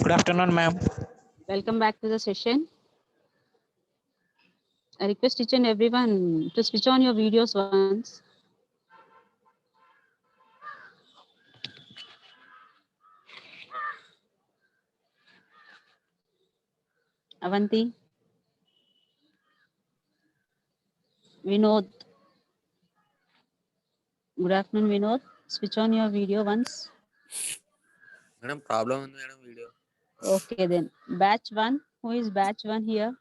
Good afternoon, ma'am. Welcome back to the session. I request each and everyone to switch on your videos once. Avanti, Vinod. Good afternoon, Vinod. Switch on your video once. Madam, problem ఉంది madam video. Okay then. Batch 1. Who is batch 1 here?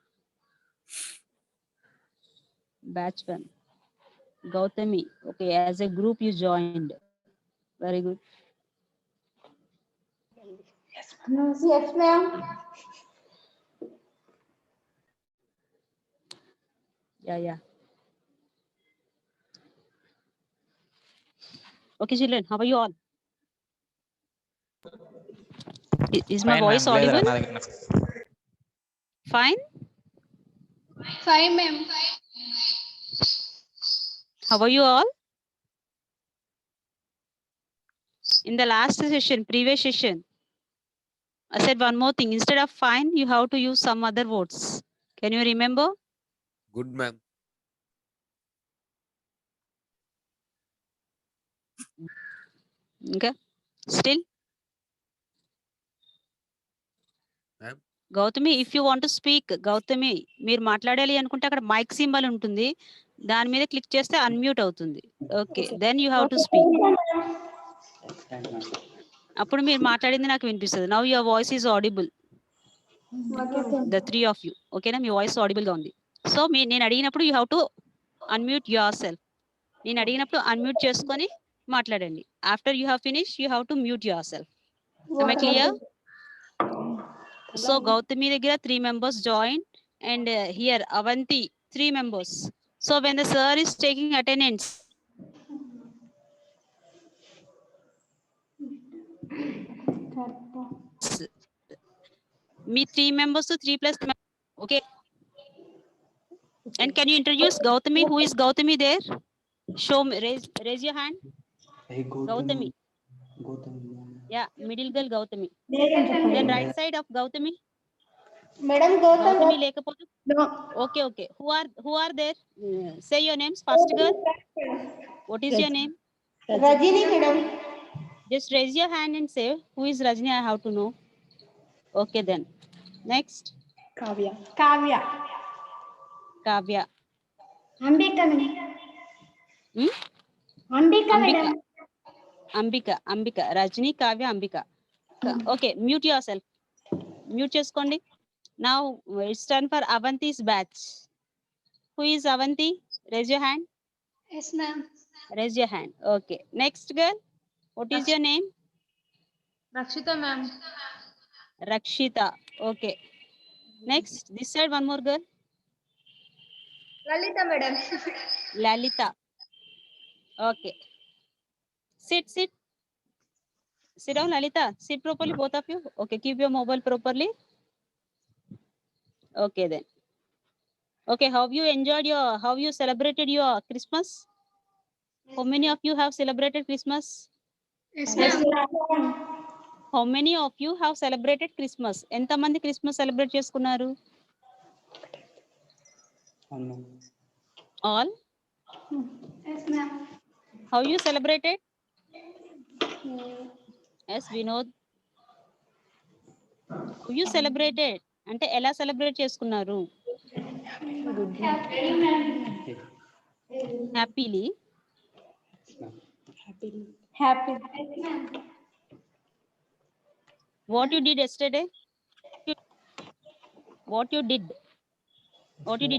Batch 1. Gautami. Okay, as a group you joined. Very good. Yes, ma'am. Yeah. Okay, children, how are you all? Is my Fine, voice ma'am. audible? లేదు, Fine? Fine, ma'am. How are you all? In the last session, previous session, I said one more thing. Instead of fine, you have to use some other words. Can you remember? Good ma'am. Okay. Still? Ma'am. Gautami, if you want to speak, Gautami, మీరు మాట్లాడాలి అనుకుంటే అక్కడ mic symbol ఉంటుంది. దాని మీద click చేస్తే unmute అవుతుంది. Okay, then you have to speak. అప్పుడు మీరు మాట్లాడింది నాకు వినిపిస్తుంది. Now your voice is audible. The three of you. ఓకేనా, మీ వాయిస్ ఆడిబుల్ గా ఉంది. సో నేను అడిగినప్పుడు you have to unmute yourself. నేను అడిగినప్పుడు అన్మ్యూట్ చేసుకొని మాట్లాడండి. After you have finish you have to mute your self. Am I clear? So Gautami దగ్గర 3 members joined and here Avanti 3 members. So when the sir is taking attendance, me 3 members to 3 plus 3 okay. And can you introduce Gautami? Who is Gautami there? Show me, raise your hand. Hey, Gautami. Yeah, middle girl Gautami. Then right side of Gautami. Madam Gautami లేకపోతే No. okay. Who are there? Say your names. First girl. What is your name? Rajini, madam. Just raise your hand and say who is Rajini. I have to know. Okay then. Next. Kavya. Kavya. Ambika, madam. Hmm? Ambika, madam. Ambika. Rajini, Kavya, Ambika. Okay, mute yourself. Mute చేసుకోండి. Now it's time for Avanti's batch. Who is Avanti? Raise your hand. Yes, ma'am. Raise your hand. Okay. Next girl. What is your name? Rakshita, ma'am. Rakshita. Okay. Next. This side one more girl. Lalita, madam. Lalita. Okay. Sit. Sit down, Lalita. Sit properly, both of you. Okay. Keep your mobile properly. Okay then. Okay. How you celebrated your Christmas? How many of you have celebrated Christmas? Yes, ma'am. How many of you have celebrated Christmas? ఎంత మంది Christmas celebrate చేసుకున్నారు? All? Yes, ma'am. How you celebrated? Yes, Vinod. How you celebrated? అంటే ఎలా celebrate చేసుకున్నారు? Happily. Happy. What you did yesterday? What you did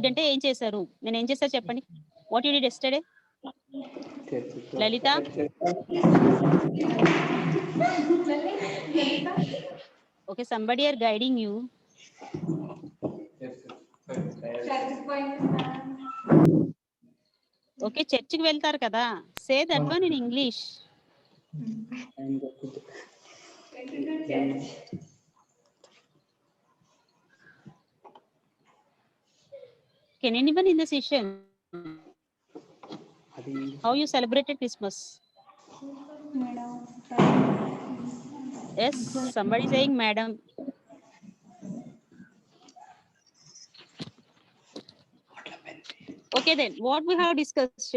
అంటే ఏం చేశారు? నేను ఏం చేశా చెప్పండి. What you did yesterday? Lalita? Okay, somebody are guiding you. Okay, చర్చికి వెళ్తారు కదా. Say that one in English. Can anyone in the session? How you celebrated Christmas? Yes, somebody saying madam. Okay, then what we have discussed,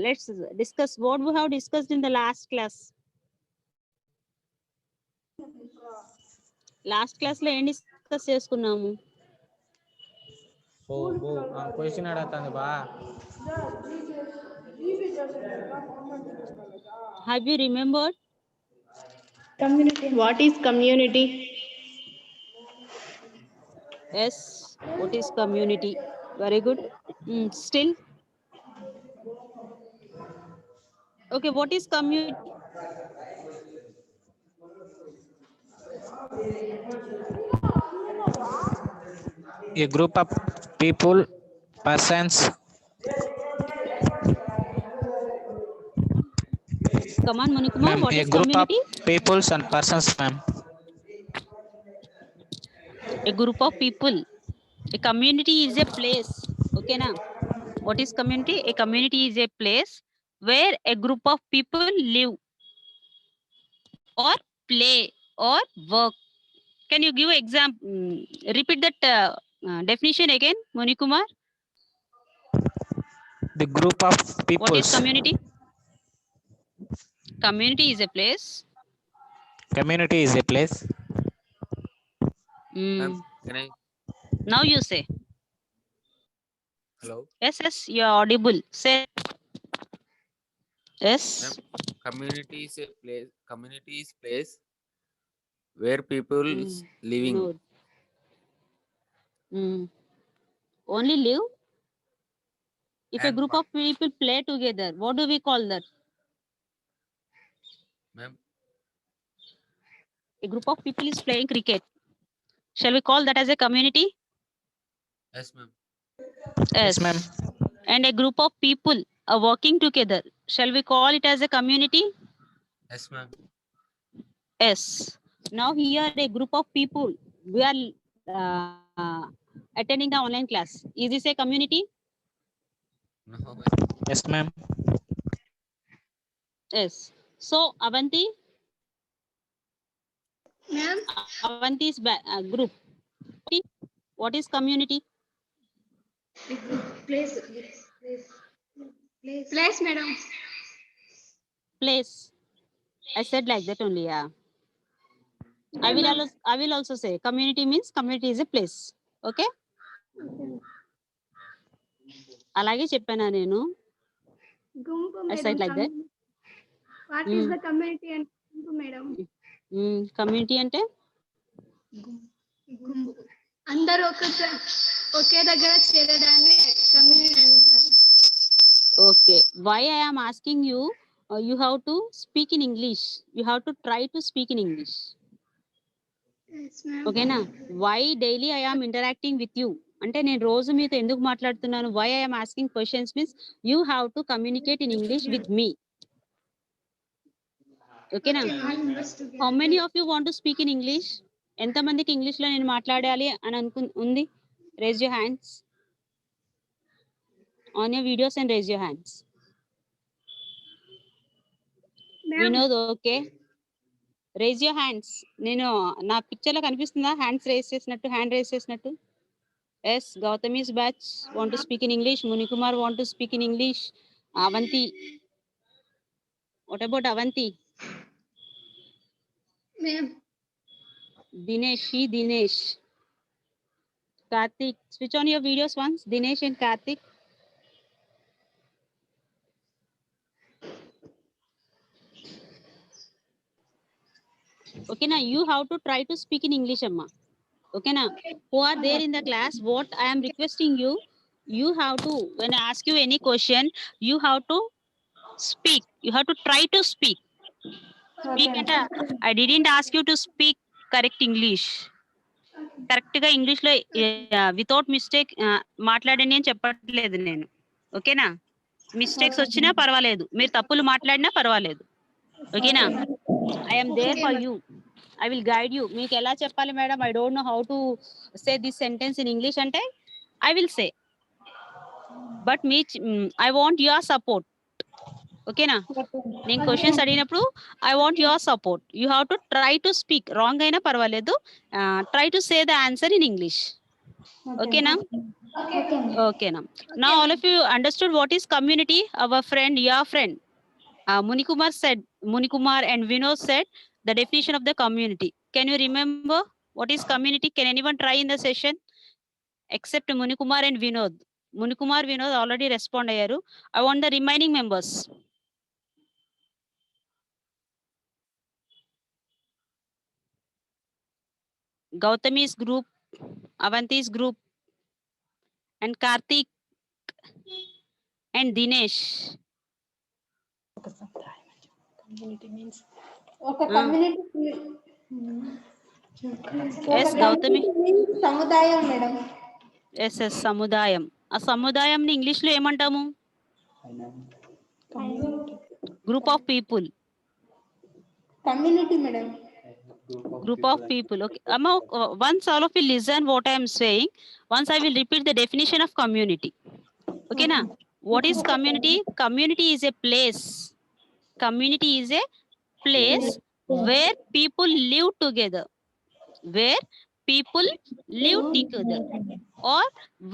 let's discuss what we have discussed in the last class. Last class లో ఏం discuss చేసుకున్నాము? Question అడుగుతుంది బా. Have you remembered? Community. What is community? Yes, what is community? Very good. Still? Okay, what is community? A group of people, persons. Come on, Manikumar, Ma'am, what a is group community? of peoples and persons, ma'am. A group of people. A community is a place. Okay, now what is community? A community is a place where a group of people live or play or work. Can you give example? Repeat that definition again, Manikumar. The group of What is peoples. community? Community is a place. Community is a place. Ma'am, can I? Now you say. Hello. Yes, you are audible. Say. Yes. Ma'am, community is a place. Community is place where people is living. No. Only live. If a And group of people play together, what do we call that? Ma'am, A group of people is playing cricket. Shall we call that as a community? yes, ma'am. Yes, ma'am. And a group of people are working together. Shall we call it as a community? Yes, ma'am. Yes. Now here a group of people. We are attending the online class. Is this a community? No, ma'am. Yes, ma'am. Yes. So Avanti. Ma'am. Avanti's group. What is community? Place. Place, madam. Place. I said like that only. Yeah. I will also say community means community is a place. Okay. అలాగే చెప్పానా నేను? I said like that. What is the community and madam? Community అంటే అందరూ ఒకే దగ్గర చేరడాన్ని community అంటారు. Okay. Why I am asking you? You have to speak in English. You have to try to speak in English. Yes, ma'am. Okay na? Why daily I am interacting with you? అంటే నేను రోజు మీతో ఎందుకు మాట్లాడుతున్నాను? Why I am asking questions means you have to communicate in English with me. Okay na? How many of you want to speak in English? ఎంత మందికి English లో నేను మాట్లాడాలి అని ఉంది? Raise your hands. On your videos and raise your hands. Vinod, okay. Raise your hands. నేను నా picture లో కనిపిస్తుందా హ్యాండ్స్ రేస్ చేసినట్టు, హ్యాండ్ రేస్ చేసినట్టు? Yes, Gautami's batch want to speak in English. Munikumar want to speak in English. Avanti. What about Avanti? Ma'am. Dinesh. Karthik. Switch on your videos once. Dinesh and Karthik. Okay, now you have to try to speak in English, Amma. Okay, now who are there in the class? What I am requesting you, you have to, when I ask you any question, you have to speak. You have to try to speak. Speak at I didn't ask you to speak correct English. Correct గా English లో without mistake మాట్లాడండి అని చెప్పట్లేదు నేను. ఓకేనా? Mistakes వచ్చినా పర్వాలేదు, మీరు తప్పులు మాట్లాడినా పర్వాలేదు. ఓకేనా? I'm there for you. I will guide you. మీకు ఎలా చెప్పాలి madam, I don't know how to say this sentence in English అంటే I will say, but I want your support. ఓకేనా? నేను క్వశ్చన్స్ అడిగినప్పుడు I want your support. You have to try to speak. Wrong అయినా పర్వాలేదు. Try to say the answer in English. ఓకేనా? ఓకేనా? Now all of you understood what is community? Our friend, your friend, Munikumar and Vinod said the definition of the community. Can you remember what is community? Can anyone try in the session? Except Munikumar and Vinod. Munikumar, Vinod already respond ayyaru. I want the remaining members. Gautami's group, Avanti's group, and Karthik and Dinesh. ఒక community Yes, Gautami. సముదాయం madam. Yes సముదాయం. ఆ సముదాయంని English లో ఏమంటాము? Group of people. Community madam. Group of people. Okay. Once all of you listen what I am saying, once I will repeat the definition of community. Okay na? What is community? Community is a place. Community is a place where people live together. Where people live together. Or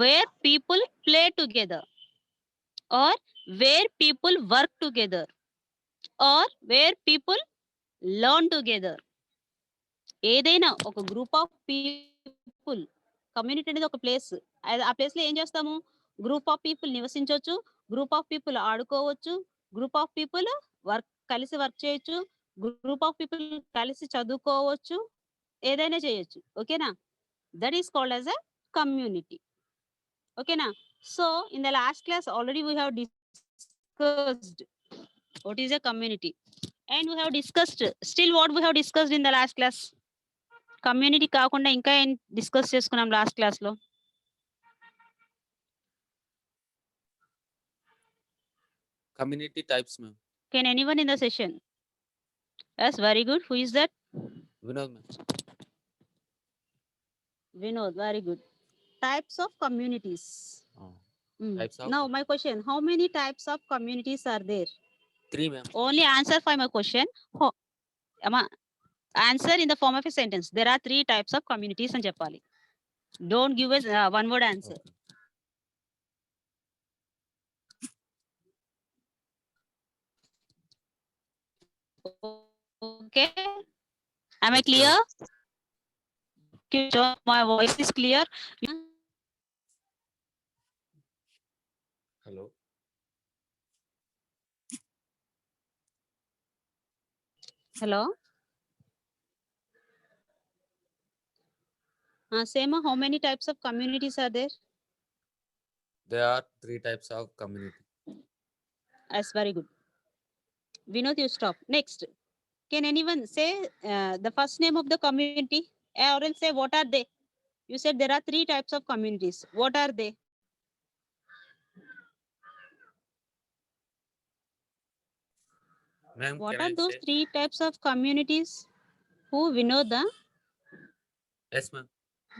where people play together. Or where people work together. Or where people learn together. ఏదైనా ఒక group of people, community అనేది ఒక place. ఆ place లో ఏం చేస్తాము? Group of people నివసించవచ్చు, group of people ఆడుకోవచ్చు, గ్రూప్ ఆఫ్ పీపుల్ కలిసి వర్క్ చేయొచ్చు, గ్రూప్ ఆఫ్ పీపుల్ కలిసి చదువుకోవచ్చు, ఏదైనా చేయొచ్చు. ఓకేనా? That is called as a community. ఓకేనా? So in the last class already we have discussed what is a community, and we have discussed still what we have discussed in the last class. Community కాకుండా ఇంకా ఏం discuss చేసుకున్నాం last class లో? Community types, ma'am. Can anyone in the session? Yes, very good. Who is that? Vinod, ma'am. Vinod, very good. Types of communities. Oh. Types of? Now my question, how many types of communities are there? 3, ma'am. Only answer for my question. Answer in the form of a sentence. There are 3 types of communities అని చెప్పాలి. Don't give us one word answer. Okay. Am I clear? So my voice is clear. Hello. Hello. Sema, how many types of communities are there? There are 3 types of community. That's very good. Vinod, you stop. Next. Can anyone say the first name of the community? Or else say what are they? You said there are 3 types of communities. What are they? Ma'am, What can are I those say? 3 types of communities? Who? Vinod? Yes, ma'am.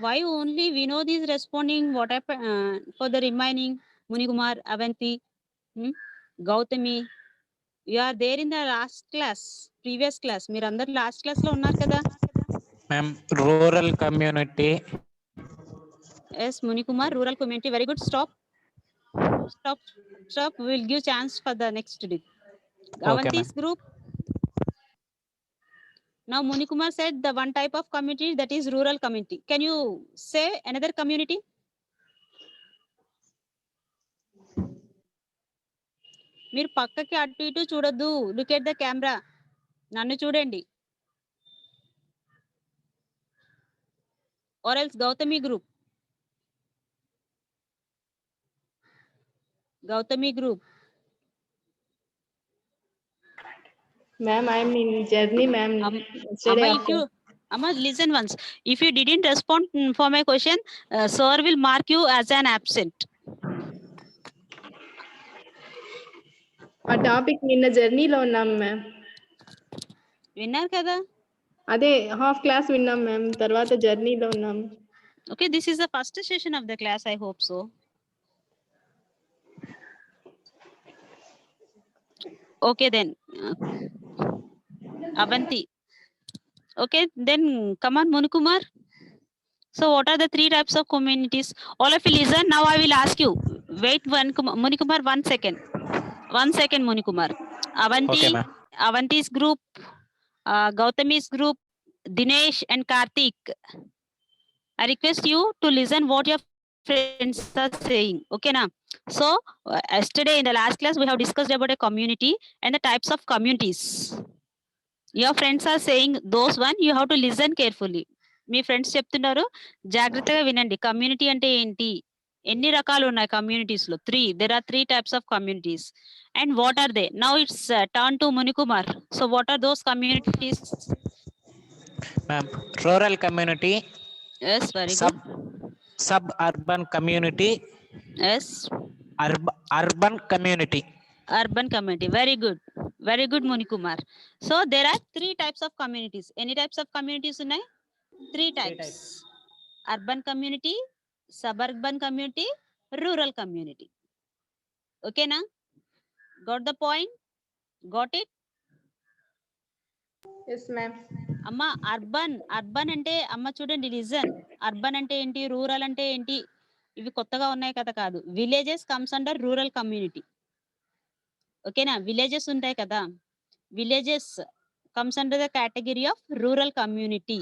Why only Vinod is responding? What happened for the remaining? Munikumar, Avanti, Gautami. You are there in the last class, previous class. మీరు అందరు last class లో ఉన్నారు కదా? Ma'am rural community. Yes, Munikumar, rural community. Very good. Stop. We will give chance for the next week. Avanti's group. Now Munikumar said the one type of community, that is rural community. Can you say another community? మీరు పక్కకి అటు ఇటు చూడొద్దు. Look at the camera. నన్ను చూడండి. Or else Gautami group. Gautami group. Ma'am, I'm in journey, ma'am. Amma, listen once. If you didn't respond for my question, sir will mark you as an absent. ఆ topic నిన్న జర్నీలో ఉన్నాం ma'am. విన్నారు కదా? అదే half class విన్నాం ma'am, తర్వాత జర్నీలో ఉన్నాం. Okay, this is the first session of the class. I hope so. Okay then. Avanti. Okay, then come on, Munukumar. So what are the 3 types of communities? All of you listen. Now I will ask you. Wait, Munikumar, 1 second. 1 second, Munikumar. Avanti, Okay, ma'am. Avanti's group, Gautami's group, Dinesh and Karthik. I request you to listen what your friends are saying. Okay, now. So yesterday in the last class we have discussed about a community and the types of communities. Your friends are saying those one you have to listen carefully. Me friends చెప్తున్నారు జాగ్రత్తగా వినండి. Community అంటే ఏంటి, ఎన్ని రకాలు ఉన్నాయి communities లో? 3. There are 3 types of communities. And what are they? Now it's turn to Munikumar. So what are those communities? Ma'am, rural community, Yes, very sub good. suburban community, Yes, urban community. urban community. Very good. Very good, Munikumar. So there are 3 types of communities. Any types of communities ఉన్నాయి? 3 types. Urban community, suburban community, rural community. Okay na? Got the point? Got it? Yes, ma'am. అమ్మ urban అంటే అమ్మ చూడండి, listen. Urban అంటే ఏంటి, rural అంటే ఏంటి, ఇవి కొత్తగా ఉన్నాయి కదా? కాదు. Villages comes under rural community. ఓకేనా? విలేజెస్ ఉంటాయి కదా, villages comes under the category of rural community.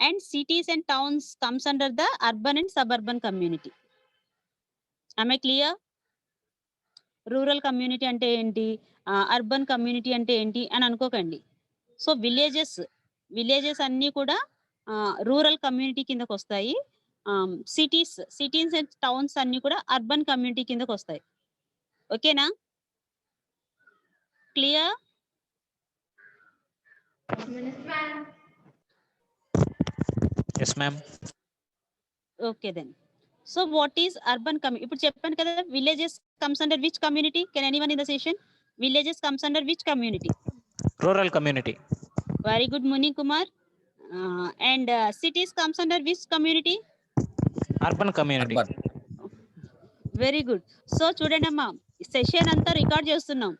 And cities and towns comes under the urban and suburban community. Am I clear? Rural community అంటే ఏంటి, అర్బన్ కమ్యూనిటీ అంటే ఏంటి అని అనుకోకండి. So villages అన్నీ కూడా రూరల్ కమ్యూనిటీ కిందకు వస్తాయి. సిటీస్ అండ్ టౌన్స్ అన్ని కూడా అర్బన్ కమ్యూనిటీ కిందకు వస్తాయి. ఓకేనా? Clear? Yes, ma'am. Okay then. So what is urban community? ఇప్పుడు చెప్పాను కదా, villages comes under which community? Can anyone in the session? Villages comes under which community? Rural community. Very good, Muni Kumar. And cities comes under which community? Urban community. Urban. Very good. So చూడండి అమ్మా, session అంతా record చేస్తున్నాం.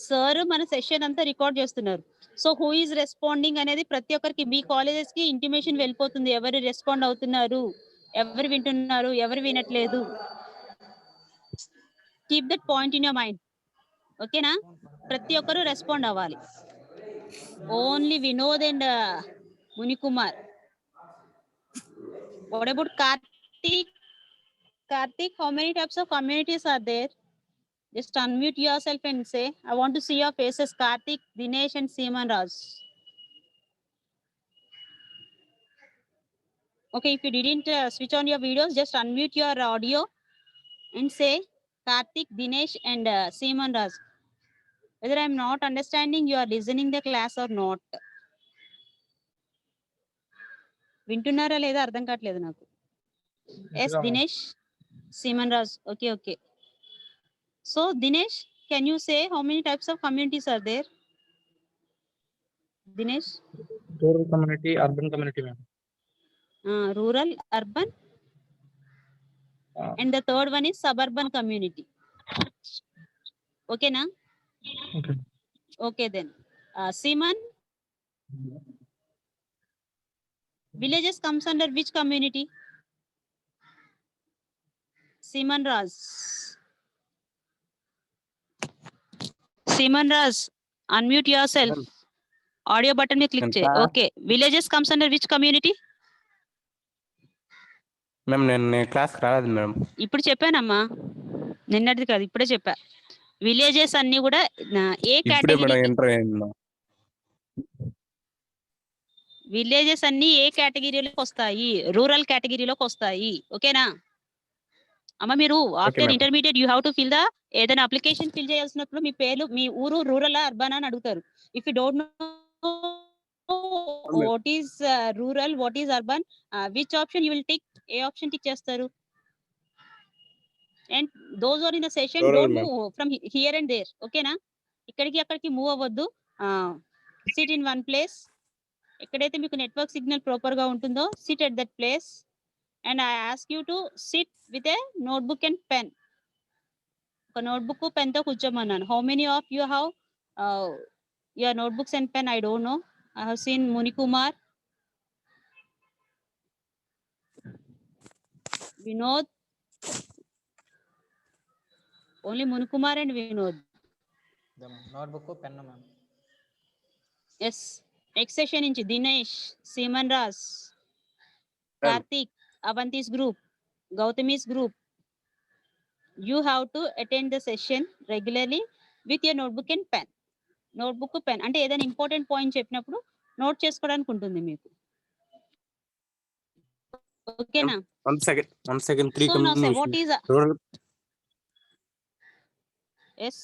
Sir మన session అంతా record చేస్తున్నారు. So who is responding అనేది ప్రతి ఒక్కరికి మీ కాలేజెస్ కి ఇంటిమేషన్ వెళ్ళిపోతుంది. ఎవరు రెస్పాండ్ అవుతున్నారు, ఎవరు వింటున్నారు, ఎవరు వినట్లేదు. Keep that point in your mind. ఓకేనా? ప్రతి ఒక్కరు రెస్పాండ్ అవ్వాలి. Only Vinod and Munikumar. What about Karthik? Karthik, how many types of communities are there? Just unmute yourself and say, I want to see your faces. Karthik, Dinesh and Seeman Raj. Okay, if you didn't switch on your videos, just unmute your audio and say Karthik, Dinesh and Seeman Raj. Whether I'm not understanding, you are listening the class or not. వింటున్నారా లేదా అర్థం కావట్లేదు నాకు. Yes Dinesh, Seeman Raj. Okay. So Dinesh, can you say how many types of communities are there? Dinesh? Rural community, urban community, ma'am. Rural, urban, and the third one is suburban community. Okay na? Okay. Okay then. Seeman, villages comes under which community? Seeman Raj. Seeman Raj, unmute yourself. Audio button में click చేయి. Okay. Villages comes under which community? Ma'am నేను క్లాస్కి రాలేదు madam. ఇప్పుడు చెప్పానమ్మా, నిన్నటిది కాదు, ఇప్పుడే చెప్పా. Villages అన్ని కూడా ఏ కేటగిరీ, విలేజెస్ అన్ని ఏ కేటగిరీలోకి వస్తాయి? రూరల్ కేటగిరీలోకి వస్తాయి. ఓకేనా అమ్మ? మీరు after intermediate you have to fill the, ఏదైనా అప్లికేషన్ ఫిల్ చేయాల్సినప్పుడు మీ పేర్లు, మీ ఊరు రూరల్ అర్బన్ అని అడుగుతారు. If you don't know what is rural, what is urban, which option you will tick, ఏ ఆప్షన్ టిక్ చేస్తారు? And those are in the session, don't move from here and there. ఓకేనా? ఇక్కడికి అక్కడికి move అవ్వద్దు. Sit in one place. ఎక్కడైతే మీకు network signal proper గా ఉంటుందో SIT at that place. And I ask you to sit with a notebook and pen. ఒక notebook pen తో కూర్చోమన్నాను. How many of you have your notebooks and pen? I don't know. I have seen Munikumar, Vinod, only Munukumar and Vinod. The notebook pen ma'am. Yes. Next session నుంచి Dinesh, Seeman Ras, Karthik, Avanti's group, Gautami's group. You have to attend the session regularly with your notebook and pen. Notebook pen అంటే ఏదైనా important point చెప్పినప్పుడు note చేసుకోవడానికి ఉంటుంది మీకు. ఓకేనా? One second. 3 So now say what communities. is Rural. yes.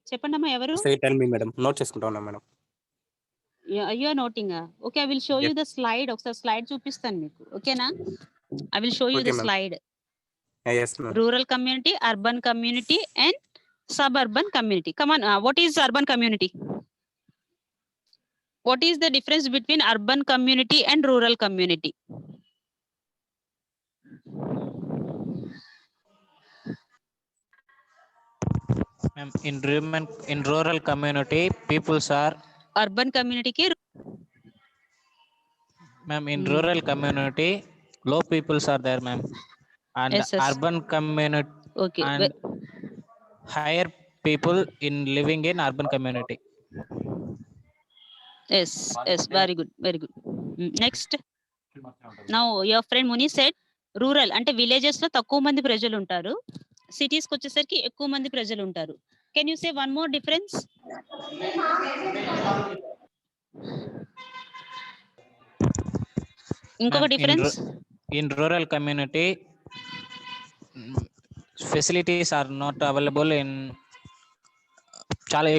చెప్పండి అమ్మా ఎవరు? Say tell me, madam. Note చేసుకుంటా ఉన్నా madam. You are noting. Okay, I will show you Yes. the slide. ఒకసారి స్లైడ్ చూపిస్తాను మీకు. ఓకేనా? I will show you Okay, the ma'am. slide. Yes, ma'am. Rural community, urban community and suburban community. Come on, what is urban community? What is the difference between urban community and rural community? Ma'am, in rural community, peoples are Urban community ki ma'am, in rural community, low peoples are there, ma'am, and Yes, yes. urban community okay. and higher people in living in urban community. Yes, very good, very good. Next. Now your friend Muni said rural అంటే villages లో తక్కువ మంది ప్రజలు ఉంటారు, cities కి వచ్చేసరికి ఎక్కువ మంది ప్రజలు ఉంటారు. Can you say one more difference? ఇంకొక Ma'am, difference in rural community, facilities are not available in చాలా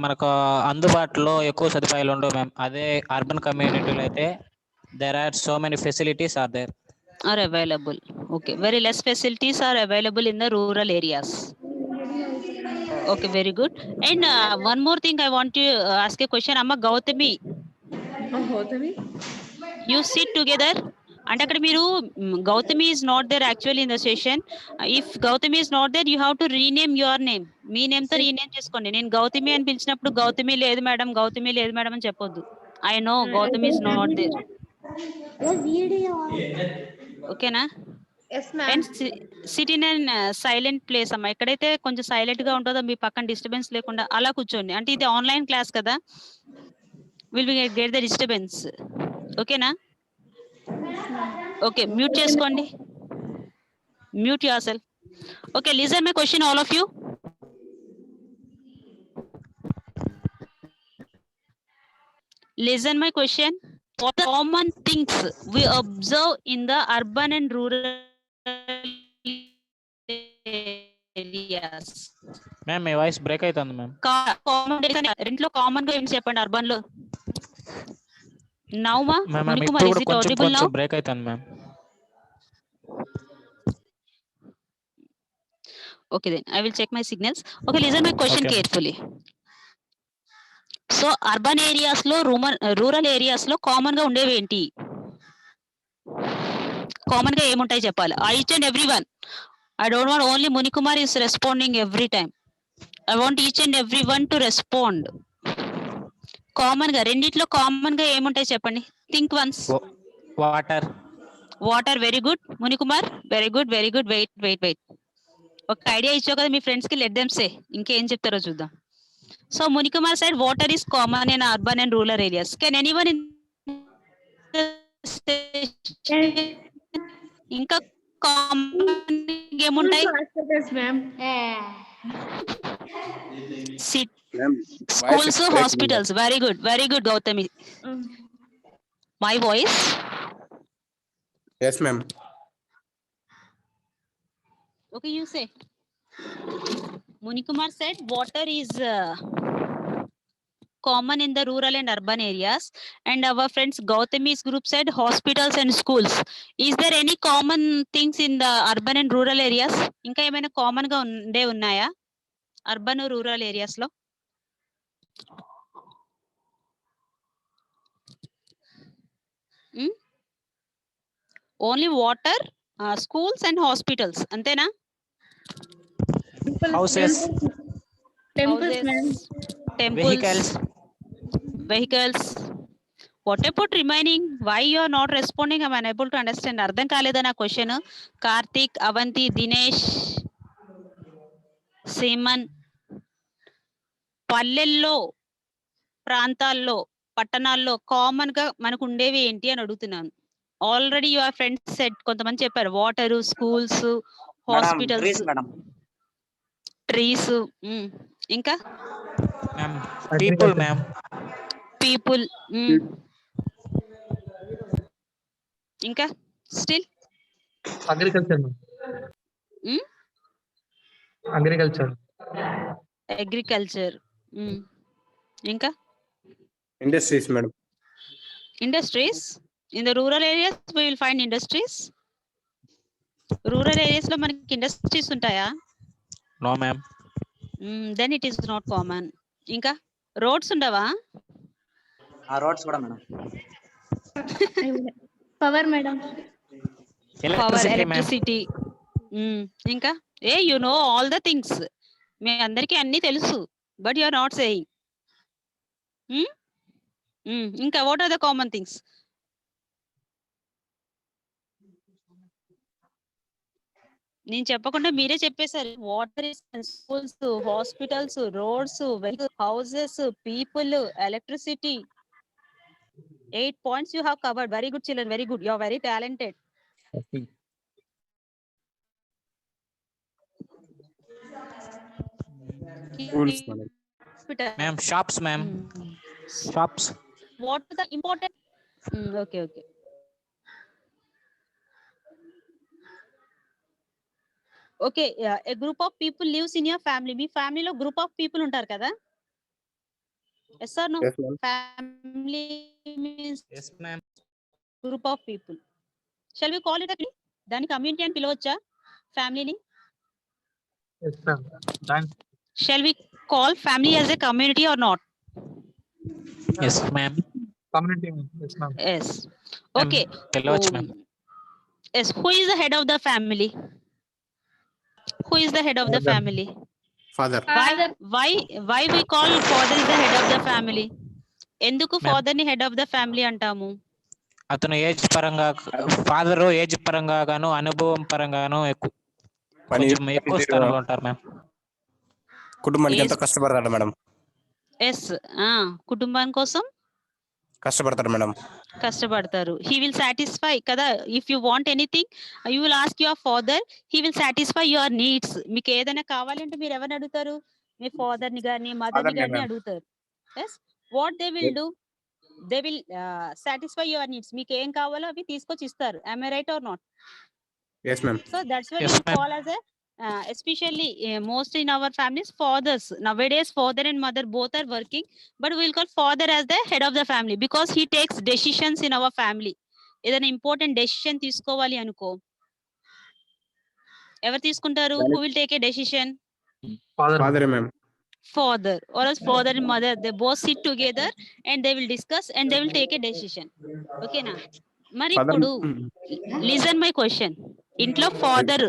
మనకు అందుబాటులో ఎక్కువ సదుపాయాలు ఉండవు మ్యామ్. అదే అర్బన్ కమ్యూనిటీలో అయితే there are so many facilities are there. are available. Okay, very less facilities are available in the rural areas. Okay, very good. And one more thing I want to ask a question. Amma Gautami, you sit together. అంటే అక్కడ మీరు Gautami is not there actually in the session. If Gautami is not there, you have to rename your name. Me name తో rename చేసుకోండి. నేను గౌతమి అని పిలిచినప్పుడు గౌతమి లేదు madam, Gautami లేదు మేడం అని చెప్పొద్దు. I know Gautami is not there. ఓకేనా? Yes, ma'am. And SIT in and silent place అమ్మా. ఎక్కడైతే కొంచెం సైలెంట్ గా ఉంటుందో మీ పక్కన డిస్టర్బెన్స్ లేకుండా అలా కూర్చోండి. అంటే ఇది ఆన్లైన్ క్లాస్ కదా, will be get the disturbance. ఓకేనా? ఓకే, మ్యూట్ చేసుకోండి. Mute your self. Okay, listen my question all of you. Listen my question. What are the common things we observe in the urban and rural areas? Ma'am మీ voice break అవుతుంది ma'am. రెంట్లో common గా ఏం చెప్పండి urban లో. Now ma ma'am Munikuma, ఇప్పుడు is కూడా it audible కొంచెం now? Break అవుతుంది ma'am. Okay, then I will check my signals. Okay, listen my question Okay. carefully. So urban areas లో రూరల్ ఏరియాస్ లో కామన్ గా ఉండేవి ఏంటి? కామన్ గా ఏముంటాయి చెప్పాలి. Each and every one. I don't want only Munikumar is responding every time. I want each and every one to respond. Common గా రెండిట్లో కామన్ గా ఏముంటాయి చెప్పండి. Think once. Water. Water, very good. Munikumar, very good, very good. Wait. ఒక idea ఇచ్చావు కదా మీ friends కి, లెట్ దెమ్ సే. ఇంకేం చెప్తారో చూద్దాం. So Munikumar said water is common in urban and rural areas. Can anyone in ఇంకా కామన్ ఏముంటాయి? ma'am. Schools, hospitals. Very good Gautami. My voice? Yes, ma'am. Okay, you say. Munikumar said water is common in the rural and urban areas, and our friends Gautami's group said hospitals and schools. Is there any common things in the urban and rural areas? ఇంకా ఏమైనా common గా ఉండే ఉన్నాయా urban rural areas లో? Only water Schools and hospitals. Antena? Houses, Temples, ma'am. Temples, vehicles, vehicles. What about remaining? Why you are not responding? I'm unable to understand. అర్థం కాలేదా నా question? Karthik, Avanthi, Dinesh, semen. పల్లెల్లో, ప్రాంతాల్లో, పట్టణాల్లో కామన్ గా మనకు ఉండేవి ఏంటి అని అడుగుతున్నాను. ఆల్రెడీ యువర్ ఫ్రెండ్స్ సెట్, కొంతమంది చెప్పారు వాటర్, స్కూల్స్, హాస్పిటల్స్, ట్రీస్. ఇంకా ma'am. People, ma'am. పీపుల్. ఇంకా స్టిల్ అగ్రికల్చర్ అగ్రికల్చర్ అగ్రికల్చర్. ఇంకా industries madam. Industries. In the rural areas we will find industries. Rural areas లో మనకి ఇండస్ట్రీస్ ఉంటాయా? No, ma'am. Then it is not common. ఇంకా roads ఉండవా? Roads కూడా madam. Power madam. Power, Electricity, ma'am. Electricity. ఇంకా you know all the things. మీ అందరికీ అన్ని తెలుసు, but you are not saying. ఇంకా what are the common things? నేను చెప్పకుండా మీరే చెప్పేశారు. Water, schools, hospitals, roads, houses, people, electricity. 8 points you have covered. Very good, children. Very good. You are very talented. Schools, madam. Hospital. Ma'am, shops, ma'am. Shops. What are the important? Okay. Okay, a group of people lives in your family. మీ ఫ్యామిలీలో group of people ఉంటారు కదా? Yes or no? Yes, ma'am. Family means Yes, ma'am. group of people. Shall we call it a దాని community అని పిలవచ్చా ఫ్యామిలీని? Yes ma'am. Shall we call family as a community or not? Yes, ma'am. Community yes ma'am. Yes. Okay. పిలవచ్చు, ma'am. Yes. Who is the head of the family? Who is the head of the Father. family? Father. Why we call father is the head of the family? ఎందుకు Ma'am. Father ని head of the family అంటాము? అతను age పరంగా, father age పరంగా గాను అనుభవం పరంగాను కొంచెం ఎక్కువ స్థానంలో ఉంటారు మ్యామ్. కుటుంబానికి ఎంతో కష్టపడతాడు మేడం. ఎస్. కుటుంబం కోసం కష్టపడతారు మేడం. కష్టపడతారు. హీ విల్ సాటిస్ఫై కదా. If you want anything you will ask your father, he will satisfy your needs. మీకు ఏదైనా కావాలంటే మీరు ఎవరిని అడుగుతారు? మీ ఫాదర్ ని గాని, మదర్ ని Father ని, గాని ma'am. అడుగుతారు. Yes. What they will do? They will satisfy your needs. మీకు ఏం కావాలో అవి తీసుకొచ్చి ఇస్తారు. am I right or not? Yes, ma'am. So that's why Yes, we ma'am. call as a especially most in our families fathers. Nowadays father and mother both are working, but we will call father as the head of the family because he takes decisions in our family. ఏదైనా important decision తీసుకోవాలి అనుకో, ఎవరు తీసుకుంటారు? who will take a decision? Father, ma'am. Father, or else father and mother, they both sit together and they will discuss and they will take a decision. Okay na? మరి Father. ఇప్పుడు listen my question. ఇంట్లో father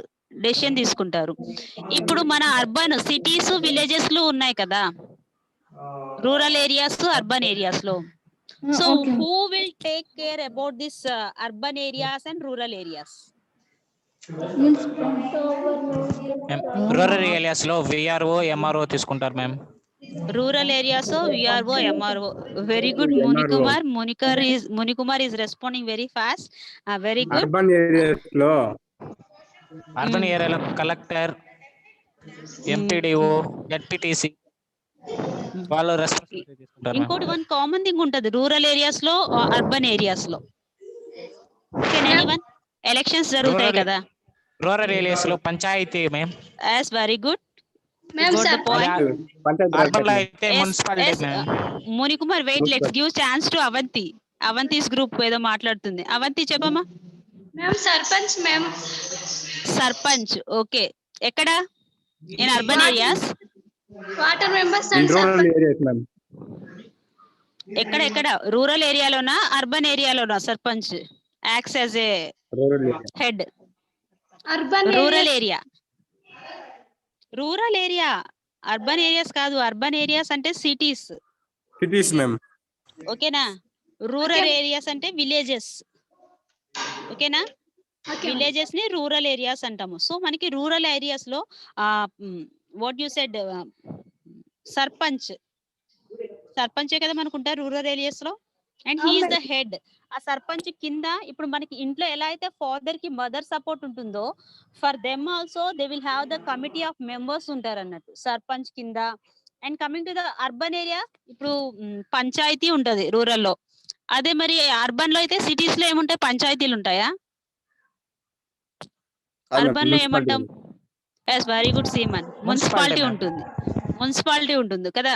decision తీసుకుంటారు. ఇప్పుడు మన urban cities, villages లో ఉన్నాయి కదా, rural areas, urban areas లో. So who will take care about this urban areas and rural areas? Rural areas లో విఆర్ఓ, ఎంఆర్ఓ తీసుకుంటారు ma'am. Rural areas VRO, MRO. Very good Munikumar is responding very fast. Very good. Urban areas లో urban ఏరియాలో collector, MPDO, ZPTC వాళ్ళు responsibility తీసుకుంటారు ma'am. ఇంకోటి one common thing ఉంటది rural areas లో, urban areas లో. ఎలక్షన్స్ జరుగుతాయి Rural- కదా. రూరల్ ఏరియాస్ లో panchayati ma'am. Yes very good. Ma'am, Got the sir. point. Panchayati Raj urban లో ma'am. అయితే municipality ma'am. Munikumar wait, let's give chance to Avanti. Avanti's group ఏదో మాట్లాడుతుంది. అవంతి చెప్పమ్మా. Ma'am, Sarpanch, ma'am. Sarpanch. Okay. ఎక్కడ? In urban areas. Water members In and rural Sarpanch. areas, ma'am. ఎక్కడ rural ఏరియాలోనా, urban ఏరియాలోనా sarpanch acts as a Rural area. Head? Urban rural areas. Area. Rural area, urban areas కాదు. Urban areas అంటే cities, Cities, ma'am. ఓకేనా? Rural Okay. Areas అంటే villages, ఓకేనా? Okay. Villages ని rural areas అంటాము. సో మనకి రూరల్ ఏరియాస్ లో వాట్ యు సెడ్, సర్పంచ్, సర్పంచే కదా మనకు ఉంటారు రూరల్ ఏరియాస్ లో, and he is the head. ఆ సర్పంచ్ కింద ఇప్పుడు మనకి ఇంట్లో ఎలా అయితే ఫాదర్ కి మదర్ సపోర్ట్ ఉంటుందో, for them also they will have the committee of members ఉంటారు అన్నట్టు సర్పంచ్ కింద. And coming to the urban area, ఇప్పుడు పంచాయతీ ఉంటది రూరల్ లో. అదే మరి అర్బన్ లో అయితే, సిటీస్ లో ఏముంటాయి, పంచాయతీలు ఉంటాయా? అర్బన్ లో ఏమంటాం? Yes, very good Seeman. Municipality ma'am. ఉంటుంది, మున్సిపాలిటీ ఉంటుంది కదా.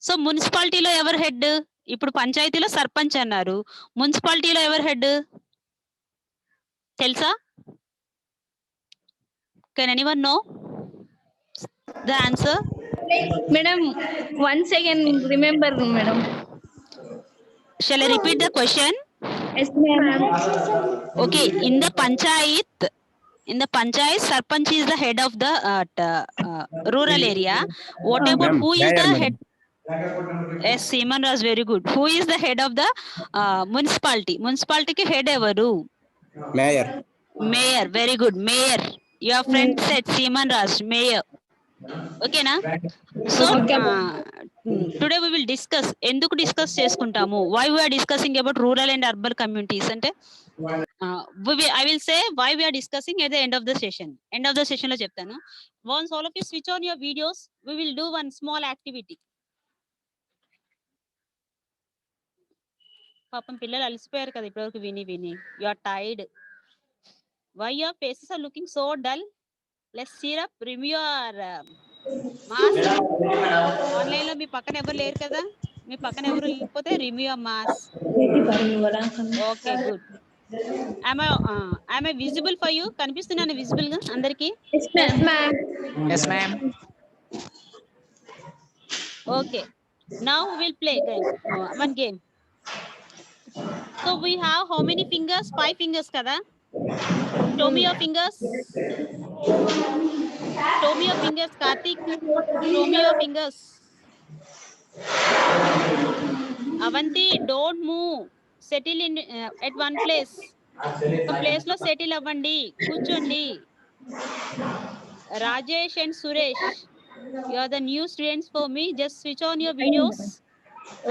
సో మున్సిపాలిటీలో ఎవరు హెడ్? ఇప్పుడు పంచాయతీలో సర్పంచ్ అన్నారు, మున్సిపాలిటీలో ఎవరు హెడ్ తెలుసా? Can anyone know the answer? Madam, once again, remember, madam. Shall I repeat the question? Yes, ma'am. Okay, in the panchayat, sarpanch is the head of the rural area. What about Ma'am, who is mayor, the madam. head? Yes, Seeman was very good. Who is the head of the municipality? Municipality ki head evaru? Mayor. Mayor. Very good. Mayor. Your friend said Seeman Raj, mayor. Okay na? So today we will discuss ఎందుకు discuss చేసుకుంటాము, why we are discussing about rural and urban communities అంటే I will say why we are discussing at the end of the session. End of the session లో చెప్తాను. Once all of you switch on your videos, we will do one small activity. పాపం పిల్లలు అలసిపోయారు కదా ఇప్పటివరకు విని విని. You are tired. Why your faces are looking so dull? Let's cheer up, remove your mask. Online లో మీ పక్కన ఎవరు లేరు కదా, మీ పక్కన ఎవరు లేకపోతే remove your mask. Okay, good. am I visible for you? కనిపిస్తున్నాను విజిబుల్ గా అందరికి? Yes, ma'am. Yes, ma'am. Okay, now we'll play game. One game. So we have how many fingers? 5 fingers kada. Show me your fingers. Show me your fingers, Karthik. Show me your fingers. Avanti, don't move. Settle in at one place. ఒక place లో settle అవ్వండి, కూర్చోండి. Rajesh and Suresh, you are the new students for me. Just switch on your videos.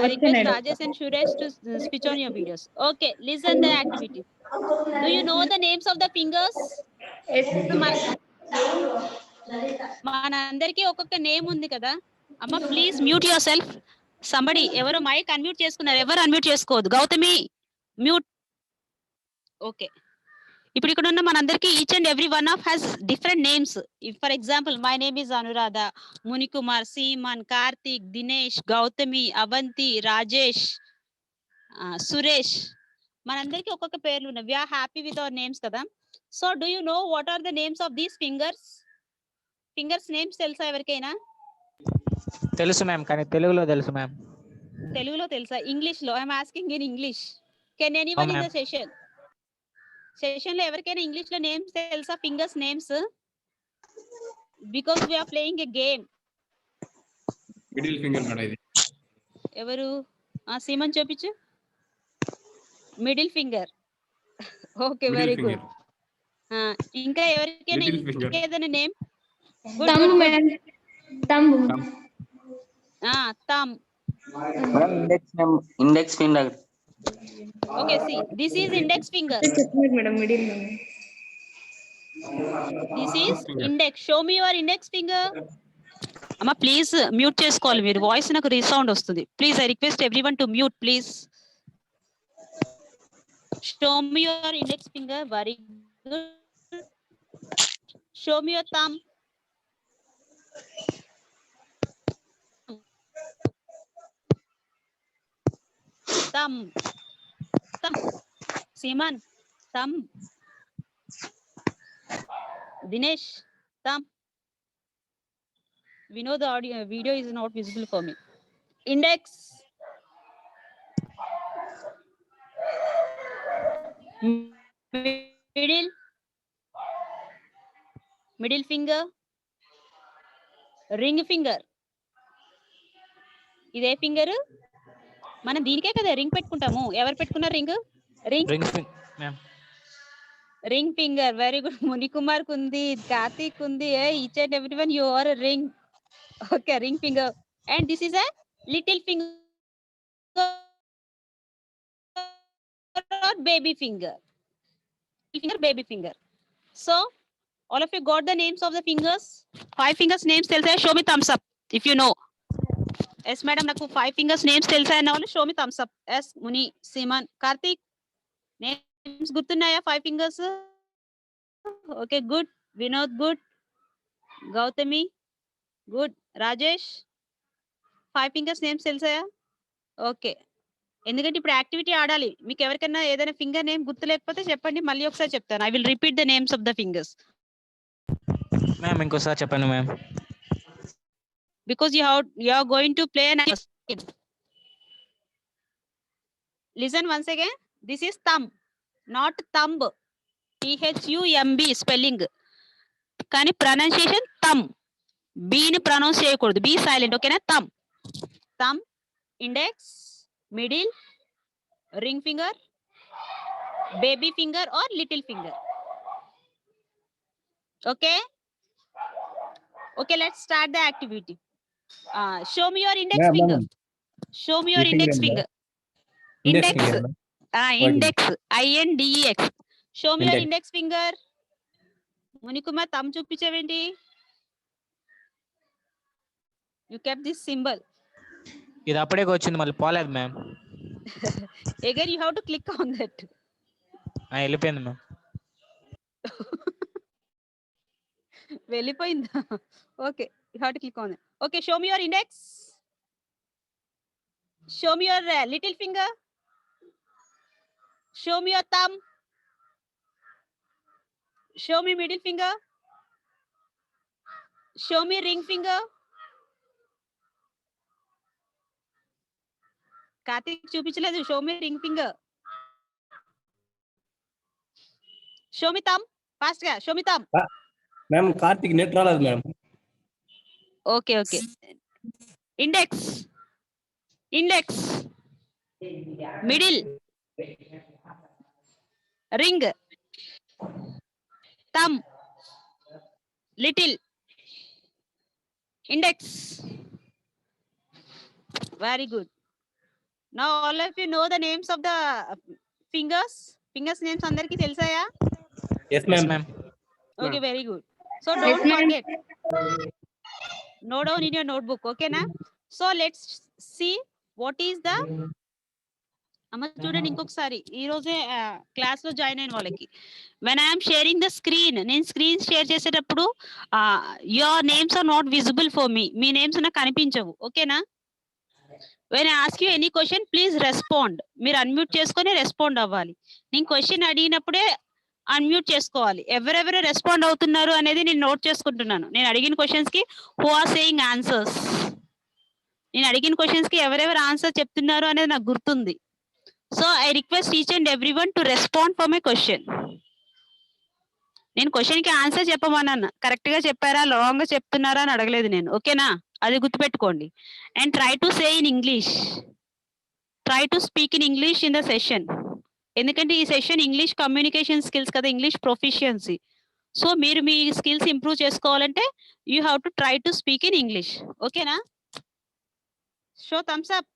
I request Rajesh and Suresh to switch on your videos. Okay, listen the activity. Do you know the names of the fingers? మనందరికీ ఒక్కొక్క name ఉంది కదా. అమ్మ please mute your self. Somebody, ఎవరు mic unmute చేసుకున్నారు? ఎవరు unmute చేసుకోవద్దు. Gautami mute. Okay, ఇప్పుడు ఇక్కడ ఉన్న మనందరికి each and every one of has different names. For example, my name is Anuradha, Munikumar, Seeman, Karthik, Dinesh, Gautami, Avanti, Rajesh, Suresh. మనందరికి ఒక్కొక్క పేర్లు ఉన్నాయి. We are happy with our names కదా. So do you know what are the names of these fingers? Fingers names తెలుసా ఎవరికైనా? తెలుసు ma'am, కానీ తెలుగులో తెలుసు మ్యామ్. తెలుగులో తెలుసా? ఇంగ్లీష్ లో? I'm asking in English. Can anyone in the session లో ఎవరికైనా ఇంగ్లీష్ లో నేమ్స్ తెలుసా? Fingers names? Because we are playing a game. Middle finger madam ఇది. ఎవరు? సీమన్ చూపించు. Middle finger. Okay, very good. ఇంకా ఎవరికైనా ఇంకేదైనా name? Thumb, madam. Thumb. Thumb. index finger. Okay, see, this is index finger. Madam, middle. This is index. Show me your index finger. అమ్మా please mute చేసుకోవాలి మీరు. Voice నాకు resound వస్తుంది. Please I request everyone to mute please. Show me your index finger. Very good. Show me your thumb. Thumb. Seeman, thumb. Dinesh, thumb. We know the video is not visible for me. Index. Middle. Middle finger, ring finger. ఇదే finger మనం దీనికే కదా ring పెట్టుకుంటాము. ఎవరు పెట్టుకున్నారు ring? Ring ma'am. Ring finger. Very good. Munikumar కుంది, కార్తీక్ కుంది. Each and everyone you are ring. Okay, ring finger. And this is a little finger or baby finger. Baby finger. So all of you got the names of the fingers? 5 fingers names telsa. Show me thumbs up if you know. Yes madam, naku 5 fingers names telsa anna vallu show me thumbs up. Yes, Muni, Siman, Karthik, names gurtunnaya 5 fingers? Okay, good. Vinod, good. Gautami, good. Rajesh, 5 fingers names తెలుసాయా? Okay, ఎందుకంటే ఇప్పుడు activity ఆడాలి. మీకు ఎవరికైనా ఏదైనా finger name గుర్తు లేకపోతే చెప్పండి, మళ్ళీ ఒకసారి చెప్తాను. I will repeat the names of the fingers. Ma'am ఇంకోసారి చెప్పండి ma'am. Because you are going to play an game. Listen once again. This is thumb, not thumb. THUMB spelling. కానీ ప్రొనౌన్సియేషన్ thumb. B ని pronounce చేయకూడదు. B silent. ఓకేనా? thumb. Thumb, index, middle, ring finger, baby finger or little finger. Okay? Okay, let's start the activity. Show me your index finger. Show me your index finger. Index. Index. INDEX. Show me your index finger. Munikumar, thumb చూపించవేంటి? You kept this symbol. ఇది అప్పుడే వచ్చింది, మళ్ళీ పోలేదు ma'am. Again you have to click on that. వెళ్ళిపోయింది ma'am. వెళ్ళిపోయిందా? Okay, you have to click on it. Okay, show me your index. Show me your little finger. Show me your thumb. Show me middle finger. Show me ring finger. Karthik చూపించలేదు. Show me ring finger. Show me thumb. Fast గా show me thumb. Ma'am Karthik net రాలేదు ma'am. Okay, okay. Index. Index. Middle. Ring. Thumb. Little. Index. Very good. Now all of you know the names of the fingers. Fingers names andarki telusaya? Yes ma'am. Okay, very good. So don't forget. Note down in your notebook. Okay na? So let's see what is the అమ్మ చూడండి ఇంకొకసారి. ఈ రోజే class లో join అయిన వాళ్ళకి, when I am sharing the screen, నేను screen share చేసేటప్పుడు your names are not visible for me. Me names నాకు కనిపించవు. ఓకేనా? when I ask you any question, please respond. మీరు అన్మ్యూట్ చేసుకొని రెస్పాండ్ అవ్వాలి. నేను క్వశ్చన్ అడిగినప్పుడే అన్మ్యూట్ చేసుకోవాలి. ఎవరెవరు రెస్పాండ్ అవుతున్నారు అనేది నేను నోట్ చేసుకుంటున్నాను. నేను అడిగిన క్వశ్చన్స్ కి who are saying answers. నేను అడిగిన క్వశ్చన్స్ కి ఎవరెవరు ఆన్సర్ చెప్తున్నారు అనేది నాకు గుర్తుంది. So I request each and everyone to respond for my question. నేను క్వశ్చన్ కి ఆన్సర్ చెప్పమన్నాను. కరెక్ట్ గా చెప్పారా, లాంగ్ గా చెప్తున్నారా అని అడగలేదు నేను. ఓకేనా? అది గుర్తుపెట్టుకోండి. And try to say in English. Try to speak in English in the session. ఎందుకంటే ఈ సెషన్ ఇంగ్లీష్ కమ్యూనికేషన్ స్కిల్స్ కదా, ఇంగ్లీష్ ప్రొఫిషియన్సీ. సో మీరు మీ స్కిల్స్ ఇంప్రూవ్ చేసుకోవాలంటే you have to try to speak in English. ఓకేనా? Show thumbs up.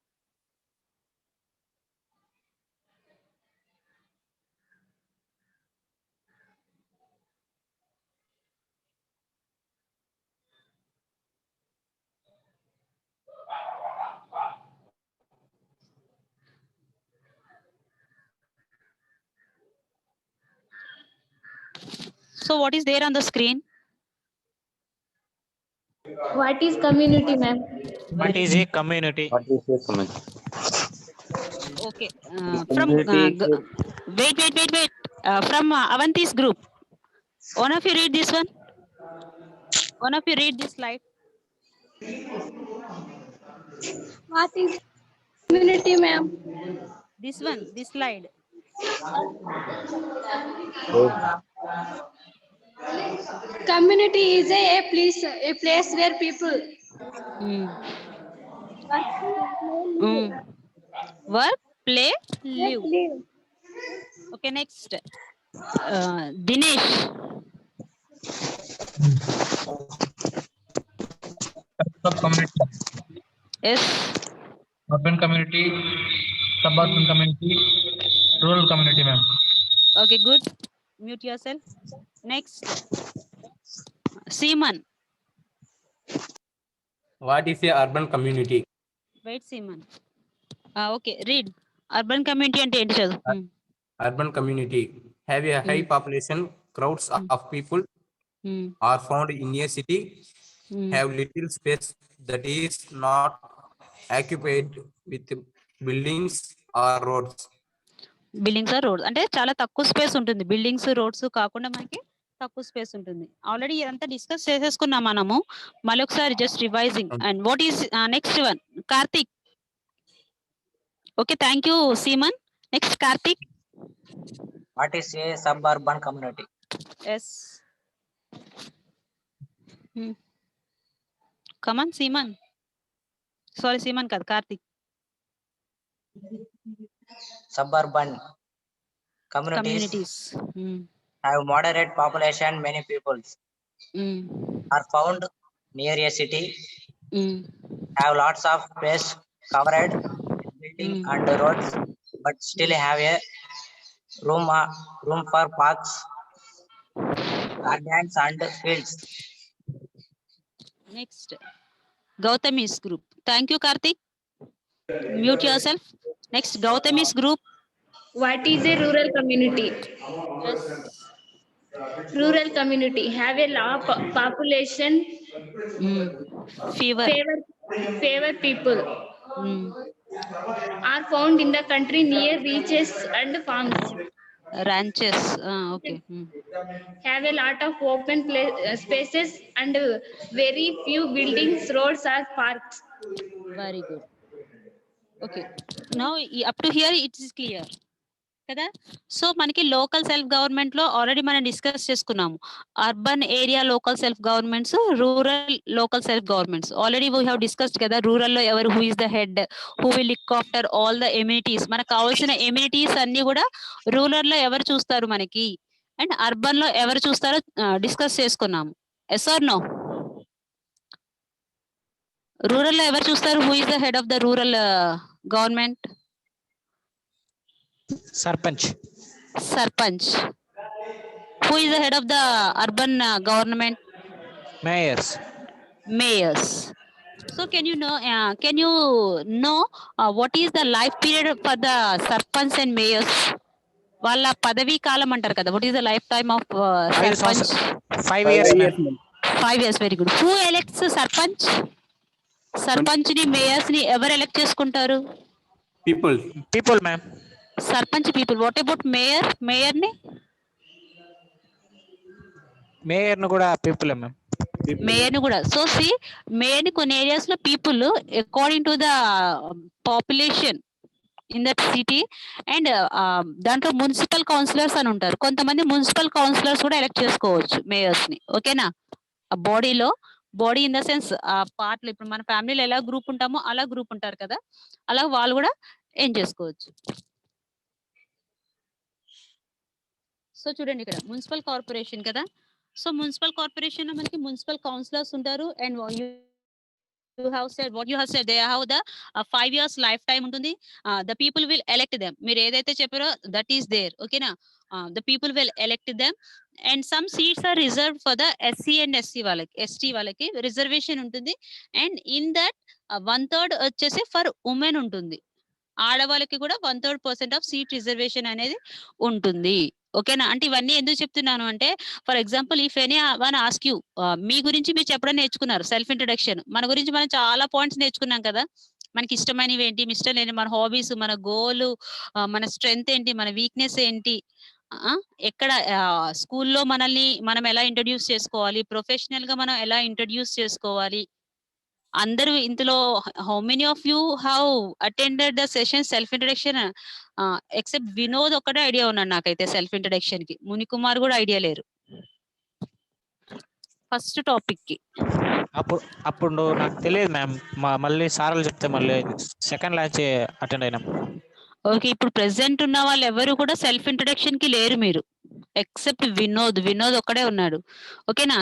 So what is there on the screen? What is community, ma'am? What is a community? Okay. From wait. From Avanti's group. One of you read this one. One of you read this slide. What is community, ma'am? This one, this slide. Community is a place where people Work, play, live. live. Okay, next. Dinesh. Community, Yes. urban community, suburban community, rural community, ma'am. Okay, good. Mute yourself. Next. Seaman. What is a urban community? Wait, Seaman. Okay, read. Urban community అంటే ఏంటి చదువు. Urban community have a high population, crowds of people are found in a city, have little space that is not occupied with buildings or roads. Buildings roads అంటే చాలా తక్కువ space ఉంటుంది. Buildings roads కాకుండా మనకి తక్కువ స్పేస్ ఉంటుంది. Already ఇదంతా discuss చేసేసుకున్నాం మనము. మళ్ళీ ఒకసారి just revising. And what is next one? Karthik. Okay, thank you Seeman. Next Karthik. What is a suburban community? Yes. Come on Seeman. Sorry Seeman కాదు, Karthik. Suburban communities have moderate population, many peoples are found near a city, have lots of space covered with building and roads, but still have a room for parks, gardens and fields. Next Gautami's group. Thank you Karthik. Mute your self. Next Gautami's group. What is a rural community? Rural community have a low population, fever. favor people are found in the country near beaches and farms. ranches. Okay. Have a lot of open spaces and very few buildings, roads or parks. Very good. Okay, now up to here it is clear కదా. So మనకి local self government లో already మనం discuss చేసుకున్నాము. Urban area local self governments, rural local self governments. Already we have discussed కదా. Rural లో ఎవరు, who is the head, who will look after all the amenities. మనకు కావాల్సిన amenities అన్ని కూడా రూరల్ లో ఎవరు చూస్తారు మనకి, అండ్ అర్బన్ లో ఎవరు చూస్తారో డిస్కస్ చేసుకున్నాము. Yes or no? రూరల్ లో ఎవరు చూస్తారు? Who is the head of the rural government? Sarpanch. Sarpanch. Who is the head of the urban government? Mayors. Mayors. So can you know what is the life period for the sarpanch and mayors? వాళ్ళ పదవీ కాలం అంటారు కదా. What is the lifetime of sarpanch? 5 years. 5 years. Very good. Who elects sarpanch? Sarpanch ని, Mayers ని ఎవరు elect చేసుకుంటారు? People, ma'am. Sarpanch people. What about mayor? Mayor ని కూడా పీపుల్ మ్యామ్. మేయర్ ని కూడా. సో సి మేయర్ ని కొన్ని ఏరియాస్ లో people according to the population in that city, and దాంట్లో మున్సిపల్ కౌన్సిలర్స్ అని ఉంటారు. కొంతమంది మున్సిపల్ కౌన్సిలర్స్ కూడా ఎలక్ట్ చేసుకోవచ్చు మేయర్స్ ని. ఓకేనా? ఆ బాడీలో, బాడీ ఇన్ ద సెన్స్ ఆ పార్ట్లు, ఇప్పుడు మన ఫ్యామిలీలో ఎలా గ్రూప్ ఉంటామో అలా గ్రూప్ ఉంటారు కదా, అలా వాళ్ళు కూడా ఏం చేసుకోవచ్చు. సో చూడండి ఇక్కడ మున్సిపల్ కార్పొరేషన్ కదా. సో మున్సిపల్ కార్పొరేషన్ లో మనకి మున్సిపల్ కౌన్సిలర్స్ ఉంటారు. And you have said what you have said, they have the 5 years lifetime ఉంటుంది. The people will elect them. మీరు ఏదైతే చెప్పారో that is there. ఓకేనా? The people will elect them, and some seats are reserved for the SC and SC వాళ్ళకి, ST వాళ్ళకి reservation ఉంటుంది. And in that 1/3 వచ్చేసి for women ఉంటుంది. ఆడవాళ్ళకి కూడా 1/3% ఆఫ్ సీట్ రిజర్వేషన్ అనేది ఉంటుంది. ఓకేనా? అంటే ఇవన్నీ ఎందుకు చెప్తున్నాను అంటే, for example if any one ask you, మీ గురించి మీరు చెప్పడం నేర్చుకున్నారు, సెల్ఫ్ ఇంట్రడక్షన్. మన గురించి మనం చాలా పాయింట్స్ నేర్చుకున్నాం కదా. మనకి ఇష్టమైనవి ఏంటి, ఇష్టం లేని, మన హాబీస్, మన గోల్, మన స్ట్రెంగ్త్ ఏంటి, మన వీక్నెస్ ఏంటి, ఎక్కడ స్కూల్లో మనల్ని మనం ఎలా ఇంట్రడ్యూస్ చేసుకోవాలి, ప్రొఫెషనల్ గా మనం ఎలా ఇంట్రడ్యూస్ చేసుకోవాలి. అందరూ ఇందులో how many of you have attended the session self introduction? Except Vinod ఒక్కటే ఐడియా ఉన్నాడు నాకైతే సెల్ఫ్ ఇంట్రడక్షన్ కి. మునికుమార్ కూడా ఐడియా లేరు. ఫస్ట్ టాపిక్ కి. అప్పుడు అప్పుడు నాకు తెలియదు మ్యామ్. మళ్ళీ సార్లు చెప్తే మళ్ళీ సెకండ్ ల్యాచ్ అటెండ్ అయినాం. ఓకే, ఇప్పుడు ప్రెసెంట్ ఉన్న వాళ్ళు ఎవరు కూడా సెల్ఫ్ ఇంట్రొడక్షన్ కి లేరు మీరు, ఎక్సెప్ట్ వినోద్ ఒక్కడే ఉన్నాడు. ఓకేనా?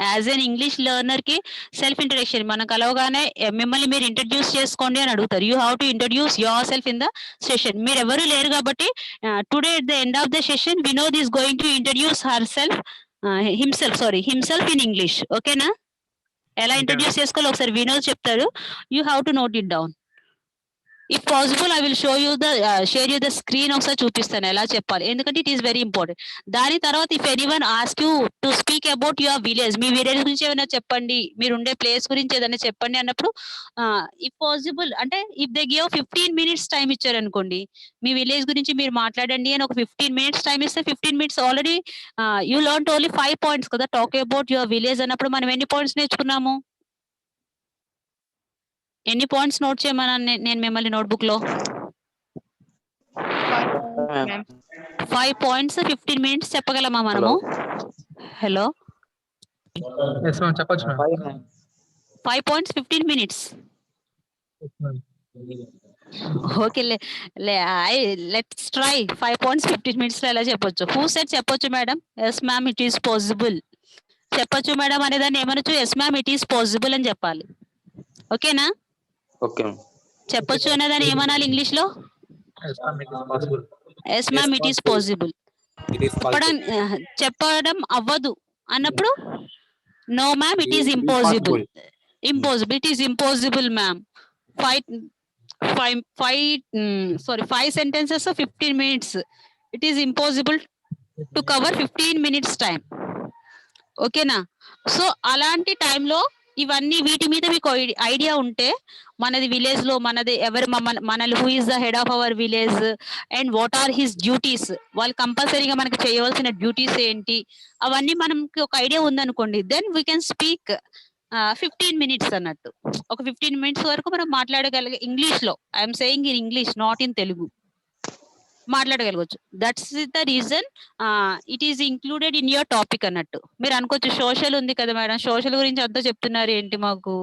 యాజ్ ఎన్ ఇంగ్లీష్ లెర్నర్ కి సెల్ఫ్ ఇంట్రొడక్షన్ మనం కలవగానే మిమ్మల్ని మీరు ఇంట్రడ్యూస్ చేసుకోండి అని అడుగుతారు. You have to introduce your self in the session. మీరు ఎవరు లేరు కాబట్టి today at the end of the session Vinod is going to introduce himself in English. ఓకేనా? ఎలా ఇంట్రడ్యూస్ చేసుకోవాలో ఒకసారి వినోద్ చెప్తారు. You have to note it down. If possible I will share you the screen ఒకసారి చూపిస్తాను ఎలా చెప్పాలి, ఎందుకంటే ఇట్ ఈస్ వెరీ ఇంపార్టెంట్. దాని తర్వాత if anyone ask you to speak about your village, me village గురించి ఏమైనా చెప్పండి, మీరు ఉండే ప్లేస్ గురించి ఏదైనా చెప్పండి అన్నప్పుడు ఇఫ్ పాసిబుల్ అంటే if they give 15 minutes time ఇచ్చారు అనుకోండి, మీ విలేజ్ గురించి మీరు మాట్లాడండి అని ఒక 15 minutes టైం ఇస్తే 15 minutes already you learn only 5 points కదా. టాక్ అబౌట్ యువర్ విలేజ్ అన్నప్పుడు మనం ఎన్ని పాయింట్స్ నేర్చుకున్నాము? ఎన్ని పాయింట్స్ నోట్ చేయమన్నా నేను మిమ్మల్ని నోట్బుక్ లో? 5 points 15 minutes చెప్పగలమా మనము? హలో, Yes ma'am, చెప్పొచ్చు ma'am. 5 points 15 minutes. Yes ma'am. Okay, let's try 5 points 15 minutes లో ఎలా చెప్పొచ్చు? హూ సెడ్ చెప్పొచ్చు madam? Yes ma'am it is possible. చెప్పొచ్చు మేడం అనేదాన్ని ఏమనొచ్చు? Yes ma'am it is possible అని చెప్పాలి. ఓకేనా? Okay. చెప్పొచ్చు అనేదాన్ని ఏమనాలి ఇంగ్లీష్ లో? Yes ma'am, it is possible. Yes ma'am it is possible. It is possible. చెప్పడం అవ్వదు అన్నప్పుడు no ma'am it is impossible. It is impossible ma'am. 5 sentences of 15 minutes. It is impossible to cover 15 minutes time. ఓకేనా? So అలాంటి టైంలో ఇవన్నీ వీటి మీద మీకు ఐడియా ఉంటే మనది విలేజ్ లో మనది ఎవరు మనల్ని who is the head of our village and what are his duties, వాళ్ళు కంపల్సరీగా మనకి చేయవలసిన డ్యూటీస్ ఏంటి, అవన్నీ మనకి ఒక ఐడియా ఉందనుకోండి, then we can speak 15 minutes అన్నట్టు. ఒక 15 minutes వరకు మనం మాట్లాడగలిగే ఇంగ్లీష్ లో, I'm saying in English not in Telugu, మాట్లాడగలగచ్చు. That's the reason it is included in your topic అన్నట్టు. మీరు అనుకోవచ్చు సోషల్ ఉంది కదా మేడం, సోషల్ గురించి అంతా చెప్తున్నారు ఏంటి మాకు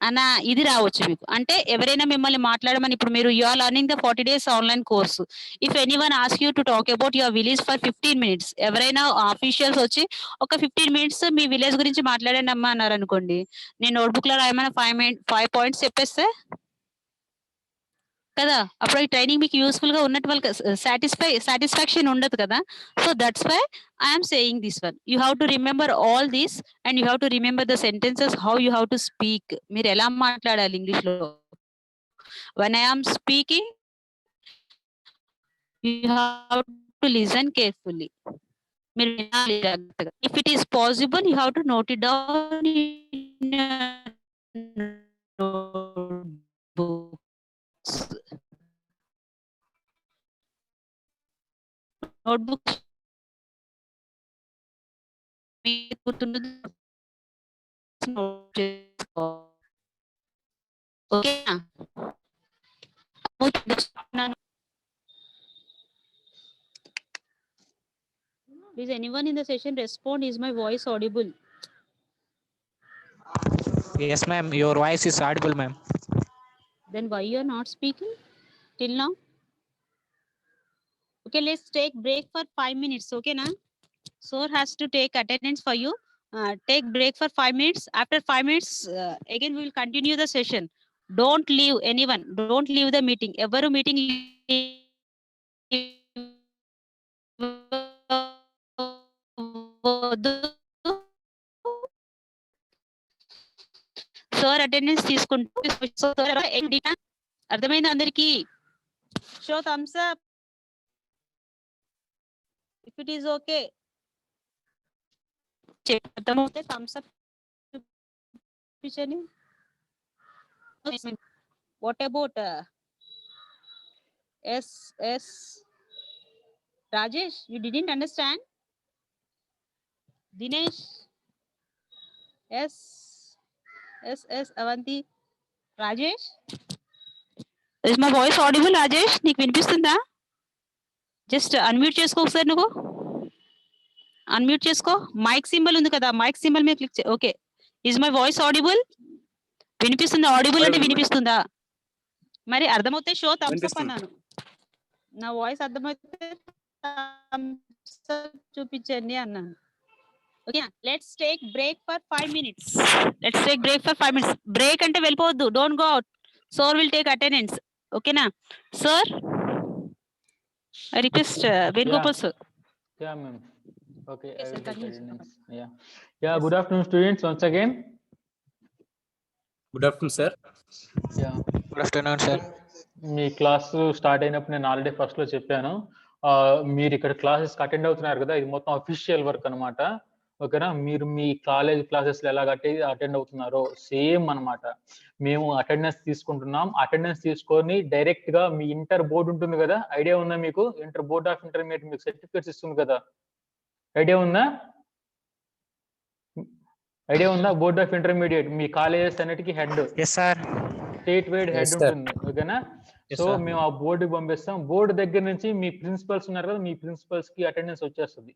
అన్న ఇది రావచ్చు మీకు. అంటే ఎవరైనా మిమ్మల్ని మాట్లాడమని, ఇప్పుడు మీరు you are learning the 40 days online course. If anyone ask you to talk about your village for 15 minutes, ఎవరైనా ఆఫీషియల్స్ వచ్చి ఒక 15 minutes మీ విలేజ్ గురించి మాట్లాడండి అమ్మా అన్నారు అనుకోండి, నేను నోట్బుక్ లో రాయమని 5 points చెప్పేస్తే కదా, అప్పుడు ఈ ట్రైనింగ్ మీకు యూస్ఫుల్ గా ఉన్నట్టు వాళ్ళకి సాటిస్ఫాక్షన్ ఉండదు కదా. So that's why I'm saying this one. You have to remember all these and you have to remember the sentences, how you have to speak. మీరు ఎలా మాట్లాడాలి ఇంగ్లీష్ లో? when I am speaking you have to listen carefully. మీరు వినాలి జాగ్రత్తగా. if it is possible you have to note it down in notebooks. మీకు గుర్తుండదు note చేసుకో. ఓకేనా? Is anyone in the session respond? Is my voice audible? Yes ma'am, your voice is audible ma'am. Then why you are not speaking till now? Okay, let's take break for 5 minutes. Okay na? Sir has to take attendance for you. Take break for 5 minutes. After 5 minutes again we will continue the session. Don't leave anyone. Don't leave the meeting. Every meeting sir attendance తీసుకుంటూ అర్థమైంది అందరికి? Show thumbs up if it is okay. అర్థమవుతే thumbs up చూపించండి. What about yes Rajesh, you didn't understand? Dinesh, yes Avanti, Rajesh, is my voice audible? Rajesh నీకు వినిపిస్తుందా? Just unmute చేసుకో ఒకసారి నువ్వు. అన్మ్యూట్ చేసుకో. మైక్ సింబల్ ఉంది కదా, మైక్ సింబల్ మీద click okay. Is my voice audible? వినిపిస్తుందా? ఆడిబుల్ అంటే వినిపిస్తుందా? మరి అర్థమవుతే షో థమ్స్ అప్ అన్నాను. నా వాయిస్ అర్థమైతే థమ్స్ అప్ చూపించండి అన్నాను. Okay, let's take break for 5 minutes. Let's take break for 5 minutes. Break అంటే వెళ్ళిపోవద్దు, don't go out. Sir will take attendance. ఓకేనా sir? I request Venugopal sir. Yeah, ma'am. Okay, Okay, I sir, will take continue, sir. attendance. Yeah. Good afternoon, students. Once again. Good afternoon, sir. Yeah. Good afternoon sir. మీ class start అయినప్పుడు నేను already first లో చెప్పాను. మీరు ఇక్కడ classes attend అవుతున్నారు కదా, ఇది మొత్తం అఫీషియల్ వర్క్ అన్నమాట. ఓకేనా? మీరు మీ కాలేజ్ క్లాసెస్ లో ఎలా అటెండ్ అవుతున్నారో సేమ్ అన్నమాట. మేము అటెండెన్స్ తీసుకుంటున్నాం. అటెండెన్స్ తీసుకొని డైరెక్ట్ గా మీ ఇంటర్ బోర్డు ఉంటుంది కదా, ఐడియా ఉందా మీకు? ఇంటర్ బోర్డ్ ఆఫ్ ఇంటర్మీడియట్ మీకు సర్టిఫికేట్స్ ఇస్తుంది కదా, ఐడియా ఉందా? బోర్డ్ ఆఫ్ ఇంటర్మీడియట్ మీ కాలేజెస్ అన్నిటికీ head, yes sir, state wide head ఉంటుంది. ఓకేనా? సో మేము ఆ బోర్డుకి పంపిస్తాం. బోర్డు దగ్గర నుంచి మీ ప్రిన్సిపల్స్ ఉన్నారు కదా, మీ ప్రిన్సిపల్స్ కి అటెండెన్స్ వచ్చేస్తుంది.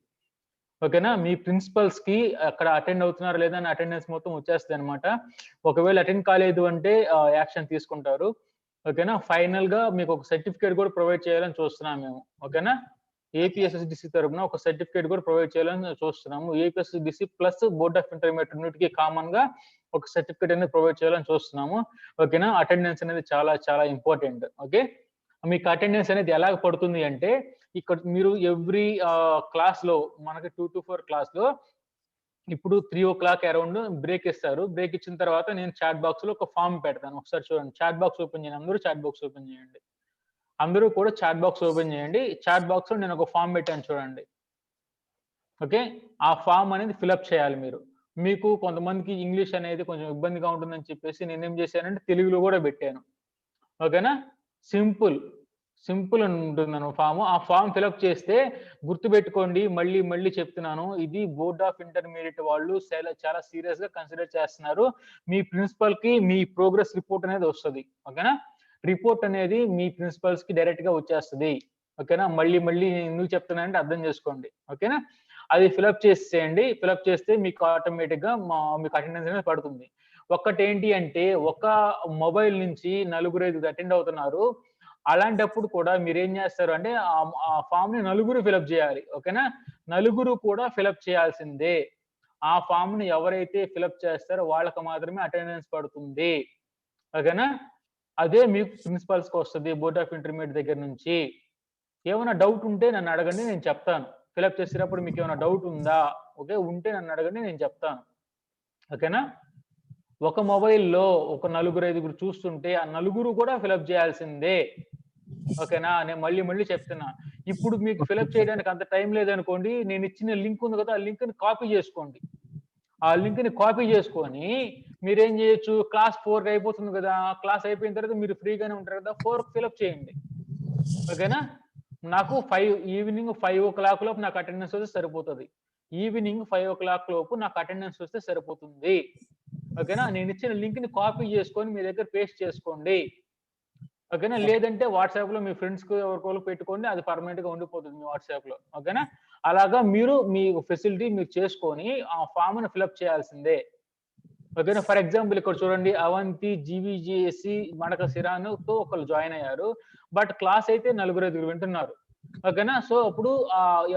ఓకేనా? మీ ప్రిన్సిపల్స్ కి అక్కడ అటెండ్ అవుతున్నారు లేదా అని అటెండెన్స్ మొత్తం వచ్చేస్తుంది అనమాట. ఒకవేళ అటెండ్ కాలేదు అంటే యాక్షన్ తీసుకుంటారు. ఓకేనా? ఫైనల్ గా మీకు ఒక సర్టిఫికేట్ కూడా ప్రొవైడ్ చేయాలని చూస్తున్నాం మేము. ఓకేనా? ఏపీఎస్ఎస్డిసి తరఫున ఒక సర్టిఫికేట్ కూడా ప్రొవైడ్ చేయాలని చూస్తున్నాము. APSSDC plus board of intermediate రెండింటికి కామన్ గా ఒక సర్టిఫికేట్ అనేది ప్రొవైడ్ చేయాలని చూస్తున్నాము. ఓకేనా? అటెండెన్స్ అనేది చాలా చాలా ఇంపార్టెంట్. ఓకే, మీకు అటెండెన్స్ అనేది ఎలా పడుతుంది అంటే, ఇక్కడ మీరు ఎవ్రీ క్లాస్ లో మనకి 2 to 4 క్లాస్ లో ఇప్పుడు 3 o'clock అరౌండ్ బ్రేక్ ఇస్తారు. బ్రేక్ ఇచ్చిన తర్వాత నేను చాట్ బాక్స్ లో ఒక ఫామ్ పెడతాను. ఒకసారి చూడండి, చాట్ బాక్స్ ఓపెన్ చేయండి. అందరూ చాట్ బాక్స్ ఓపెన్ చేయండి. అందరూ కూడా చాట్ బాక్స్ ఓపెన్ చేయండి. చాట్ బాక్స్ లో నేను ఒక ఫామ్ పెట్టాను చూడండి. ఓకే, ఆ ఫామ్ అనేది ఫిల్అప్ చేయాలి మీరు. మీకు కొంతమందికి ఇంగ్లీష్ అనేది కొంచెం ఇబ్బందిగా ఉంటుందని చెప్పేసి నేనేం చేశానంటే తెలుగులో కూడా పెట్టాను. ఓకేనా? సింపుల్ అని ఉంటుందన్న ఫామ్. ఆ ఫామ్ ఫిల్అప్ చేస్తే గుర్తుపెట్టుకోండి, మళ్ళీ మళ్ళీ చెప్తున్నాను, ఇది బోర్డ్ ఆఫ్ ఇంటర్మీడియట్ వాళ్ళు చాలా సీరియస్ గా కన్సిడర్ చేస్తున్నారు. మీ ప్రిన్సిపల్ కి మీ ప్రోగ్రెస్ రిపోర్ట్ అనేది వస్తుంది. ఓకేనా? రిపోర్ట్ అనేది మీ ప్రిన్సిపల్స్ కి డైరెక్ట్ గా వచ్చేస్తుంది. ఓకేనా? మళ్ళీ మళ్ళీ ఎందుకు చెప్తున్నానంటే అర్థం చేసుకోండి. ఓకేనా? అది ఫిల్అప్ చేసేయండి. ఫిల్అప్ చేస్తే మీకు ఆటోమేటిక్ గా మీకు అటెండెన్స్ అనేది పడుతుంది. ఒక్కటి ఏంటి అంటే, ఒక మొబైల్ నుంచి 4-5 అటెండ్ అవుతున్నారు. అలాంటప్పుడు కూడా మీరు ఏం చేస్తారు అంటే, ఆ ఫామ్ ని 4 ఫిల్అప్ చేయాలి. ఓకేనా? 4 కూడా ఫిల్అప్ చేయాల్సిందే. ఆ ఫామ్ ని ఎవరైతే ఫిల్అప్ చేస్తారో వాళ్ళకి మాత్రమే అటెండెన్స్ పడుతుంది. ఓకేనా? అదే మీకు ప్రిన్సిపల్స్ కి వస్తుంది బోర్డ్ ఆఫ్ ఇంటర్మీడియట్ దగ్గర నుంచి. ఏమైనా డౌట్ ఉంటే నన్ను అడగండి, నేను చెప్తాను. ఫిల్అప్ చేసేటప్పుడు మీకు ఏమైనా డౌట్ ఉందా? ఓకే, ఉంటే నన్ను అడగండి, నేను చెప్తాను. ఓకేనా? ఒక మొబైల్లో ఒక 4-5 చూస్తుంటే ఆ 4 కూడా ఫిల్అప్ చేయాల్సిందే. ఓకేనా? నేను మళ్ళీ మళ్ళీ చెప్తున్నా. ఇప్పుడు మీకు ఫిల్అప్ చేయడానికి అంత టైం లేదనుకోండి, నేను ఇచ్చిన లింక్ ఉంది కదా, ఆ లింక్ ని కాపీ చేసుకోండి. ఆ లింక్ ని కాపీ చేసుకొని మీరేం చేయొచ్చు, క్లాస్ 4 అయిపోతుంది కదా, క్లాస్ అయిపోయిన తర్వాత మీరు ఫ్రీగానే ఉంటారు కదా, 4 ఫిల్అప్ చేయండి. ఓకేనా? నాకు ఈవినింగ్ 5 o'clock లోపు నాకు అటెండెన్స్ వస్తే సరిపోతుంది. ఈవినింగ్ 5 o'clock లోపు నాకు అటెండెన్స్ వస్తే సరిపోతుంది. ఓకేనా? నేను ఇచ్చిన లింక్ ని కాపీ చేసుకొని మీ దగ్గర పేస్ట్ చేసుకోండి. ఓకేనా? లేదంటే వాట్సాప్ లో మీ ఫ్రెండ్స్ కు ఎవరికోళ్ళు పెట్టుకోండి, అది పర్మనెంట్ గా ఉండిపోతుంది మీ వాట్సాప్ లో. ఓకేనా? అలాగా మీరు మీ ఫెసిలిటీ మీరు చేసుకొని ఆ ఫామ్ ని ఫిల్అప్ చేయాల్సిందే. ఓకేనా? ఫర్ ఎగ్జాంపుల్ ఇక్కడ చూడండి, అవంతి, జీవీజీఎస్సి, మడక సిరాను తో ఒకళ్ళు జాయిన్ అయ్యారు. బట్ క్లాస్ అయితే 4-5 వింటున్నారు. ఓకేనా? సో అప్పుడు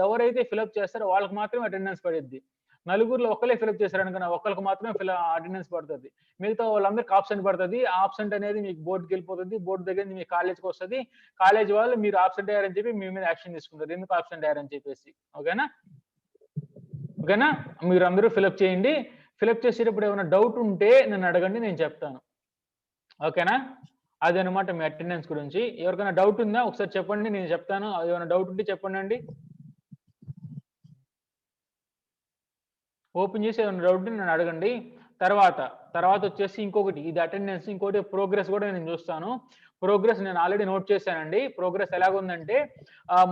ఎవరైతే ఫిల్అప్ చేస్తారో వాళ్ళకి మాత్రమే అటెండెన్స్ పడిద్ది. 4లో ఒకళ్ళే ఫిల్అప్ చేశారనుకున్నా, ఒక్కరికి మాత్రమే అటెండెన్స్ పడుతుంది. మిగతా వాళ్ళందరికి ఆబ్సెంట్ పడుతుంది. ఆబ్సెంట్ అనేది మీకు బోర్డుకి వెళ్ళిపోతుంది. బోర్డు దగ్గర మీ కాలేజ్కి వస్తుంది. కాలేజ్ వాళ్ళు మీరు ఆబ్సెంట్ అయ్యారని చెప్పి మీ మీద యాక్షన్ తీసుకుంటారు, ఎందుకు ఆబ్సెంట్ అయ్యారని చెప్పేసి. ఓకేనా? ఓకేనా? మీరు అందరూ ఫిల్అప్ చేయండి. ఫిల్అప్ చేసేటప్పుడు ఏమైనా డౌట్ ఉంటే నన్ను అడగండి, నేను చెప్తాను. ఓకేనా? అదనమాట మీ అటెండెన్స్ గురించి. ఎవరికైనా డౌట్ ఉందా ఒకసారి చెప్పండి, నేను చెప్తాను. ఏమైనా డౌట్ ఉంటే చెప్పండి అండి. ఓపెన్ చేసి ఏమైనా డౌట్ ఉంటే నన్ను అడగండి. తర్వాత వచ్చేసి ఇంకొకటి, ఇది అటెండెన్స్, ఇంకోటి ప్రోగ్రెస్ కూడా నేను చూస్తాను. ప్రోగ్రెస్ నేను ఆల్రెడీ నోట్ చేశానండి. ప్రోగ్రెస్ ఎలాగుందంటే,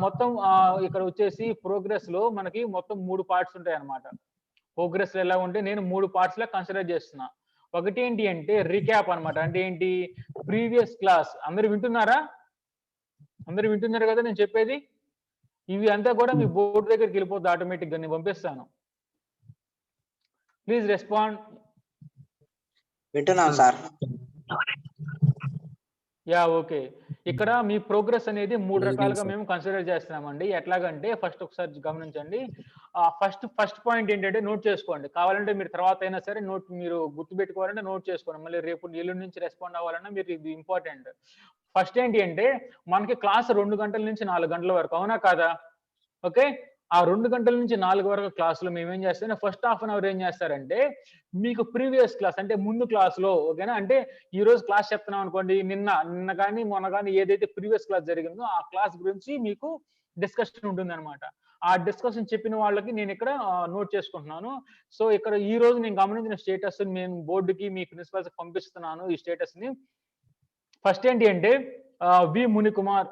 మొత్తం ఇక్కడ వచ్చేసి ప్రోగ్రెస్ లో మనకి మొత్తం 3 పార్ట్స్ ఉంటాయి అన్నమాట. ప్రోగ్రెస్ ఎలా ఉంటే నేను 3 పార్ట్స్ లా కన్సిడర్ చేస్తున్నా. ఒకటి ఏంటి అంటే రీక్యాప్ అన్నమాట. అంటే ఏంటి, ప్రీవియస్ క్లాస్. అందరు వింటున్నారా? అందరు వింటున్నారు కదా నేను చెప్పేది? ఇవి అంతా కూడా మీ బోర్డు దగ్గరికి వెళ్ళిపోతుంది ఆటోమేటిక్ గా, నేను పంపిస్తాను. Please respond. వింటున్నాం సార్. Yeah okay. ఇక్కడ మీ ప్రోగ్రెస్ అనేది 3 రకాలుగా మేము కన్సిడర్ చేస్తున్నామండి. ఎట్లాగంటే ఫస్ట్ ఒకసారి గమనించండి. ఫస్ట్ పాయింట్ ఏంటంటే నోట్ చేసుకోండి. కావాలంటే మీరు తర్వాత అయినా సరే మీరు గుర్తు పెట్టుకోవాలంటే నోట్ చేసుకోండి. మళ్ళీ రేపు ఎల్లుండి నుంచి రెస్పాండ్ అవ్వాలన్నా మీరు ఇది ఇంపార్టెంట్. ఫస్ట్ ఏంటి అంటే మనకి క్లాస్ 2 గంటల నుంచి 4 గంటల వరకు, అవునా కాదా? ఓకే. ఆ 2 గంటల నుంచి 4 వరకు క్లాసులో మేము ఏం చేస్తాం, ఫస్ట్ హాఫ్ అన్ అవర్ ఏం చేస్తారంటే మీకు ప్రీవియస్ క్లాస్ అంటే ముందు క్లాస్ లో, ఓకేనా, అంటే ఈ రోజు క్లాస్ చెప్తున్నాం అనుకోండి, నిన్న కానీ మొన్న కానీ ఏదైతే ప్రీవియస్ క్లాస్ జరిగిందో ఆ క్లాస్ గురించి మీకు డిస్కషన్ ఉంటుంది అనమాట. ఆ డిస్కషన్ చెప్పిన వాళ్ళకి నేను ఇక్కడ నోట్ చేసుకుంటున్నాను. సో ఇక్కడ ఈ రోజు నేను గమనించిన స్టేటస్ నేను బోర్డుకి మీ ప్రిన్సిపల్స్ పంపిస్తున్నాను. ఈ స్టేటస్ ని ఫస్ట్ ఏంటి అంటే వి మునికుమార్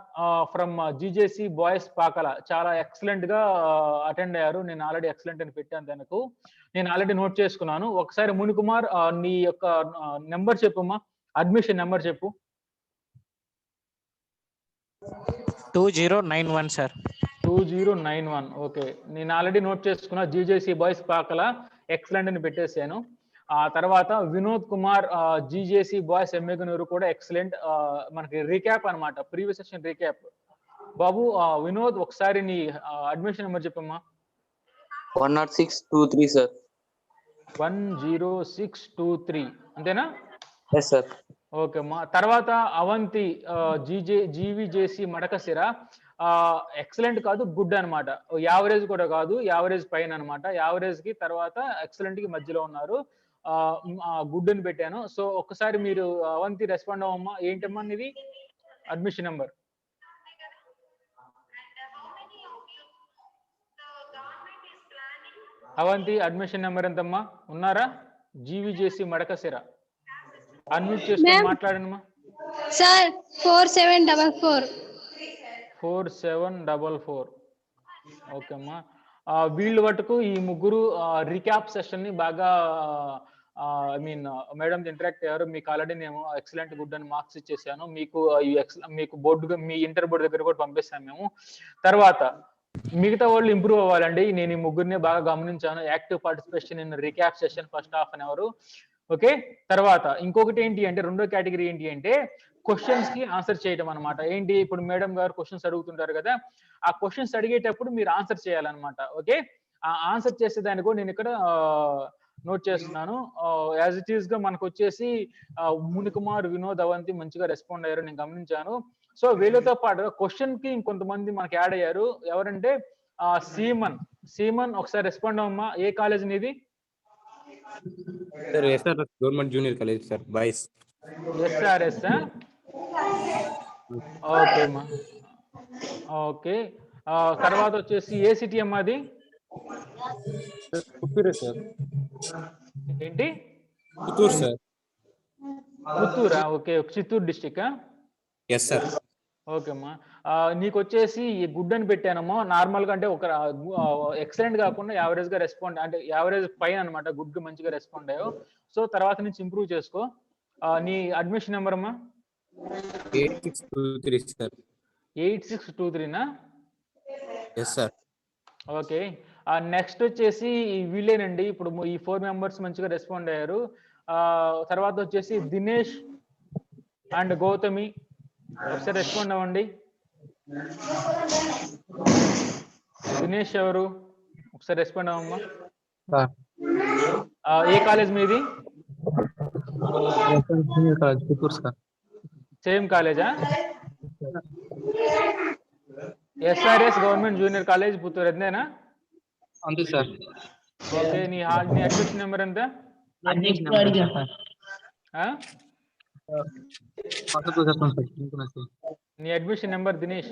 ఫ్రమ్ జీజేసి బాయ్స్ పాకల చాలా ఎక్సలెంట్ గా అటెండ్ అయ్యారు. నేను ఆల్రెడీ ఎక్సలెంట్ అని పెట్టాను తనకు, నేను ఆల్రెడీ నోట్ చేసుకున్నాను. ఒకసారి మునికుమార్ నీ యొక్క నెంబర్ చెప్పమ్మా, అడ్మిషన్ నెంబర్ చెప్పు. 2091 సార్. 2091. ఓకే, నేను ఆల్రెడీ నోట్ చేసుకున్నా. జీజేసి బాయ్స్ పాకల ఎక్సలెంట్ అని పెట్టేశాను. ఆ తర్వాత వినోద్ కుమార్ జీజేసి బాయ్స్ ఎమ్మెగనూరు కూడా ఎక్సలెంట్. మనకి రీక్యాప్ అన్నమాట, ప్రీవియస్ సెషన్ రీక్యాప్. బాబు వినోద్ ఒకసారి నీ అడ్మిషన్ నెంబర్ చెప్పమ్మా. 10623 సార్. 10623 అంతేనా? Yes sir. ఓకే అమ్మా. తర్వాత అవంతి జీవీజేసి మడకసిర ఎక్సలెంట్ కాదు, గుడ్ అనమాట. యావరేజ్ కూడా కాదు, యావరేజ్ పైన అనమాట. యావరేజ్ కి తర్వాత ఎక్సలెంట్ కి మధ్యలో ఉన్నారు. గుడ్ అని పెట్టాను. సో ఒక్కసారి మీరు అవంతి రెస్పాండ్ అవ్వమ్మా. ఏంటమ్మా ఇది admission number? Avanthi admission number ఎంతమ్మా? ఉన్నారా? జీవీజేసి మడకసిర అన్మ్యూట్ చేసుకొని మాట్లాడండి సార్. 4744. 4744. ఓకే అమ్మా. వీళ్ళు మటుకు ఈ ముగ్గురు రీక్యాప్ సెషన్ ని బాగా ఐ మీన్ మేడం ఇంటరాక్ట్ అయ్యారు. మీకు ఆల్రెడీ నేను ఎక్సలెంట్ గుడ్ అని మార్క్స్ ఇచ్చేసాను. మీకు బోర్డు మీ ఇంటర్ బోర్డు దగ్గర కూడా పంపిస్తాను మేము. తర్వాత మిగతా వాళ్ళు ఇంప్రూవ్ అవ్వాలండి. నేను ఈ ముగ్గురిని బాగా గమనించాను. Active participation in recap session first half an hour. Okay. తర్వాత ఇంకొకటి ఏంటి అంటే రెండో కేటగిరీ ఏంటి అంటే క్వశ్చన్స్ కి ఆన్సర్ చేయడం అనమాట. ఏంటి, ఇప్పుడు మేడం గారు క్వశ్చన్స్ అడుగుతుంటారు కదా, ఆ క్వశ్చన్స్ అడిగేటప్పుడు మీరు ఆన్సర్ చేయాలన్నమాట. ఓకే. ఆ ఆన్సర్ చేసేదాన్ని కూడా నేను ఇక్కడ నోట్ చేస్తున్నాను. యాజ్ ఇట్ ఈస్ గా మనకు వచ్చేసి మునికుమార్, వినోద్, అవంతి మంచిగా రెస్పాండ్ అయ్యారు, నేను గమనించాను. సో వీళ్ళతో పాటు క్వశ్చన్ కి ఇంకొంతమంది మనకి యాడ్ అయ్యారు. ఎవరంటే సీమన్ ఒకసారి రెస్పాండ్ అవ్వమ్మా. ఏ కాలేజ్ నీది? Government junior college sir, boys. SRS. Okay అమ్మా. ఓకే. తర్వాత వచ్చేసి ఏ సిటీ అమ్మా అది? పుత్తూరు సార్. ఏంటి? పుత్తూరు సార్. పుత్తూరా? Okay. Chittoor district. Yes sir. Okay అమ్మా. నీకు వచ్చేసి గుడ్ అని పెట్టానమ్మా. నార్మల్ గా అంటే ఒక ఎక్సలెంట్ కాకుండా యావరేజ్ గా రెస్పాండ్, అంటే యావరేజ్ పైన అనమాట. గుడ్ గా మంచిగా రెస్పాండ్ అయ్యావు. సో తర్వాత నుంచి ఇంప్రూవ్ చేసుకో. నీ అడ్మిషన్ నెంబర్ అమ్మా? 8623 సార్. 8623నా? Yes sir. ఓకే. నెక్స్ట్ వచ్చేసి వీళ్ళేనండి. ఇప్పుడు ఈ 4 మెంబర్స్ మంచిగా రెస్పాండ్ అయ్యారు. తర్వాత వచ్చేసి దినేష్ అండ్ గౌతమి ఒకసారి రెస్పాండ్ అవ్వండి. దినేష్ ఎవరు? ఒకసారి రెస్పాండ్ అవ్వమ్మా. ఏ కాలేజ్ మీది? సేమ్ కాలేజా? SRS government junior college Puttur ఎంతేనా? అంతే సార్. ఓకే. నీ అడ్మిషన్ నెంబర్ ఎంత? నీ admission number Dinesh?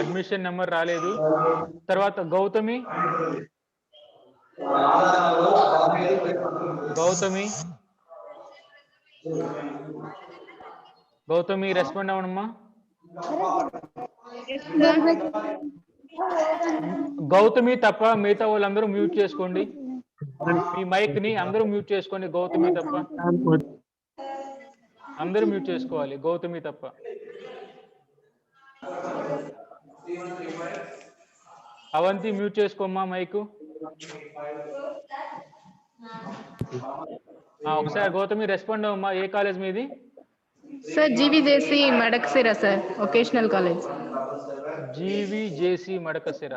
Admission number రాలేదు. తర్వాత గౌతమి రెస్పాండ్ అవ్వనమ్మా. గౌతమి తప్ప మిగతా వాళ్ళందరూ మ్యూట్ చేసుకోండి. మీ మైక్ ని అందరూ మ్యూట్ చేసుకోండి, గౌతమి తప్ప. అందరూ మ్యూట్ చేసుకోవాలి, గౌతమి తప్ప. అవంతి మ్యూట్ చేసుకోమ్మా మైకు. ఒకసారి గౌతమి రెస్పాండ్ అవ్వమ్మా. ఏ కాలేజ్ మీది? Sir GVJC Madakasira sir, vocational college. GVJC Madakasira.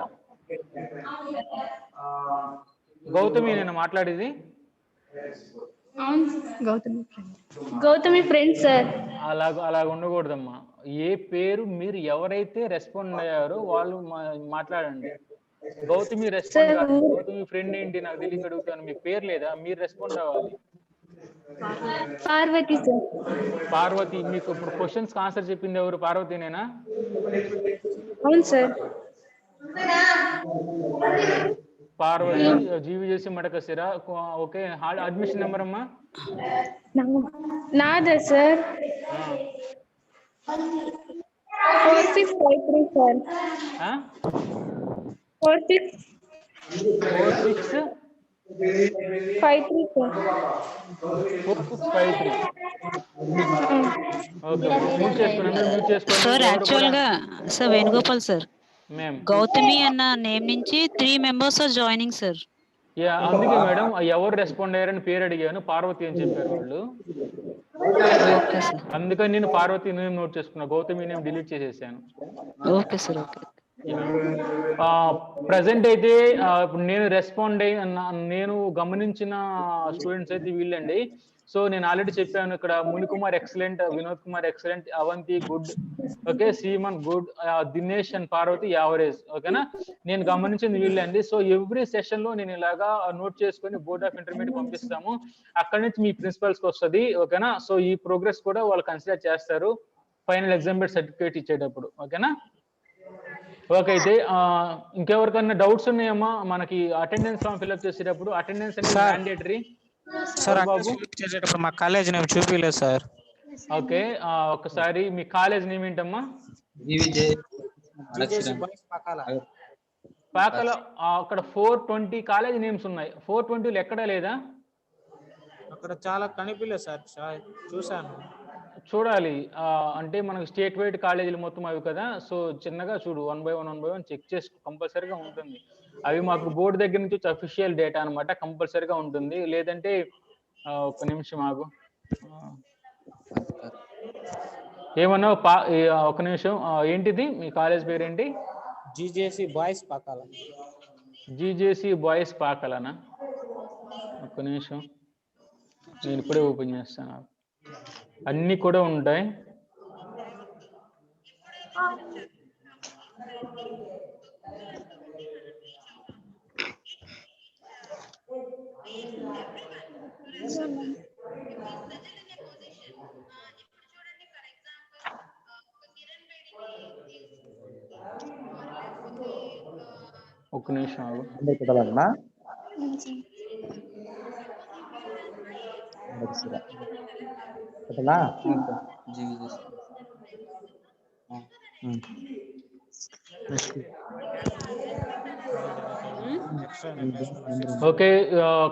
Gautami నేను మాట్లాడేది? Gautami friend sir. అలాగ ఉండకూడదమ్మా. ఏ పేరు మీరు ఎవరైతే రెస్పాండ్ అయ్యారో వాళ్ళు మాట్లాడండి. గౌతమి రెస్పాండ్ కాదు. గౌతమి ఫ్రెండ్ ఏంటి నాకు తెలియక అడుగుతాను. మీ పేరు లేదా? మీరు రెస్పాండ్ అవ్వాలి. పార్వతి సార్. పార్వతి. మీకు ఇప్పుడు క్వశ్చన్స్ ఆన్సర్ చెప్పింది ఎవరు? పార్వతినేనా? అవును sir. Parvati, GVJC Madakasira. Okay, admission number అమ్మా? నాదా sir? 4653 sir. 4653 sir. 4653. Okay, mute చేసుకోండి. సార్ యాక్చువల్ గా సార్ వేణుగోపాల్ సార్, గౌతమి అన్న నేమ్ నుంచి 3 members ఆర్ జాయినింగ్ సార్. అందుకే మేడం ఎవరు రెస్పాండ్ అయ్యారని పేరు అడిగాను. పార్వతి అని చెప్పారు వాళ్ళు. అందుకని నేను పార్వతి నేమ్ నోట్ చేసుకున్నా, గౌతమి నేమ్ డిలీట్ చేసేసాను. Okay sir. ఓకే. ప్రజెంట్ అయితే ఇప్పుడు నేను రెస్పాండ్ నేను గమనించిన స్టూడెంట్స్ అయితే వీళ్ళండి. సో నేను ఆల్రెడీ చెప్పాను ఇక్కడ Munikumar excellent, Vinod Kumar excellent, Avanthi good, okay, Seeman good, Dinesh and Parvathi average. ఓకేనా? నేను గమనించింది వీళ్ళండి. సో ఎవ్రీ సెషన్ లో నేను ఇలాగా నోట్ చేసుకొని బోర్డ్ ఆఫ్ ఇంటర్మీడియట్ పంపిస్తాము. అక్కడి నుంచి మీ ప్రిన్సిపల్స్ కి వస్తుంది. ఓకేనా? సో ఈ ప్రోగ్రెస్ కూడా వాళ్ళు కన్సిడర్ చేస్తారు ఫైనల్ ఎగ్జామ్ సర్టిఫికేట్ ఇచ్చేటప్పుడు. ఓకేనా? ఓకే, అయితే ఇంకెవరికన్నా డౌట్స్ ఉన్నాయమ్మా? మనకి అటెండెన్స్ ఫామ్ ఫిల్అప్ చేసేటప్పుడు అటెండెన్స్ అనేది మ్యాండేటరీ సార్. చేసేటప్పుడు మా కాలేజ్ నేమ్ చూపిలేదు సార్. ఓకే, ఒకసారి మీ కాలేజ్ నేమ్ ఏంటమ్మా? పాకల. అక్కడ 420 కాలేజ్ నేమ్స్ ఉన్నాయి. 420 ఎక్కడా లేదా? అక్కడ చాలా కనిపించలేదు సార్, చూసాను. చూడాలి. అంటే మనకి స్టేట్ వైడ్ కాలేజీలు మొత్తం అవి కదా. సో చిన్నగా చూడు, 1 by 1 చెక్ చేసి కంపల్సరీగా ఉంటుంది. అవి మాకు బోర్డు దగ్గర నుంచి అఫీషియల్ డేటా అనమాట, కంపల్సరీగా ఉంటుంది. లేదంటే ఒక నిమిషం ఆగు. ఏమన్నా ఒక నిమిషం. ఏంటిది మీ కాలేజ్ పేరు ఏంటి? GJC boys Pakala. GJC boys పాకాలనా? ఒక నిమిషం, నేను ఇప్పుడే ఓపెన్ చేస్తాను. అన్ని కూడా ఉంటాయి. ఒక్క నిమిషం ఆగు. ఓకే,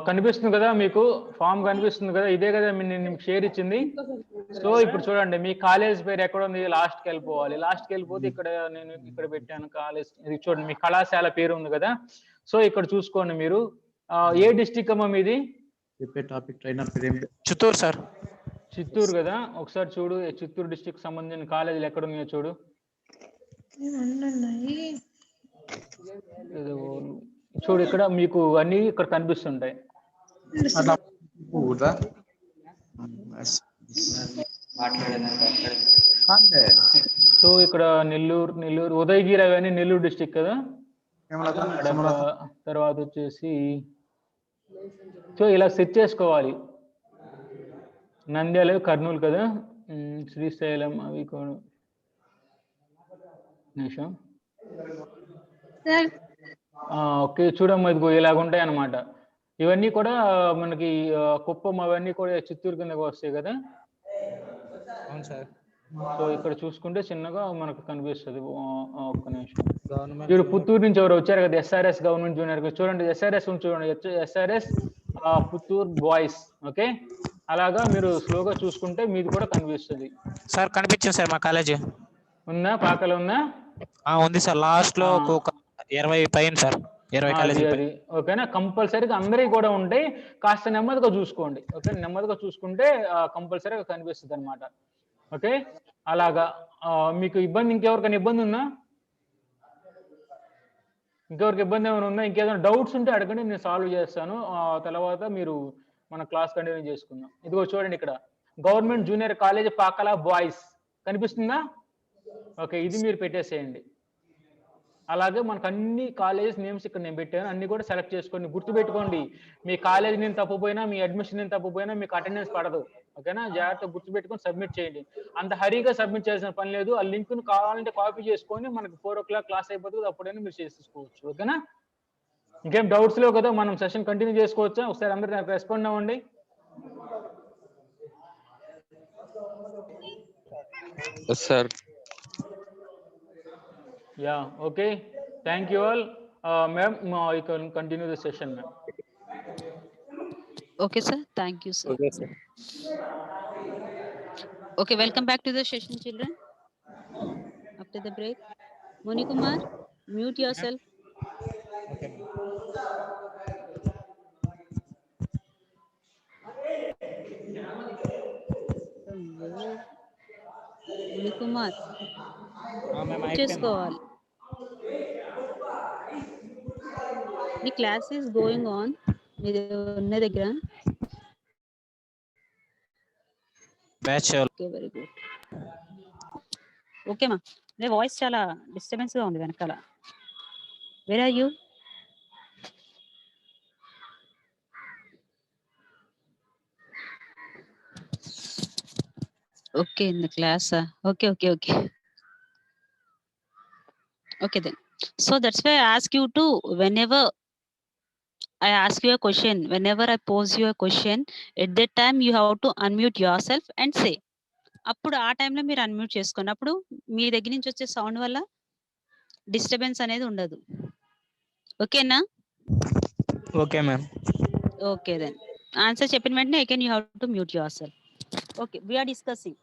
కనిపిస్తుంది కదా మీకు? ఫామ్ కనిపిస్తుంది కదా? ఇదే కదా నేను షేర్ ఇచ్చింది. సో ఇప్పుడు చూడండి, మీ కాలేజ్ పేరు ఎక్కడ ఉంది? లాస్ట్ కి వెళ్ళిపోవాలి. లాస్ట్ కి వెళ్ళిపోతే ఇక్కడ నేను ఇక్కడ పెట్టాను కాలేజ్. ఇది చూడండి, మీ కళాశాల పేరు ఉంది కదా. సో ఇక్కడ చూసుకోండి మీరు. ఏ డిస్ట్రిక్ట్ అమ్మా మీది? చిత్తూరు సార్. చిత్తూరు కదా. ఒకసారి చూడు, చిత్తూరు డిస్ట్రిక్ట్ సంబంధించిన కాలేజీలు ఎక్కడ ఉన్నాయో చూడు. చూడు, ఇక్కడ మీకు అన్ని ఇక్కడ కనిపిస్తుంటాయి. సో ఇక్కడ నెల్లూరు ఉదయగిరి అవన్నీ నెల్లూరు డిస్ట్రిక్ట్ కదా. తర్వాత వచ్చేసి సో ఇలా సెట్ చేసుకోవాలి. నంద్యాల, కర్నూలు కదా, శ్రీశైలం అవి కూడా. నిమిషం. ఓకే, చూడమ్మా, ఇదిగో ఇలాగ ఉంటాయి అన్నమాట. ఇవన్నీ కూడా మనకి కుప్పం అవన్నీ కూడా చిత్తూరు కిందకి వస్తాయి కదా. అవును సార్. సో ఇక్కడ చూసుకుంటే చిన్నగా మనకు కనిపిస్తుంది. ఒక్క నిమిషం. ఇప్పుడు పుత్తూరు నుంచి ఎవరు వచ్చారు కదా, ఎస్ఆర్ఎస్ గవర్నమెంట్ జూనియర్. చూడండి, ఎస్ఆర్ఎస్ చూడండి, ఎస్ఆర్ఎస్ పుత్తూరు బాయ్స్. ఓకే, అలాగా మీరు స్లోగా చూసుకుంటే మీది కూడా కనిపిస్తుంది. సార్ కనిపించింది సార్ మా కాలేజ్. ఉందా? పాకలో ఉందా? ఉంది సార్. లాస్ట్ లో ఒక 20 పైన సార్, 20 కాలేజీ. అది ఓకేనా? కంపల్సరీగా అందరికీ కూడా ఉంటాయి. కాస్త నెమ్మదిగా చూసుకోండి. ఓకే, నెమ్మదిగా చూసుకుంటే కంపల్సరీగా కనిపిస్తుంది అనమాట. ఓకే, అలాగా మీకు ఇబ్బంది, ఇంకెవరికైనా ఇబ్బంది ఉందా? ఇంకెవరికి ఇబ్బంది ఏమైనా ఉందా? ఇంకేదైనా డౌట్స్ ఉంటే అడగండి, నేను సాల్వ్ చేస్తాను. తర్వాత మీరు మన క్లాస్ కంటిన్యూ చేసుకుందాం. ఇదిగో చూడండి, ఇక్కడ government junior college Pakala boys కనిపిస్తుందా? ఓకే, ఇది మీరు పెట్టేసేయండి. అలాగే మనకు అన్ని కాలేజెస్ నేమ్స్ ఇక్కడ నేను పెట్టాను, అన్ని కూడా సెలెక్ట్ చేసుకోండి. గుర్తుపెట్టుకోండి, మీ కాలేజ్ నేను తప్పుపోయినా, మీ అడ్మిషన్ నేను తప్పుపోయినా మీకు అటెండెన్స్ పడదు. ఓకేనా? జాగ్రత్తగా గుర్తుపెట్టుకొని సబ్మిట్ చేయండి. అంత హరీగా సబ్మిట్ చేయాల్సిన పని లేదు. ఆ లింక్ ను కావాలంటే కాపీ చేసుకొని మనకి 4 o'clock క్లాస్ అయిపోతుంది, అప్పుడైనా మీరు చేసేసుకోవచ్చు. ఓకేనా? ఇంకేం డౌట్స్ లేవు కదా? మనం సెషన్ కంటిన్యూ చేసుకోవచ్చా? ఒకసారి అందరూ నాకు రెస్పాండ్ అవ్వండి. Sir. Yeah, okay. Thank you all. Ma'am, you can continue the session, ma'am. Okay, sir. Thank you, sir. Okay, sir. Okay, welcome back to the session, children. After the break, Moni Kumar, mute yourself. Okay. Moni Kumar, చేసుకోవాలి. మీ class is going on, మీరు ఉన్న దగ్గర. Okay, very good. Okay మా, మీ voice చాలా disturbance గా ఉంది వెనకాల. Where are you? Okay, in the class. Okay. Okay then. So that's why I ask you to, whenever I ask you a question, whenever I pose you a question, at that time you have to unmute yourself and say. అప్పుడు ఆ టైంలో మీరు unmute చేసుకోండి. అప్పుడు మీ దగ్గర నుంచి వచ్చే sound వల్ల డిస్టర్బెన్స్ అనేది ఉండదు. ఓకేనా? Okay ma'am. Okay then. Answer చెప్పిన వెంటనే again you have to mute your self. Okay, we are discussing.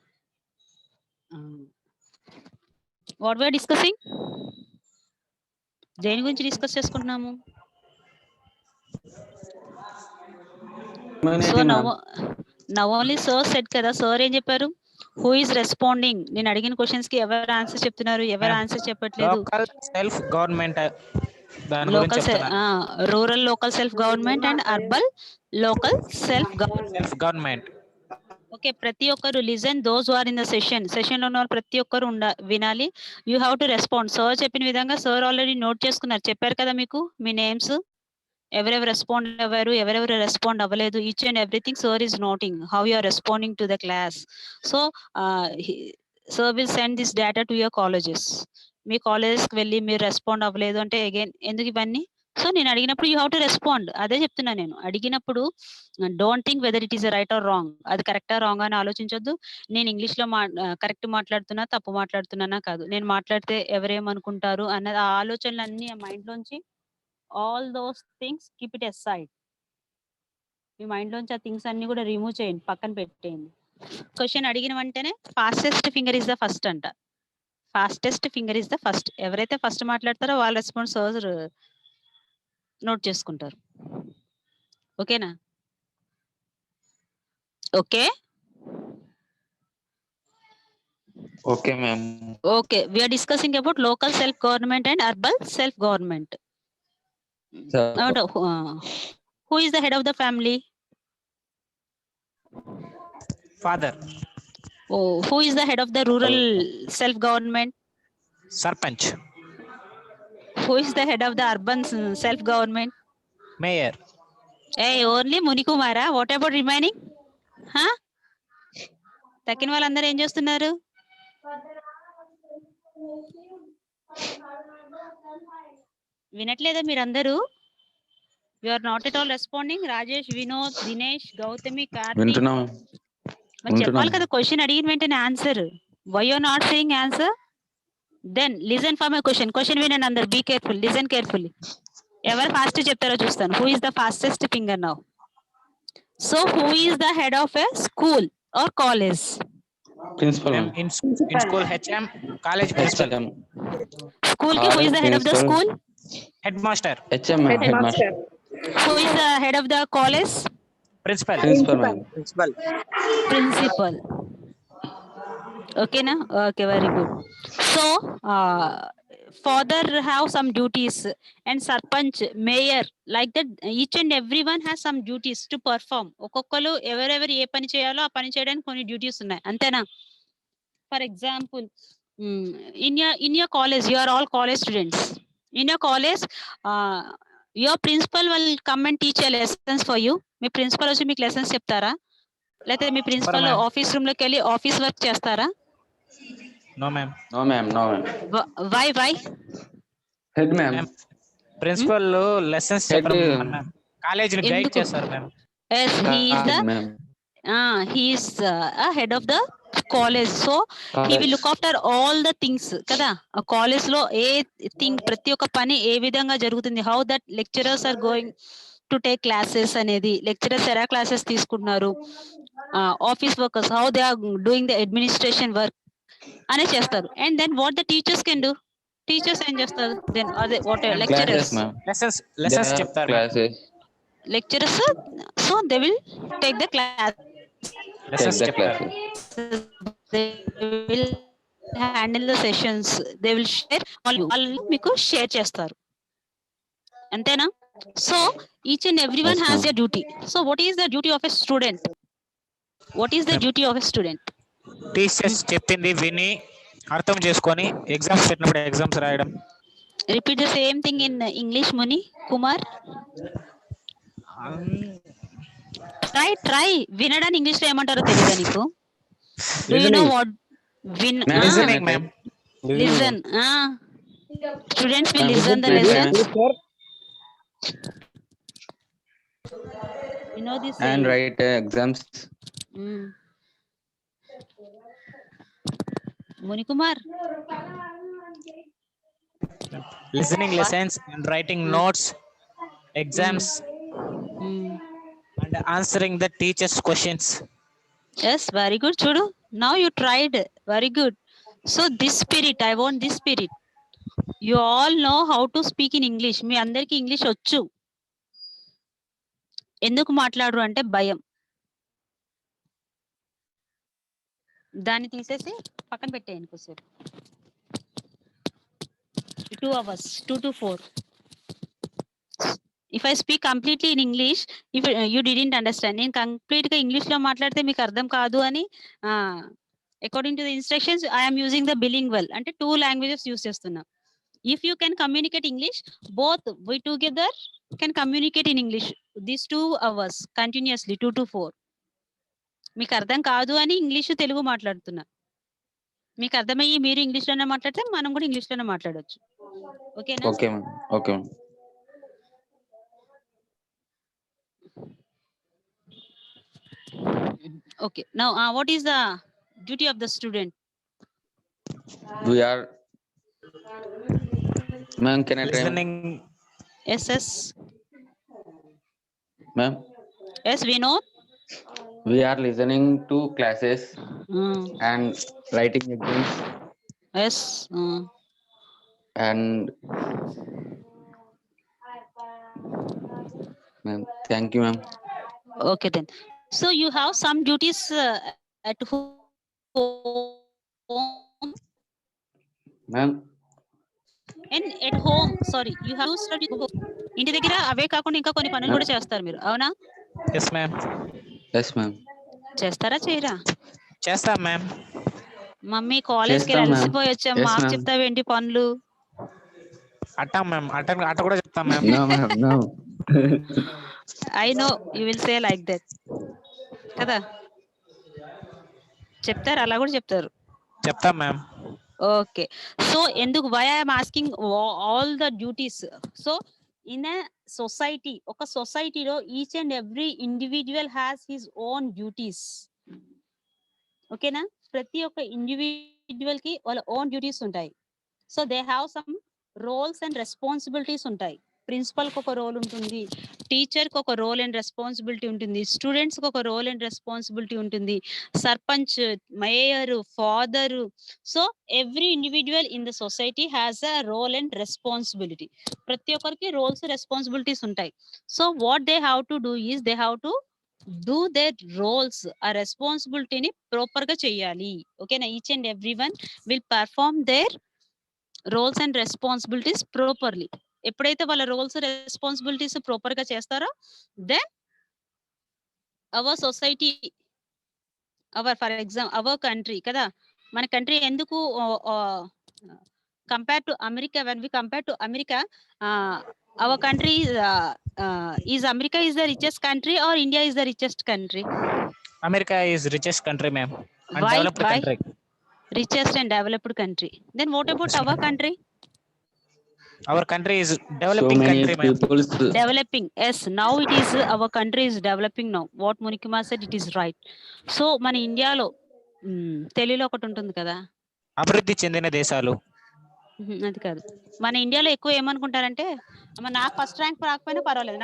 What we are discussing? దేని గురించి డిస్కస్ చేసుకుంటున్నాము? So now only sir said కదా, సార్ ఏం చెప్పారు? Who is responding. నేను అడిగిన క్వశ్చన్స్ కి ఎవరు ఆన్సర్ చెప్తున్నారు, ఎవరు ఆన్సర్ చెప్పట్లేదు? Local self government, rural local self government and urban local self government. Okay, ప్రతి ఒక్కరు listen, those are in the session లో ఉన్న ప్రతి ఒక్కరు వినాలి. You have to respond. Sir చెప్పిన విధంగా సార్ ఆల్రెడీ నోట్ చేసుకున్నారు, చెప్పారు కదా మీకు మీ నేమ్స్, ఎవరెవరు రెస్పాండ్ అవ్వారు, ఎవరెవరు రెస్పాండ్ అవ్వలేదు. Each and everything sir is noting how you are responding to the class. So sir will send this data to your colleges. మీ కాలేజెస్కి వెళ్ళి మీరు రెస్పాండ్ అవ్వలేదు అంటే అగైన్ ఎందుకు ఇవన్నీ? సో నేను అడిగినప్పుడు యూ హ్యావ్ టు రెస్పాండ్. అదే చెప్తున్నా నేను. అడిగినప్పుడు don't think whether it is right are wrong, అది కరెక్టా రాంగ్ అని ఆలోచించొద్దు. నేను ఇంగ్లీష్ లో కరెక్ట్ మాట్లాడుతున్నా, తప్పు మాట్లాడుతున్నానా కాదు, నేను మాట్లాడితే ఎవరేమనుకుంటారు అన్నది ఆ ఆలోచనలన్నీ ఆ మైండ్ లోంచి, all those things keep it aside. Me mind లోంచి ఆ థింగ్స్ అన్ని కూడా రిమూవ్ చేయండి, పక్కన పెట్టేయండి. క్వశ్చన్ అడిగిన వెంటనే fastest finger is the first అంట. Fastest finger is the first. ఎవరైతే ఫస్ట్ మాట్లాడతారో వాళ్ళ రెస్పాన్స్ నోట్ చేసుకుంటారు. ఓకేనా? Okay okay ma'am. Okay, we are discussing about local self government and urban self government. Who is the head of the family? Father. Oh, who is the head of the rural self government? Sarpanch. Who is the head of the urban self government? Mayor. Hey, only Muni Kumara. What about remaining? తక్కిన వాళ్ళందరూ ఏం చేస్తున్నారు? వినట్లేదా మీరందరూ? You are not at all responding. Rajesh, Vinod, Dinesh, Gautami, Karthik, మరి చెప్పాలి కదా question అడిగిన వెంటనే answer. Why you are not saying answer? Then listen for my question వినండి అందరు. Be careful, listen carefully. ఎవరు ఫాస్ట్ చెప్తారో చూస్తాను. Who is the fastest finger now? So who is the head of a school or college? Principal, Ma'am, ma'am. in school HM, college principal, HM. School ki who is College the head of the principal. school? headmaster, HM, ma'am. Headmaster. Who is the head of the college? principal. Principal, ma'am. Principal. Principal. Okay na? Okay, very good. So father have some duties, and sarpanch, mayor, like that each and everyone has some duties to perform. ఒక్కొక్కరు ఎవరెవరు ఏ పని చేయాలో ఆ పని చేయడానికి కొన్ని duties ఉన్నాయి, అంతేనా? For example, in your college, you are all college students. In your college, your principal will come and teach a lessons for you. మీ ప్రిన్సిపల్ వచ్చి మీకు లెసన్స్ చెప్తారా? లేకపోతే మీ ప్రిన్సిపల్ ma'am. ఆఫీస్ రూమ్ లోకి వెళ్ళి ఆఫీస్ వర్క్ చేస్తారా? No ma'am. No, ma'am. No, ma'am. Why? Head, ma'am. Principal lessons Head, చెప్పరు ma'am, college ని గైడ్ ఎందుకు? చేస్తారు ma'am. Yes, he is the ma'am. he is a head of the college. So he will look after all the things kada. A college లో a thing, ప్రతి ఒక్క పని ఏ విధంగా జరుగుతుంది, how that lecturers are going to take classes అనేది, lecturers ఎలా classes తీసుకుంటున్నారు, office workers how they are doing the administration work అనే చేస్తారు. And then what the teachers can do, teachers ఏం చేస్తారు? దెన్ అదే what Classes, lecturers ma'am. Lessons There are చెప్తారు ma'am. classes. lecturers, so they will take the class, lessons Take the చెప్తారు. classes. they will handle the sessions, they will share, వాళ్ళు మీకు share చేస్తారు, అంతేనా? So each and everyone Yes, has ma'am. their duty. So what is the duty of a student? What is the duty of a student? Teachers చెప్పింది విని అర్థం చేసుకొని exams పెట్టినప్పుడు exams రాయడం. Repeat the same thing in English, Muni Kumar. Try వినడానికి English లో ఏమంటారో తెలియదా నీకు? Do you know what listening ma'am. listen? Students will Ma'am, listen the repeat, lessons. ma'am. You know this And saying. write exams. Muni Kumar. Listening lessons and writing notes, exams and answering the teachers questions. Yes, very good. Chudu. Now you tried. Very good. So this spirit, I want this spirit. You all know how to speak in English. మీ అందరికి English వచ్చు. ఎందుకు మాట్లాడరు అంటే భయం. దాన్ని తీసేసి పక్కన పెట్టేయండి కొద్దిసేపు. 2 hours, 2 to 4. If I speak completely in English, if you didn't understand, నేను కంప్లీట్ గా ఇంగ్లీష్ లో మాట్లాడితే మీకు అర్థం కాదు అని, according to the instructions I am using the bilingual, అంటే 2 లాంగ్వేజెస్ యూస్ చేస్తున్నా. If you can communicate English, both we together can communicate in English these 2 hours continuously, 2 to 4. మీకు అర్థం కాదు అని ఇంగ్లీష్ తెలుగు మాట్లాడుతున్నా. మీకు అర్థమయ్యి మీరు ఇంగ్లీష్ లోనే మాట్లాడితే మనం కూడా ఇంగ్లీష్ లోనే మాట్లాడొచ్చు. ఓకేనా? Okay, ma'am. Okay, ma'am. Okay. Now, what is the duty of the student? We are. Ma'am, can I try? Listening. Yes. Ma'am, Yes, we know. we are listening to classes and writing exams Yes. and. Ma'am, thank you, ma'am. Okay then. So you have some duties at home. Ma'am, And at home, sorry, you have to study. ఇంటి దగ్గర అవే కాకుండా ఇంకా కొన్ని పనులు కూడా చేస్తారు మీరు, అవునా? Yes ma'am. yes, ma'am. చేస్తారా చేయరా? చేస్తాం మ్యామ్. మమ్మీ కాలేజ్కి చేస్తాం, ma'am. అలసిపోయి వచ్చాం, Yes, మాకు ma'am. చెప్తావేంటి పనులు? అట్టాం మ్యామ్, అట్ట కూడా చెప్తాం ma'am. No, ma'am, no. I know you will say like that కదా, చెప్తారు, అలా కూడా చెప్తారు. చెప్తాం మ్యామ్. Okay, so ఎందుకు, why I am asking all the duties? So in a society, ఒక సొసైటీలో each and every individual has his own duties. ఓకేనా? ప్రతి ఒక్క ఇండివిజువల్ కి వాళ్ళ ఓన్ డ్యూటీస్ ఉంటాయి. So they have some roles and responsibilities ఉంటాయి. ప్రిన్సిపల్ కి ఒక రోల్ ఉంటుంది, టీచర్ కి ఒక రోల్ అండ్ రెస్పాన్సిబిలిటీ ఉంటుంది, స్టూడెంట్స్ కి ఒక రోల్ అండ్ రెస్పాన్సిబిలిటీ ఉంటుంది, sarpanch, mayor, father. So every individual in the society has a role and responsibility. ప్రతి ఒక్కరికి రోల్స్ రెస్పాన్సిబిలిటీస్ ఉంటాయి. So what they have to do is they have to do their roles, ఆ రెస్పాన్సిబిలిటీని proper గా చేయాలి. ఓకేనా? Each and every one will perform their roles and responsibilities properly. ఎప్పుడైతే వాళ్ళ రోల్స్ రెస్పాన్సిబిలిటీస్ ప్రాపర్ గా చేస్తారో then our society, our for example our country కదా, మన కంట్రీ ఎందుకు compare to America, when we compare to America, our country is America is the richest country or India is the richest country? America is richest country, ma'am, and Why? developed Why? country. Richest and developed country. Then what about Yes, our ma'am. country? Our country is So developing many country, ma'am. people. Developing. Yes, now it is our country is developing now. What Monikima said, it is right. So మన ఇండియాలో తెలుగులో ఒకటి ఉంటుంది కదా, అభివృద్ధి చెందిన దేశాలు. అది కాదు. మన ఇండియాలో ఎక్కువ ఏమనుకుంటారంటే, అమ్మ నాకు ఫస్ట్ ర్యాంక్ రాకపోయినా పర్వాలేదు,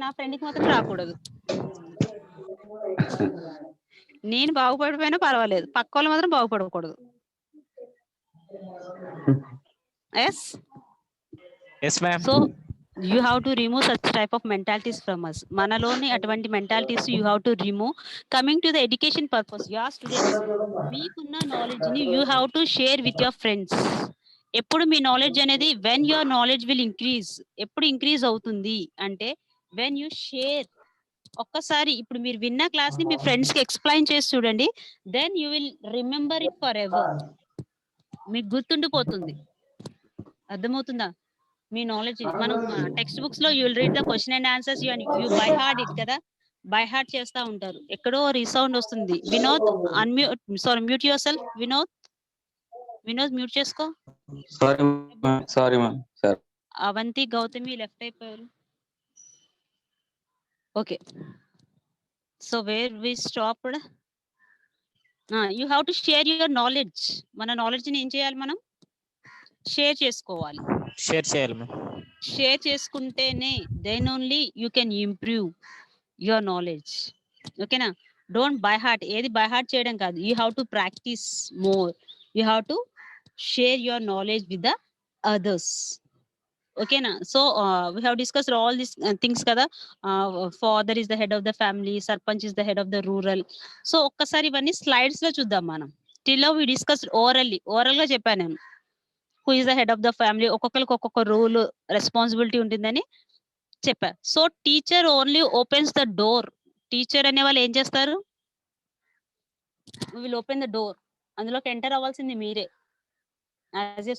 నా ఫ్రెండ్కి మాత్రం రాకూడదు, నేను బాగుపడిపోయినా పర్వాలేదు, పక్క వాళ్ళు మాత్రం బాగుపడకూడదు. Yes yes ma'am. So you have to remove such type of mentalities from us. మనలోని అటువంటి mentalities you have to remove. Coming to the education purpose, your students, మీకున్న నాలెడ్జ్ ని you have to share with your friends. ఎప్పుడు మీ knowledge అనేది, when your knowledge will increase, ఎప్పుడు increase అవుతుంది అంటే వెన్ యూ షేర్. ఒక్కసారి ఇప్పుడు మీరు విన్న క్లాస్ ని మీ ఫ్రెండ్స్ కి ఎక్స్ప్లెయిన్ చేసి చూడండి, then you will remember it forever. మీకు గుర్తుండిపోతుంది. అర్థమవుతుందా? మీ నాలెడ్జ్ మనం టెక్స్ట్ బుక్స్ లో you will read the question and answers, you by heart it కదా, బై హార్ట్ చేస్తా ఉంటారు. ఎక్కడో రీసౌండ్ వస్తుంది. Vinod unmute, sorry mute your self. Vinod mute చేసుకో. Sorry ma'am. Sir Avanti, Gautami left అయిపోయారు. Okay, so where we stopped? You have to share your knowledge. మన knowledge ని ఏం చేయాలి? మనం షేర్ చేసుకోవాలి. షేర్ చేయాలి మ్యామ్. షేర్ చేసుకుంటేనే then only you can improve your knowledge. ఓకేనా? Don't by heart. ఏది బై హార్ట్ చేయడం కాదు, you have to practise more. You have to share your knowledge with the others. ఓకేనా? So we have discussed all these things కదా. Father is the head of the family, sarpanch is the head of the rural. So ఒక్కసారి ఇవన్నీ slides లో చూద్దాం మనం. Till now we discussed orally. Oral గా చెప్పాను నేను who is the head of the family, ఒక్కొక్కరికి ఒక్కొక్క రూల్ రెస్పాన్సిబిలిటీ ఉంటుందని చెప్పా. So teacher only opens the door. Teacher అనే వాళ్ళు ఏం చేస్తారు? Will open the door. అందులోకి ఎంటర్ అవ్వాల్సింది మీరే యాజ్ ఎ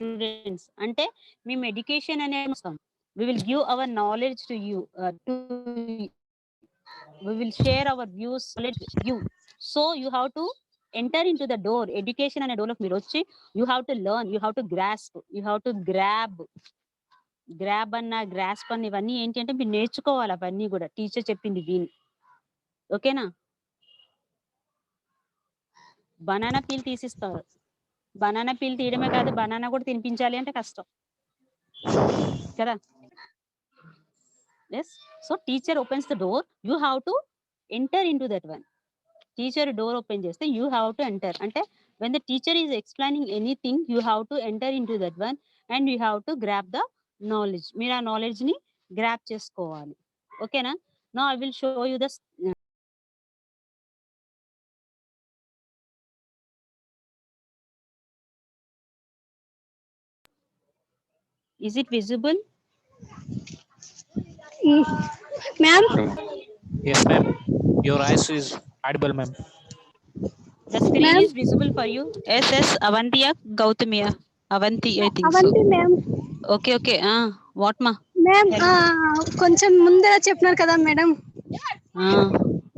స్టూడెంట్స్. అంటే మేము ఎడ్యుకేషన్ అనే we will give our knowledge to you, we will share our views knowledge with you. So you have to enter into the door. Education అనే door మీరు వచ్చి you have to learn, you have to grasp, you have to grab అన్న grasp అన్న ఇవన్నీ ఏంటి అంటే మీరు నేర్చుకోవాలి. అవన్నీ కూడా టీచర్ చెప్పింది విని. ఓకేనా? బనానా పీల్ తీసిస్తారు. బనానా పీల్ తీయడమే కాదు, బనానా కూడా తినిపించాలి అంటే కష్టం కదా. Yes, so teacher opens the door, you have to enter into that one. Teacher door open cheste you have to enter. Ante when the teacher is explaining anything, you have to enter into that one and you have to grab the knowledge. Meera knowledge ni grab chesukovali. Okay na? Now I will show you the is it visible? Ma'am? Yes ma'am, your voice is audible ma'am. The screen Ma'am? is visible for you. Yes, Avantiya, Gautamiya. Avanti, I think Avanti so. ma'am. Okay. What ma? Ma'am, కొంచెం ముందర చెప్పినారు కదా madam,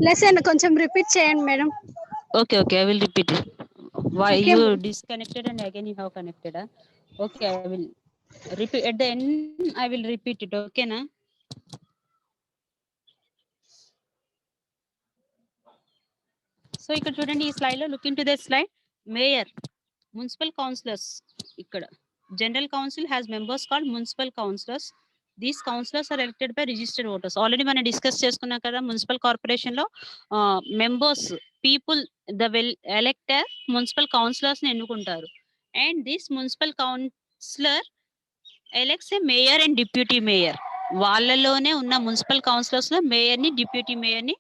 lesson కొంచెం repeat చేయండి madam. Okay, I will repeat it. Why Okay, you ma'am. disconnected and again you have connected? Okay, I will repeat at the end. I will repeat it. Okay na? So ఇక్కడ చూడండి, ఈ slide లో look in to the slide. Mayor, municipal counsellors ఇక్కడ General Council has members called municipal councillors. These councillors are elected by registered voters. Already మనం discuss చేసుకున్నాం కదా municipal corporation లో members people the well elector municipal councillors ని ఎన్నుకుంటారు. And this municipal councillor elects a mayor and deputy mayor. వాళ్ళలోనే ఉన్న municipal councillors లో mayor ని డిప్యూటీ మేయర్ ని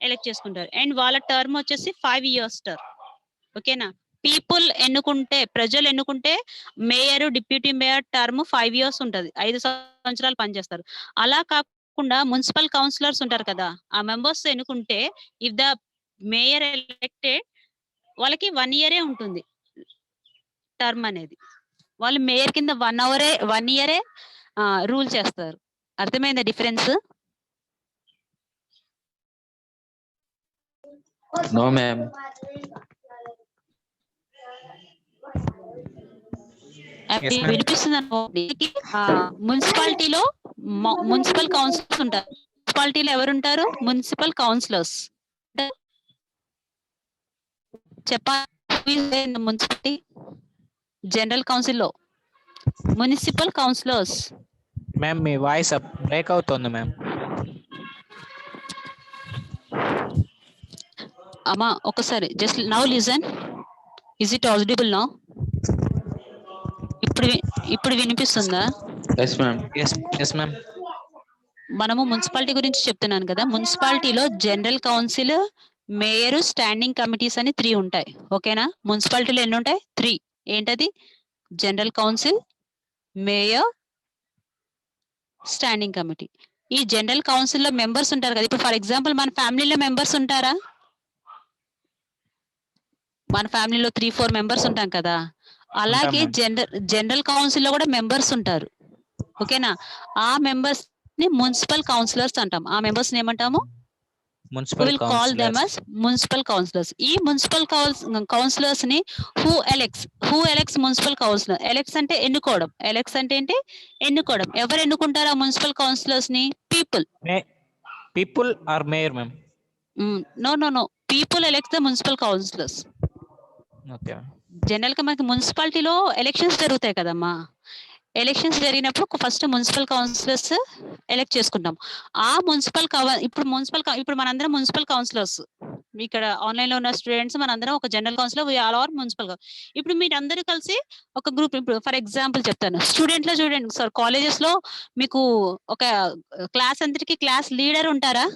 ఎలెక్ట్ చేసుకుంటారు. అండ్ వాళ్ళ టర్మ్ వచ్చేసి 5 years టర్మ్. ఓకేనా? పీపుల్ ఎన్నుకుంటే ప్రజలు ఎన్నుకుంటే mayor deputy mayor term 5 years ఉంటది. 5 సంవత్సరాలు పనిచేస్తారు. అలా కాకుండా మున్సిపల్ కౌన్సిలర్స్ ఉంటారు కదా, ఆ మెంబర్స్ ఎన్నుకుంటే ఇఫ్ ద మేయర్ ఎలెక్టెడ్ వాళ్ళకి 1 year ఉంటుంది టర్మ్ అనేది. వాళ్ళు మేయర్ కింద 1 year రూల్ చేస్తారు. అర్థమైందా difference? No, ma'am. Yes, ma'am. వినిపిస్తుంది. మున్సిపాలిటీలో మున్సిపల్ కౌన్సిలర్స్ ఉంటారు. మున్సిపాలిటీలో ఎవరుంటారు? Municipal councillors. చెప్పాలి మున్సిపాలిటీ జనరల్ కౌన్సిల్లో మున్సిపల్ కౌన్సిలర్స్. మ్యామ్ మీ వాయిస్ బ్రేక్ అవుతుంది మ్యామ్. అమ్మా ఒకసారి just now listen. Is it audible now? ఇప్పుడు వినిపిస్తుందా? Yes, ma'am. Yes ma'am. మనము మున్సిపాలిటీ గురించి చెప్తున్నాను కదా. మున్సిపాలిటీలో general council, mayor, standing committees అని 3 ఉంటాయి. ఓకేనా? మున్సిపాలిటీలో ఎన్ని ఉంటాయి? 3. ఏంటది? General council, mayor, standing committee. ఈ జనరల్ కౌన్సిల్ లో మెంబర్స్ ఉంటారు కదా. ఇప్పుడు ఫర్ ఎగ్జాంపుల్ మన ఫ్యామిలీలో మెంబర్స్ ఉంటారా? మన ఫ్యామిలీలో 3-4 మెంబర్స్ ఉంటాం కదా. అలాగే జనరల్ కౌన్సిల్ లో కూడా మెంబర్స్ ఉంటారు. ఓకేనా? ఆ మెంబర్స్ ని మున్సిపల్ కౌన్సిలర్స్ అంటాం. ఆ మెంబర్స్ ని ఏమంటాము? Municipal call them as municipal councillors. ఈ మున్సిపల్ కౌన్సిలర్స్ ని who elects municipal councillor. Elects అంటే ఎన్నుకోవడం. ఎలెక్ట్స్ అంటే ఏంటి? ఎన్నుకోవడం. ఎవరు ఎన్నుకుంటారు ఆ మున్సిపల్ కౌన్సిలర్స్ ని? People or mayor ma'am. No people elect the municipal councillors. Okay. General గా మనకి మున్సిపాలిటీలో ఎలక్షన్స్ జరుగుతాయి కదమ్మా. ఎలక్షన్స్ జరిగినప్పుడు ఫస్ట్ మున్సిపల్ కౌన్సిలర్స్ ఎలెక్ట్ చేసుకుంటాం. ఆ ఇప్పుడు మనందరం మున్సిపల్ కౌన్సిలర్స్. ఇక్కడ ఆన్లైన్ లో ఉన్న స్టూడెంట్స్ మనందరం ఒక general councillor, we all are municipal. ఇప్పుడు మీరు అందరూ కలిసి ఒక గ్రూప్. ఇప్పుడు ఫర్ ఎగ్జాంపుల్ చెప్తాను. స్టూడెంట్ లో చూడండి సార్, కాలేజెస్ లో మీకు ఒక క్లాస్ అంతటికి క్లాస్ లీడర్ ఉంటారా?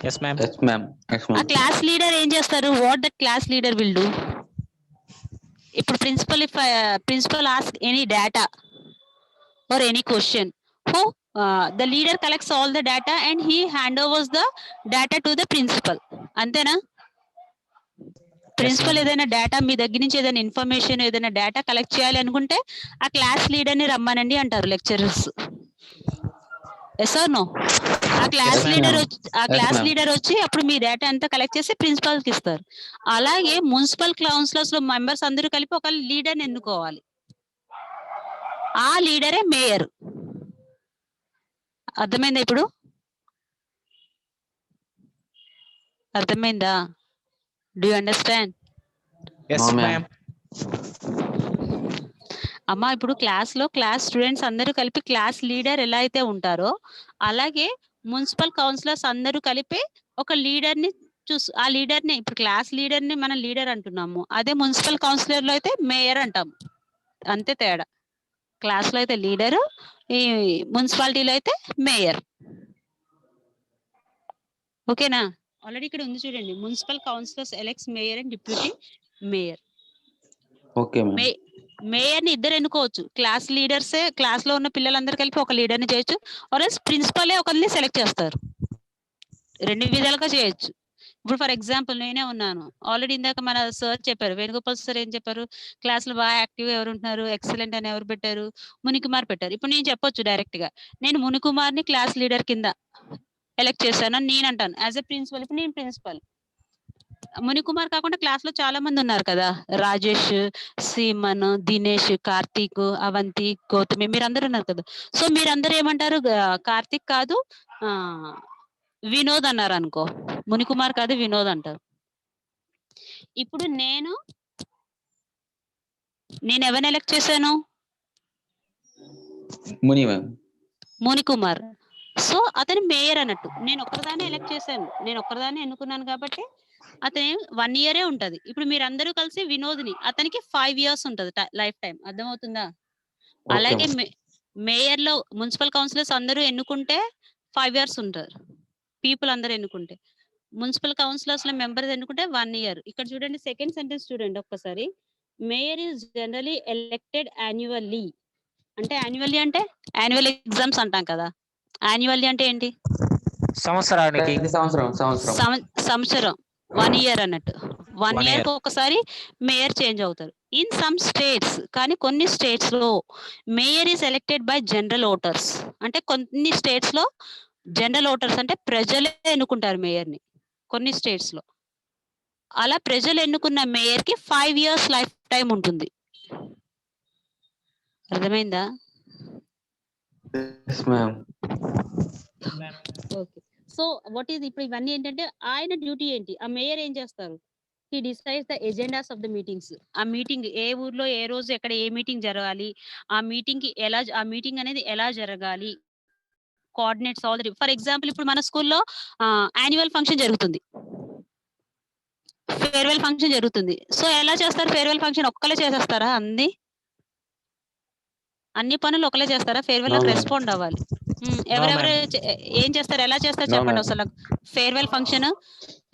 Yes ma'am. Yes, ma'am. Yes, ఆ ma'am. క్లాస్ లీడర్ ఏం చేస్తారు? What that class leader will do? ఇప్పుడు principal ask any data or any question, the leader collects all the data and he handovers the data to the principal. అంతేనా? Principal ఏదైనా data మీ దగ్గర నుంచి ఏదైనా information ఏదైనా data collect చేయాలి అనుకుంటే ఆ క్లాస్ లీడర్ ని రమ్మనండి అంటారు లెక్చరర్స్. Yes or no? ఆ క్లాస్ లీడర్ వచ్చి అప్పుడు మీ డేటా అంతా కలెక్ట్ చేసి ప్రిన్సిపల్ కి ఇస్తారు. అలాగే మున్సిపల్ కౌన్సిలర్స్ లో మెంబర్స్ అందరూ కలిపి ఒక లీడర్ ని ఎన్నుకోవాలి. ఆ లీడరే మేయర్. అర్థమైందా? ఇప్పుడు అర్థమైందా? Do you understand? Yes No, ma'am. Ma'am. అమ్మా ఇప్పుడు క్లాస్ స్టూడెంట్స్ అందరూ కలిపి క్లాస్ లీడర్ ఎలా అయితే ఉంటారో అలాగే మున్సిపల్ కౌన్సిలర్స్ అందరూ కలిపి ఒక లీడర్ ని ఆ లీడర్ ని, ఇప్పుడు క్లాస్ లీడర్ ని మనం లీడర్ అంటున్నాము. అదే మున్సిపల్ కౌన్సిలర్ లో అయితే మేయర్ అంటాం. అంతే తేడా. క్లాస్ లో అయితే లీడర్, ఈ మున్సిపాలిటీలో అయితే మేయర్. ఓకేనా? ఆల్రెడీ ఇక్కడ ఉంది చూడండి. Municipal councillors elects mayor and deputy mayor. Okay, ma'am. Mayor ని ఇద్దరు ఎన్నుకోవచ్చు. క్లాస్ లీడర్సే, క్లాస్ లో ఉన్న పిల్లలందరూ కలిపి ఒక లీడర్ ని చేయొచ్చు. ఆర్ఎల్స్ ప్రిన్సిపలే ఒకరిని సెలెక్ట్ చేస్తారు. 2 విధాలుగా చేయొచ్చు. ఇప్పుడు ఫర్ ఎగ్జాంపుల్ నేనే ఉన్నాను. ఆల్రెడీ ఇందాక మన సార్ చెప్పారు, వేణుగోపాల్ సార్ ఏం చెప్పారు? క్లాస్ లో బాగా యాక్టివ్ గా ఎవరు ఉంటున్నారు, ఎక్సలెంట్ అని ఎవరు పెట్టారు? మునికుమార్ పెట్టారు. ఇప్పుడు నేను చెప్పొచ్చు డైరెక్ట్ గా, నేను మునికుమార్ ని క్లాస్ లీడర్ కింద ఎలెక్ట్ చేశాను అని నేను అంటాను. యాజ్ ఎ ప్రిన్సిపల్ ఇప్పుడు నేను ప్రిన్సిపల్. మునికుమార్ కాకుండా క్లాస్ లో చాలా మంది ఉన్నారు కదా, రాజేష్, సీమన్, దినేష్, కార్తీక్, అవంతి, గౌతమి, మీరందరూ ఉన్నారు కదా. సో మీరందరూ ఏమంటారు? కార్తీక్ కాదు వినోద్ అన్నారు అనుకో, మునికుమార్ కాదు వినోద్ అంటారు. ఇప్పుడు నేను నేను ఎవరిని ఎలక్ట్ చేశాను? ముని మ్యామ్. ముని కుమార్. సో అతను మేయర్ అన్నట్టు. నేను ఒక్కదాన్ని ఎలక్ట్ చేశాను, నేను ఒక్కదాన్ని ఎన్నుకున్నాను కాబట్టి అతని 1 ఇయరే ఉంటది. ఇప్పుడు మీరందరూ కలిసి వినోద్ని, అతనికి 5 ఇయర్స్ ఉంటది లైఫ్ టైం. అర్థమవుతుందా? అలాగే మేయర్ లో మున్సిపల్ కౌన్సిలర్స్ అందరూ ఎన్నుకుంటే 5 ఇయర్స్ ఉంటారు. పీపుల్ అందరూ ఎన్నుకుంటే. మున్సిపల్ కౌన్సిలర్స్ లో మెంబర్స్ ఎన్నుకుంటే 1 ఇయర్. ఇక్కడ చూడండి, సెకండ్ సెంటెన్స్ చూడండి ఒక్కసారి. Mayor is generally elected annually. అంటే యాన్యువల్లీ అంటే యాన్యువల్ ఎగ్జామ్స్ అంటాం కదా. యాన్యువల్లీ అంటే ఏంటి? సంవత్సరానికి. సంవత్సరం 1 ఇయర్ అన్నట్టు. 1 ఇయర్ కి ఒకసారి మేయర్ చేంజ్ అవుతారు. ఇన్ సమ్ స్టేట్స్, కానీ కొన్ని స్టేట్స్ లో mayor is elected by general voters. అంటే కొన్ని స్టేట్స్ లో జనరల్ ఓటర్స్ అంటే ప్రజలే ఎన్నుకుంటారు మేయర్ ని కొన్ని స్టేట్స్ లో. అలా ప్రజలు ఎన్నుకున్న మేయర్ కి 5 ఇయర్స్ లైఫ్ టైం ఉంటుంది. అర్థమైందా? ఓకే. సో వాట్ ఈస్ ఇప్పుడు ఇవన్నీ ఏంటంటే ఆయన డ్యూటీ ఏంటి? ఆ మేయర్ ఏం చేస్తారు? He decides the agendas of the meetings. ఆ మీటింగ్ ఏ ఊర్లో ఏ రోజు ఎక్కడ ఏ మీటింగ్ జరగాలి, ఆ మీటింగ్ కి ఆ మీటింగ్ అనేది ఎలా జరగాలి, coordinates all the. For example ఇప్పుడు మన స్కూల్లో యాన్యువల్ ఫంక్షన్ జరుగుతుంది, ఫేర్వెల్ ఫంక్షన్ జరుగుతుంది. సో ఎలా చేస్తారు ఫేర్వెల్ ఫంక్షన్? ఒక్కలే చేసేస్తారా? అన్ని పనులు ఒకలే చేస్తారా? ఫేర్వెల్ కి రెస్పాండ్ అవ్వాలి. ఎవరెవరు ఏం చేస్తారు, ఎలా చేస్తారు చెప్పండి అసలు. ఫేర్వెల్ ఫంక్షన్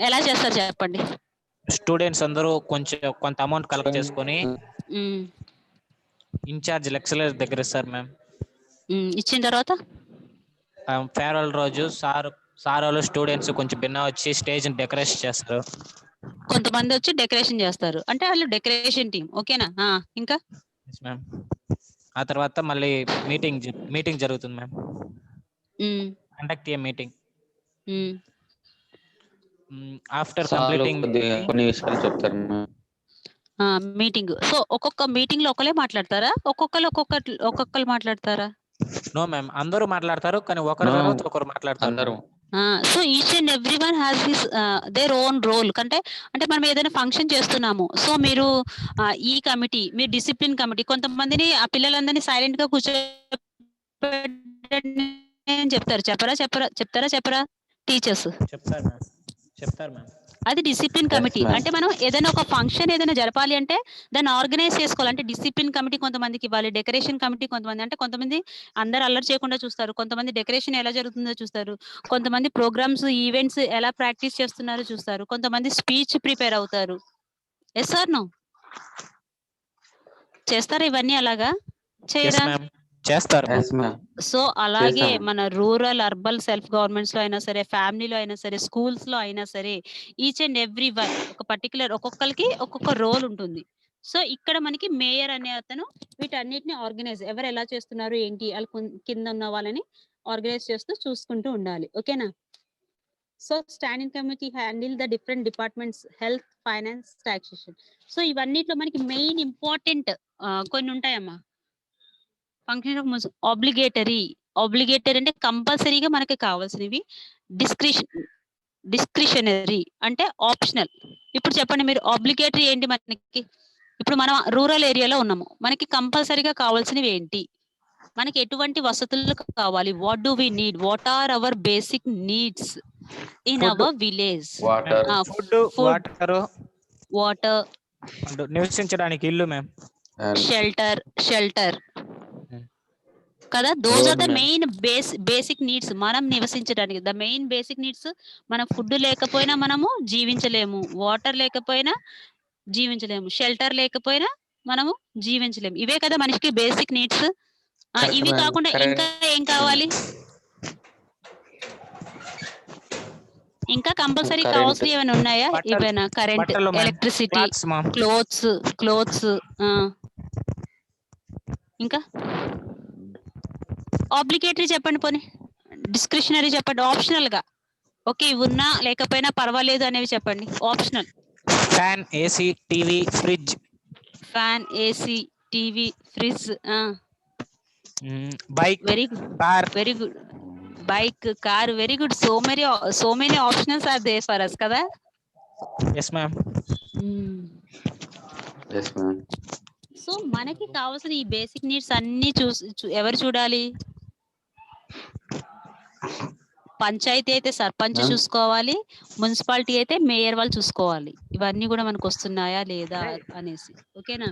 ఎలా చేస్తారు చెప్పండి. స్టూడెంట్స్ అందరూ కొంత అమౌంట్ కలెక్ట్ చేసుకొని ఇన్ఛార్జ్ లెక్చరర్ దగ్గర ఇస్తారు మ్యామ్. ఇచ్చిన తర్వాత ఫేర్వెల్ రోజు సార్ వాళ్ళు స్టూడెంట్స్ కొంచెం భిన్న వచ్చి స్టేజ్ డెకరేషన్ చేస్తారు. కొంతమంది వచ్చి డెకరేషన్ చేస్తారు, అంటే వాళ్ళు డెకరేషన్ టీం. ఓకేనా? ఇంకా ఆ తర్వాత మళ్ళీ మీటింగ్ జరుగుతుంది మ్యామ్. కండక్ట్ ఏ మీటింగ్. ఆఫ్టర్ కంప్లీటింగ్ కొన్ని విషయాలు చెప్తారు మీటింగ్. సో ఒక్కొక్క మీటింగ్ లో ఒకలే మాట్లాడతారా? ఒక్కొక్కరు మాట్లాడతారా? నో మ్యామ్, అందరూ మాట్లాడతారు, కానీ ఒకరి తర్వాత ఒకరు మాట్లాడతారు. So each and every one has his their own role. అంటే మనం ఏదైనా ఫంక్షన్ చేస్తున్నాము, సో మీరు ఈ కమిటీ, మీరు డిసిప్లిన్ కమిటీ, కొంతమందిని ఆ పిల్లలందరినీ సైలెంట్ గా చెప్తారు. చెప్పరా టీచర్స్? చెప్తారు మ్యామ్. అది డిసిప్లిన్ కమిటీ. అంటే మనం ఏదైనా ఒక ఫంక్షన్ ఏదైనా జరపాలి అంటే దాన్ని ఆర్గనైజ్ చేసుకోవాలి. అంటే డిసిప్లిన్ కమిటీ కొంతమందికి ఇవ్వాలి, డెకరేషన్ కమిటీ కొంతమంది. అంటే కొంతమంది అందరు అల్లరి చేయకుండా చూస్తారు, కొంతమంది డెకరేషన్ ఎలా జరుగుతుందో చూస్తారు, కొంతమంది ప్రోగ్రామ్స్ ఈవెంట్స్ ఎలా ప్రాక్టీస్ చేస్తున్నారో చూస్తారు, కొంతమంది స్పీచ్ ప్రిపేర్ అవుతారు. Yes or no? చేస్తారా ఇవన్నీ? అలాగా చేయరా? చేస్తారు. సో అలాగే మన రూరల్ అర్బన్ సెల్ఫ్ గవర్నమెంట్స్ లో అయినా సరే, ఫ్యామిలీలో అయినా సరే, స్కూల్స్ లో అయినా సరే, ఈచ్ అండ్ ఎవ్రీ వన్ ఒక పర్టికులర్ ఒక్కొక్కరికి ఒక్కొక్క రోల్ ఉంటుంది. సో ఇక్కడ మనకి మేయర్ అనే అతను వీటన్నిటిని ఆర్గనైజ్, ఎవరు ఎలా చేస్తున్నారు ఏంటి, వాళ్ళ కింద ఉన్న వాళ్ళని ఆర్గనైజ్ చేస్తూ చూసుకుంటూ ఉండాలి. ఓకేనా? So standing committee handle the different departments, health, finance, taxation. So ఇవన్నిట్లో మనకి మెయిన్ ఇంపార్టెంట్ కొన్ని ఉంటాయమ్మా. ఫంక్షన్ ఆఫ్ ఆబ్లిగేటరీ అంటే కంపల్సరీగా మనకి కావాల్సినవి. డిస్క్రిషనరీ అంటే ఆప్షనల్. ఇప్పుడు చెప్పండి మీరు, ఆబ్లిగేటరీ ఏంటి మనకి? ఇప్పుడు మనం రూరల్ ఏరియాలో ఉన్నాము, మనకి కంపల్సరీగా కావాల్సినవి ఏంటి, మనకి ఎటువంటి వసతులు కావాలి, what do we need, what are our basic needs in our village? Water, నివసించడానికి ఇల్లు మ్యామ్, షెల్టర్ కదా. Those are the main basic needs. మనం నివసించడానికి ద మెయిన్ బేసిక్ నీడ్స్. మనం ఫుడ్ లేకపోయినా మనము జీవించలేము, వాటర్ లేకపోయినా జీవించలేము, షెల్టర్ లేకపోయినా మనము జీవించలేము. ఇవే కదా మనిషికి బేసిక్ నీడ్స్. ఇవి కాకుండా ఇంకా ఏం కావాలి? ఇంకా కంపల్సరీ కావాల్సినవి ఏమైనా ఉన్నాయా? ఇవేనా? Current, electricity, clothes. ఇంకా ఆబ్లిగేటరీ చెప్పండి, పోనీ డిస్క్రిషనరీ చెప్పండి, ఆప్షనల్ గా. ఓకే, ఇవి ఉన్నా లేకపోయినా పర్వాలేదు అనేవి చెప్పండి, optional. Fan, AC, TV, fridge. Fan, AC, TV, fridge. Bike, very good. Bike, car, very good. So many optionals are there for us కదా. yes ma'am. సో సో మనకి కావాల్సిన ఈ బేసిక్ నీడ్స్ అన్ని ఎవరు చూడాలి? పంచాయతీ అయితే సర్పంచ్ Ma'am. చూసుకోవాలి, మున్సిపాలిటీ అయితే మేయర్ వాళ్ళు చూసుకోవాలి. ఇవన్నీ కూడా మనకు వస్తున్నాయా లేదా అనేసి. ఓకేనా?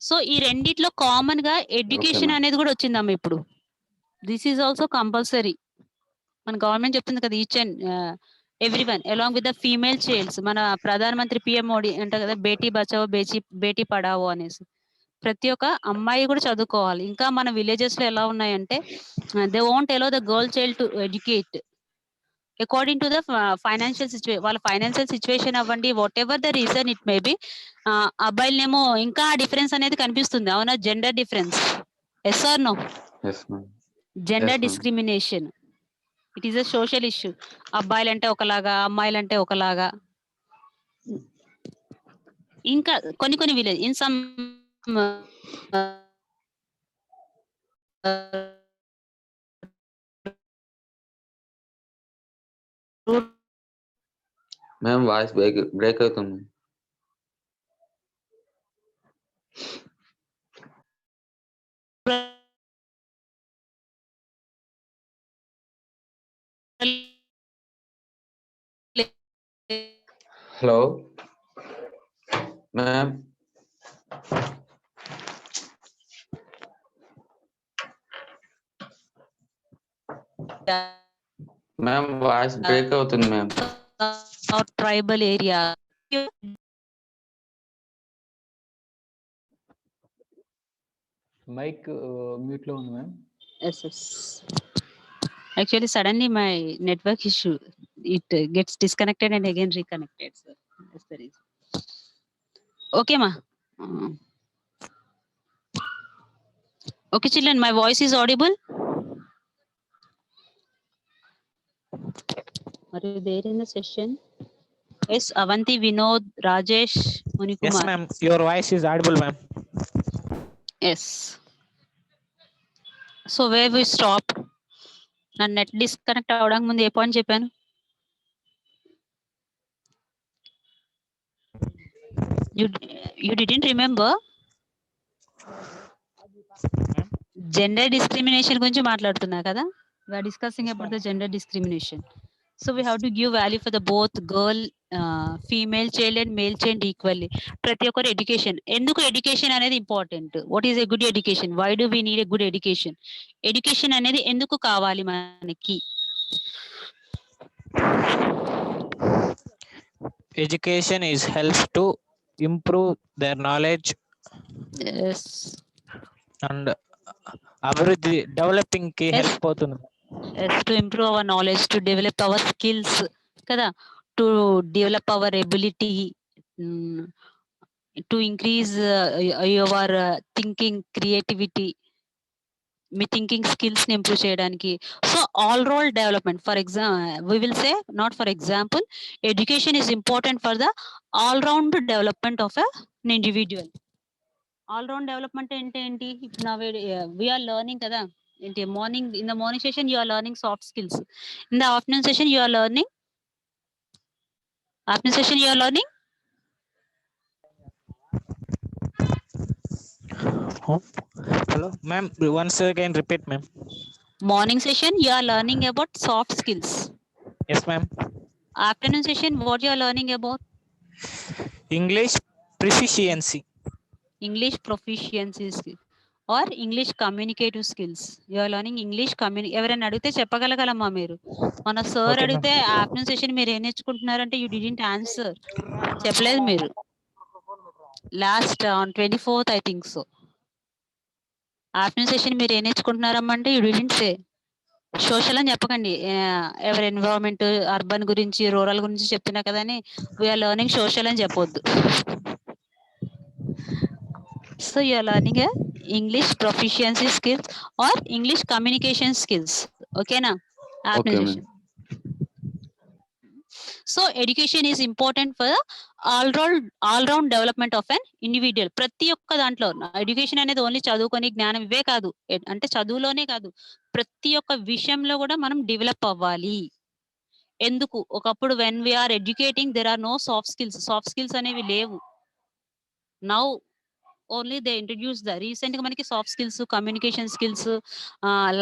సో ఈ రెండిట్లో కామన్ గా ఎడ్యుకేషన్ ma'am. అనేది కూడా వచ్చిందమ్మా ఇప్పుడు. This is also compulsory. మన గవర్నమెంట్ చెప్తుంది కదా, each and everyone along with the female childs. మన ప్రధానమంత్రి పిఎం మోడీ అంటారు కదా, బేటీ బచావో బేటీ పడావో అనేసి. ప్రతి ఒక్క అమ్మాయి కూడా చదువుకోవాలి. ఇంకా మన విలేజెస్ లో ఎలా ఉన్నాయంటే, they won't allow the girl child to educate according to the financial situation. వాళ్ళ ఫైనాన్షియల్ సిచ్యువేషన్ అవ్వండి, whatever the reason it may be. అబ్బాయిలనేమో ఇంకా డిఫరెన్స్ అనేది కనిపిస్తుంది. అవునా? Gender difference. Yes or no? Yes, ma'am. Gender Yes, ma'am. Discrimination. It is a social issue. అబ్బాయిలంటే ఒకలాగా, అమ్మాయిలంటే ఒకలాగా. ఇంకా కొన్ని village in some Ma'am, voice break అవుతుంది. Hello, ma'am. Ma'am, voice break అవుతుంది ma'am. Tribal area. Mic mute లో ఉంది ma'am. Actually, suddenly my network issue, it gets disconnected and again reconnected. So that's the reason. Okay, ma. Okay, children, my voice is audible. Are you there in the session? Yes, Avanti, Vinod, Rajesh, Munikumar. Yes, ma'am. Your voice is audible, ma'am. Yes. So where we stop? నా net disconnect అవడానికి ముందు ఏ point చెప్పాను? You didn't remember? Gender discrimination గురించి మాట్లాడుతున్నా కదా. We are discussing about the gender discrimination. So we have to give value for the both girl, female child and male child equally. ప్రతి ఒక్కరు education. ఎందుకు education అనేది important? What is a good education? Why do we need a good education? Education అనేది ఎందుకు కావాలి మనకి? Education is helps to improve their knowledge. Yes. And abhiruddhi developing ki Yes. help అవుతుంది. Yes, to improve our knowledge, to develop our skills, kada, to develop our ability, to increase your thinking, creativity, మీ thinking skills ని improve చేయడానికి. So all round development. For example, we will say, not for example, education is important for the all round development of an individual. All round development అంటే ఏంటి? ఇప్పుడు నా we're learning కదా ఏంటి, morning, in the morning session you are learning soft skills, in the afternoon session you are learning Hello, ma'am. Once again repeat, ma'am. Morning session you are learning about soft skills. Yes, ma'am. Afternoon session what you are learning about? English proficiency. English proficiency skill or English communicative skills. You are learning English ఎవరైనా అడిగితే చెప్పగలగలమ్మా మీరు? మన sir అడిగితే afternoon session మీరు ఏం నేర్చుకుంటున్నారంటే you didn't answer, చెప్పలేదు మీరు. Last on 24th I think so. Afternoon session మీరు ఏం నేర్చుకుంటున్నారమ్మా అంటే యూ డిడ్ంట్ సే. సోషల్ అని చెప్పకండి, ఎవరి ఎన్విరాన్మెంట్, అర్బన్ గురించి, రూరల్ గురించి చెప్తున్నా కదా అని వీఆర్ లెర్నింగ్ సోషల్ అని చెప్పొద్దు. So your learning English proficiency skills or English communication skills. ఓకేనా? Afternoon session. So education is important for all round development of an individual. ప్రతి ఒక్క దాంట్లో ఎడ్యుకేషన్ అనేది ఓన్లీ చదువుకొని జ్ఞానం ఇవే కాదు, అంటే చదువులోనే కాదు, ప్రతి ఒక్క విషయంలో కూడా మనం డెవలప్ అవ్వాలి. ఎందుకు? ఒకప్పుడు when we're educating there are no soft skills. Soft skills అనేవి లేవు. Now only they introduce the recent గా మనకి soft skills, communication skills,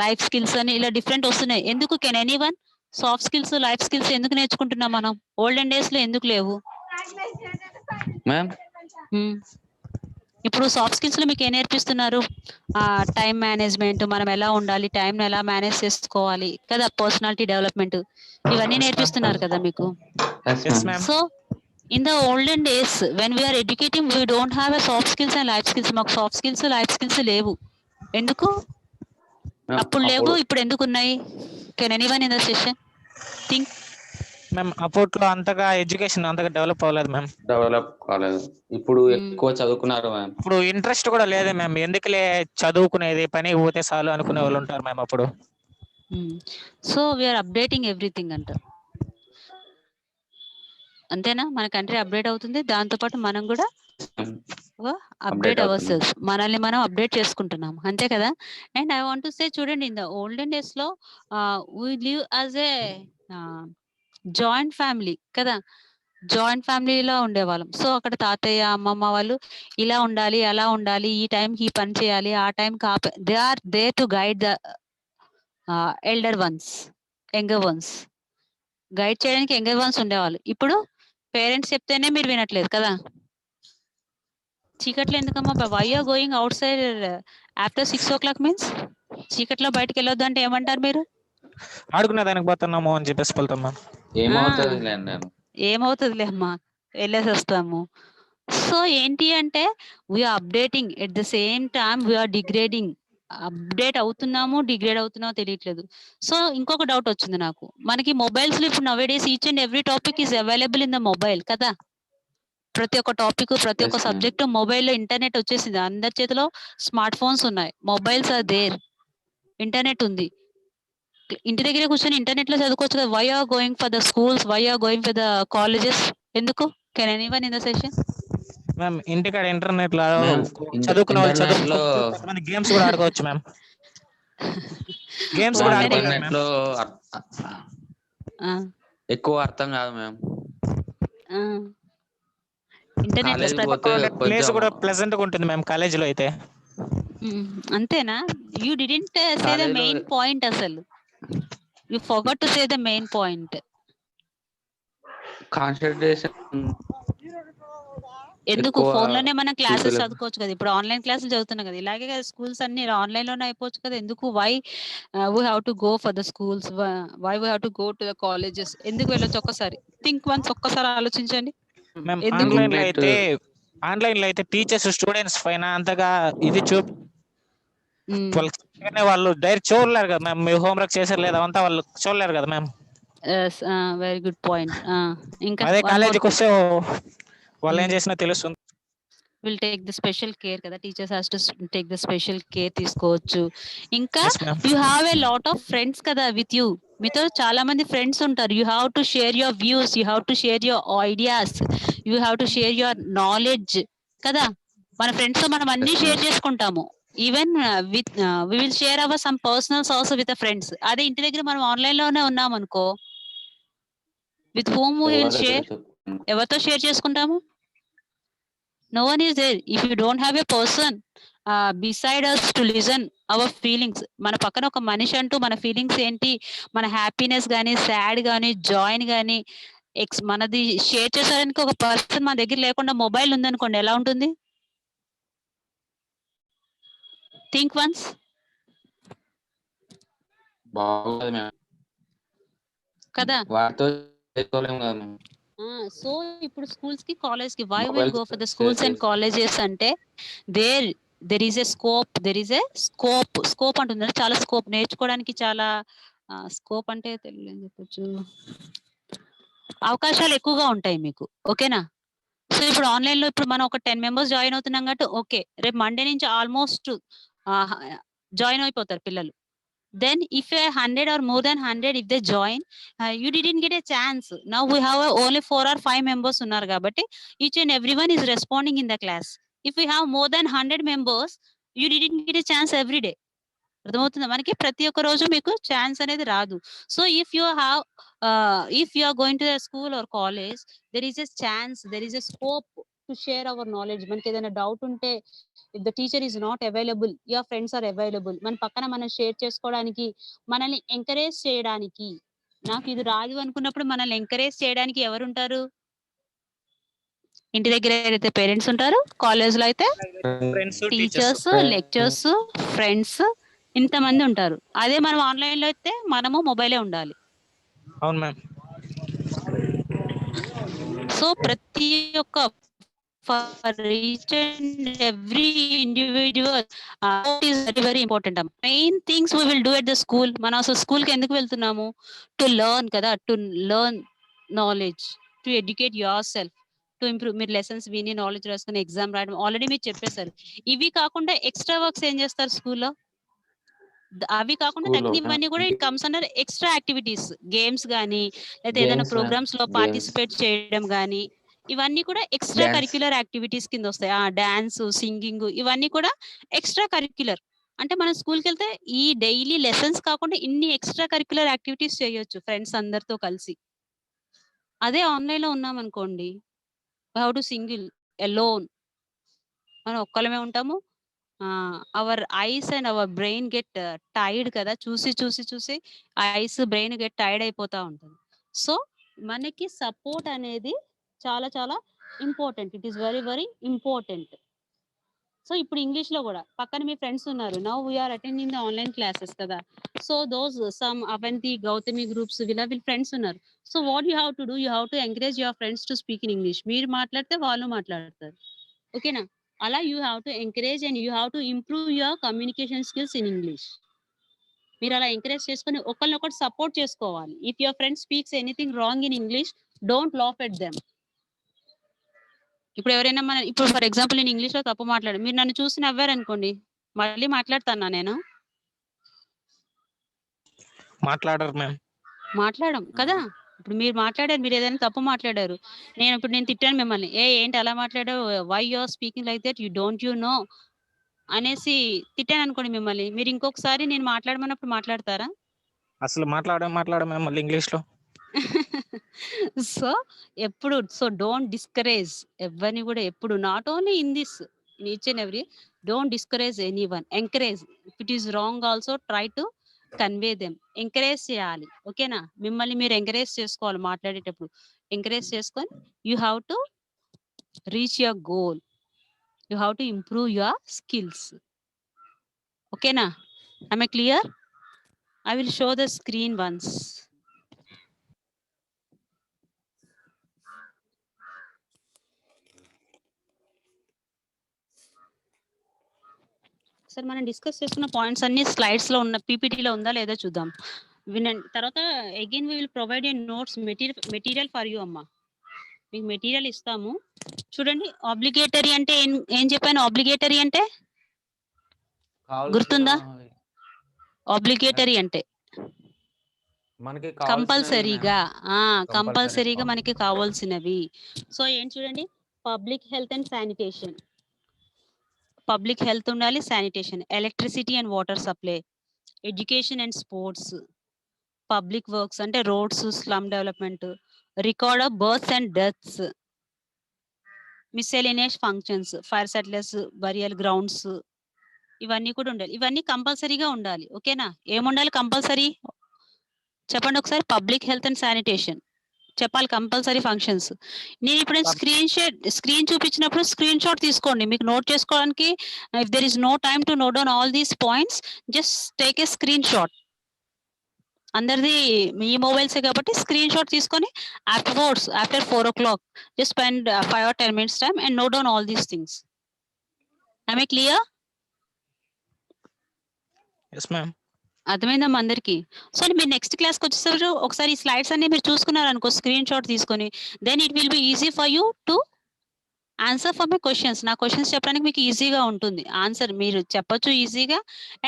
life skills అని ఇలా డిఫరెంట్ వస్తున్నాయి. ఎందుకు? Can anyone soft skills, life skills ఎందుకు నేర్చుకుంటున్నాం మనం? ఓల్డెన్ డేస్ లో ఎందుకు లేవు? మ్యామ్ ఇప్పుడు సాఫ్ట్ స్కిల్స్ లో మీకు ఏం నేర్పిస్తున్నారు? టైం మేనేజ్మెంట్, మనం ఎలా ఉండాలి, టైం ఎలా మేనేజ్ చేసుకోవాలి కదా, పర్సనాలిటీ డెవలప్మెంట్, ఇవన్నీ నేర్పిస్తున్నారు కదా మీకు. Yes ma'am. So in the olden days when we are educating, we don't have a soft skills and life skills. మాకు సాఫ్ట్ స్కిల్స్, లైఫ్ స్కిల్స్ లేవు. ఎందుకు అప్పుడు లేవు, ఇప్పుడు ఎందుకు ఉన్నాయి? Can anyone in the session think? Ma'am అప్పట్లో అంతగా ఎడ్యుకేషన్ అంతగా డెవలప్ అవ్వలేదు మ్యామ్. డెవలప్ కాలేదు. ఇప్పుడు ఎక్కువ చదువుకున్నారు మ్యామ్. ఇప్పుడు ఇంట్రెస్ట్ కూడా లేదే మ్యామ్. ఎందుకులే చదువుకునేది, పని పోతే చాలు అనుకునే వాళ్ళు ఉంటారు మ్యామ్ అప్పుడు. సో వీఆర్ అప్డేటింగ్ ఎవ్రీథింగ్ అంట, అంతేనా? మన కంట్రీ అప్డేట్ అవుతుంది, దాంతో పాటు మనం కూడా అప్డేట్ అవర్ సెల్స్, మనల్ని మనం అప్డేట్ చేసుకుంటున్నాం, అంతే కదా. And I want to say, చూడండి, ఇన్ ద ఓల్డెన్ డేస్ లో we live as a joint family కదా, జాయింట్ ఫ్యామిలీలో ఉండేవాళ్ళం. సో అక్కడ తాతయ్య, అమ్మమ్మ వాళ్ళు ఇలా ఉండాలి, అలా ఉండాలి, ఈ టైంకి ఈ పని చేయాలి, ఆ time they are there to guide the elder ones, younger ones, guide చేయడానికి యంగర్ వన్స్ ఉండేవాళ్ళు. ఇప్పుడు పేరెంట్స్ చెప్తేనే మీరు వినట్లేదు కదా. చీకట్లో ఎందుకమ్మా, why are going outside after 6 o'clock means? చీకట్లో బయటకు వెళ్ళొద్దు అంటే ఏమంటారు మీరు? ఆడుకునే దానికి పోతున్నాము అని చెప్పేసి వెళ్తాం మ్యామ్. ఏమవుతుందిలే అమ్మా, వెళ్ళేసి వస్తాము. సో ఏంటి అంటే we're updating, at the same time we're degrading. Update అవుతున్నాము, డిగ్రేడ్ అవుతున్నామో తెలియట్లేదు. సో ఇంకొక డౌట్ వచ్చింది నాకు, మనకి మొబైల్స్ లో ఇప్పుడు nowadays each and every topic is available in the mobile కదా. ప్రతి ఒక్క టాపిక్, ప్రతి ఒక్క సబ్జెక్ట్ మొబైల్లో, ఇంటర్నెట్ వచ్చేసింది, అందరి చేతిలో స్మార్ట్ ఫోన్స్ ఉన్నాయి, మొబైల్స్ ఆర్ దేర్, ఇంటర్నెట్ ఉంది. ఇంటి దగ్గర కూర్చొని ఇంటర్నెట్ లో చదువుకోవచ్చు కదా. Why are going for the schools, why are going for the colleges? ఎందుకు? Can anyone in the session? Ma'am ఇంటికాడ ఇంటర్నెట్ లో చదువుకునే వాళ్ళు చదువుకోవచ్చు, కొంతమంది గేమ్స్ కూడా ఆడుకోవచ్చు మ్యామ్. గేమ్స్ కూడా ఇంటర్నెట్ లో ఎక్కువ అర్థం కాదు మ్యామ్. ఇంటర్నెట్ ప్లేస్ కూడా ప్లెజెంట్ గా ఉంటుంది మ్యామ్ కాలేజ్ లో అయితే. అంతేనా? You didn't say the main point, అసలు you forgot to say the main point. Concentration ఎందుకు? ఫోన్ లోనే మనం క్లాసెస్ చదువుకోవచ్చు కదా. ఇప్పుడు ఆన్లైన్ క్లాసులు చదువుతున్నాం కదా, ఇలాగే కదా స్కూల్స్ అన్ని ఆన్లైన్ లోనే అయిపోవచ్చు కదా. ఎందుకు? Why we have to go for the schools, why we have to go to the colleges? ఎందుకు వెళ్ళొచ్చు? ఒక్కసారి థింక్ వన్స్, ఒక్కసారి ఆలోచించండి. ఆన్లైన్ లో అయితే టీచర్స్ స్టూడెంట్స్ పైన అంతగా ఇది వాళ్ళు డైరెక్ట్ చూడలేరు కదా మ్యామ్. మీరు హోంవర్క్ చేశారు లేదా అంతా వాళ్ళు చూడలేరు కదా మ్యామ్. Very good point. ఇంకా అదే కాలేజీకి వస్తే వాళ్ళు ఏం చేసినా తెలుస్తుంది. Will take the special care కదా, teachers has to take the special care తీసుకోవచ్చు. ఇంకా you have a lot of friends కదా విత్ యూ, మీతో చాలా మంది ఫ్రెండ్స్ ఉంటారు. You have to share your views, you have to share your ideas, you have to share your knowledge కదా. మన friends తో మనం అన్ని షేర్ చేసుకుంటాము. Even with we will share our some personals also with friends. అదే ఇంటి దగ్గర మనం ఆన్లైన్ లోనే ఉన్నాం అనుకో, with whom we will share? ఎవరితో షేర్ చేసుకుంటాము? No one is there. If you don't have a person beside us to listen our feelings, మన పక్కన ఒక మనిషి అంటూ మన ఫీలింగ్స్ ఏంటి, మన హ్యాపీనెస్ గానీ, సాడ్ గానీ, జాయిన్ గానీ, మనది షేర్ చేసేదానికి ఒక పర్సన్ మన దగ్గర లేకుండా మొబైల్ ఉందనుకోండి, ఎలా ఉంటుంది? Think once. కదా. సో ఇప్పుడు స్కూల్స్ కి, కాలేజ్ కి, why will go for the schools and colleges అంటే there is a scope, scope అంటున్నారు, చాలా స్కోప్ నేర్చుకోవడానికి, చాలా స్కోప్ అంటే తెలుగు ఏం చెప్పొచ్చు, అవకాశాలు ఎక్కువగా ఉంటాయి మీకు. ఓకేనా? సో ఇప్పుడు ఆన్లైన్ లో ఇప్పుడు మనం ఒక 10 members జాయిన్ అవుతున్నాం కాబట్టి ఓకే, రేపు మండే నుంచి ఆల్మోస్ట్ జాయిన్ అయిపోతారు పిల్లలు. Then if 100 or more than 100 if they join, you didn't get a chance. Now we have only 4 or 5 members unnar kabatti each and everyone is responding in the class. If we have more than 100 members, you didn't get a chance every day. అర్థమవుతుందా? మనకి ప్రతి ఒక్క రోజు మీకు chance అనేది రాదు. So if you are going to the school or college, there is a chance, there is a scope to to share our knowledge. మనకి ఏదైనా డౌట్ ఉంటే if the teacher is not available, your friends are available. మన పక్కన మనం share చేసుకోవడానికి, మనల్ని encourage చేయడానికి. నాకు ఇది రాదు అనుకున్నప్పుడు మనల్ని ఎంకరేజ్ చేయడానికి ఎవరు ఉంటారు? ఇంటి దగ్గర అయితే పేరెంట్స్ ఉంటారు, కాలేజ్లో అయితే టీచర్స్, లెక్చర్స్, ఫ్రెండ్స్, ఇంతమంది ఉంటారు. అదే మనం ఆన్లైన్లో అయితే మనము మొబైలే ఉండాలి. అవును మ్యామ్. సో ప్రతి ఒక్క for each and every individual is very very important. Main things we will do at the school. మనం అసలు స్కూల్కి ఎందుకు వెళ్తున్నాము? టు లెర్న్ కదా, to learn knowledge, to educate your self, to improve. మీరు లెసన్స్ విని నాలెడ్జ్ రాసుకుని ఎగ్జామ్ రాయడం ఆల్రెడీ మీరు చెప్పేశారు. ఇవి కాకుండా ఎక్స్ట్రా వర్క్స్ ఏం చేస్తారు స్కూల్లో? అవి కాకుండా తగ్గినవన్నీ కూడా it comes under extra activities. Games కానీ, లేకపోతే ఏదైనా ప్రోగ్రామ్స్ లో పార్టిసిపేట్ చేయడం కానీ, ఇవన్నీ కూడా ఎక్స్ట్రా కరిక్యులర్ యాక్టివిటీస్ కింద వస్తాయి. డాన్స్, సింగింగ్, ఇవన్నీ కూడా ఎక్స్ట్రా కరిక్యులర్. అంటే మనం స్కూల్కి వెళ్తే ఈ డైలీ లెసన్స్ కాకుండా ఇన్ని ఎక్స్ట్రా కరిక్యులర్ యాక్టివిటీస్ చేయొచ్చు ఫ్రెండ్స్ అందరితో కలిసి. అదే ఆన్లైన్ లో ఉన్నాం అనుకోండి, హౌ టు సింగిల్ ఎలోన్, మనం ఒక్కలమే ఉంటాము. Our eyes and our brain get tired కదా, చూసి చూసి చూసి ఐస్ బ్రెయిన్ గెట్ టైర్డ్ అయిపోతా ఉంటుంది. సో మనకి సపోర్ట్ అనేది చాలా చాలా important. It is very very important. So ఇప్పుడు ఇంగ్లీష్ లో కూడా పక్కన మీ ఫ్రెండ్స్ ఉన్నారు. Now we are attending the online classes కదా. So those some Avanti, Gautami groups వీళ్ళ ఫ్రెండ్స్ ఉన్నారు. So what you have to do, you have to encourage your friends to speak in English. మీరు మాట్లాడితే వాళ్ళు మాట్లాడతారు. ఓకేనా? అలా you have to encourage and you have to improve your communication skills in English. మీరు అలా encourage చేసుకొని ఒకరినొకటి support చేసుకోవాలి. If your friend speaks anything wrong in English, don't laugh at them. ఇప్పుడు ఎవరైనా ఇప్పుడు ఫర్ ఎగ్జాంపుల్ నేను ఇంగ్లీష్ లో తప్పు మాట్లాడు, మీరు నన్ను చూసి నవ్వారు అనుకోండి, మళ్ళీ మాట్లాడతానా నేను? మాట్లాడరు మ్యామ్. మాట్లాడం కదా. ఇప్పుడు మీరు మాట్లాడారు, మీరు ఏదైనా తప్పు మాట్లాడారు, నేను తిట్టాను మిమ్మల్ని, ఏంటి అలా మాట్లాడావు, why you are speaking like that, you don't you know అనేసి తిట్టాను అనుకోండి మిమ్మల్ని, మీరు ఇంకొకసారి నేను మాట్లాడమన్నప్పుడు మాట్లాడతారా? అసలు మాట్లాడ మ్యామ్ మళ్ళీ ఇంగ్లీష్ లో. సో ఎప్పుడు డోంట్ డిస్కరేజ్ ఎవరిని కూడా ఎప్పుడు, not only in this, in each and every, don't discourage any one. Encourage. If it is wrong also try to convey them. Encourage చేయాలి. ఓకేనా? మిమ్మల్ని మీరు ఎంకరేజ్ చేసుకోవాలి మాట్లాడేటప్పుడు. ఎంకరేజ్ చేసుకొని you have to reach your goal, you have to improve your skills. ఓకేనా? I clear? I will show the screen once. Sir మనం discuss చేస్తున్న పాయింట్స్ అన్ని స్లైడ్స్ లో ఉన్న పీపీటీలో ఉందా లేదా చూద్దాం. వినండి. తర్వాత again we will provide a notes material for you అమ్మా. మీకు మెటీరియల్ ఇస్తాము చూడండి. ఆబ్లిగేటరీ అంటే ఏం చెప్పాను? ఆబ్లిగేటరీ అంటే గుర్తుందా? ఆబ్లిగేటరీ అంటే మనకి కంపల్సరీగా మనకి కావాల్సినవి. సో ఏంటి చూడండి, public health and sanitation. Public health ఉండాలి, sanitation, electricity and water supply, education and sports, public works అంటే roads, slum development, record of births and deaths, miscellaneous functions, fire settlers, burial grounds, ఇవన్నీ కూడా ఉండాలి. ఇవన్నీ కంపల్సరీగా ఉండాలి. ఓకేనా? ఏముండాలి కంపల్సరీ చెప్పండి ఒకసారి. పబ్లిక్ హెల్త్ అండ్ శానిటేషన్ చెప్పాలి, కంపల్సరీ ఫంక్షన్స్. నేను ఇప్పుడు స్క్రీన్ చూపించినప్పుడు స్క్రీన్ షాట్ తీసుకోండి మీకు నోట్ చేసుకోవడానికి. If there is no time to note down all these points, just take a screenshot. అందరిది మీ మొబైల్సే కాబట్టి స్క్రీన్ షాట్ తీసుకొని after 4 o'clock just spend 5 or 10 minutes time and note down all these things. Am I clear? Yes ma'am. అర్థమైందమ్మా అందరికి? So మీరు next క్లాస్కి వచ్చేసరికి ఒకసారి ఈ స్లైడ్స్ అన్ని మీరు చూసుకున్నారు అనుకో స్క్రీన్ షాట్ తీసుకొని, then it will be easy for you to answer for my questions. నా క్వశ్చన్స్ చెప్పడానికి మీకు ఈజీగా ఉంటుంది. ఆన్సర్ మీరు చెప్పొచ్చు ఈజీగా,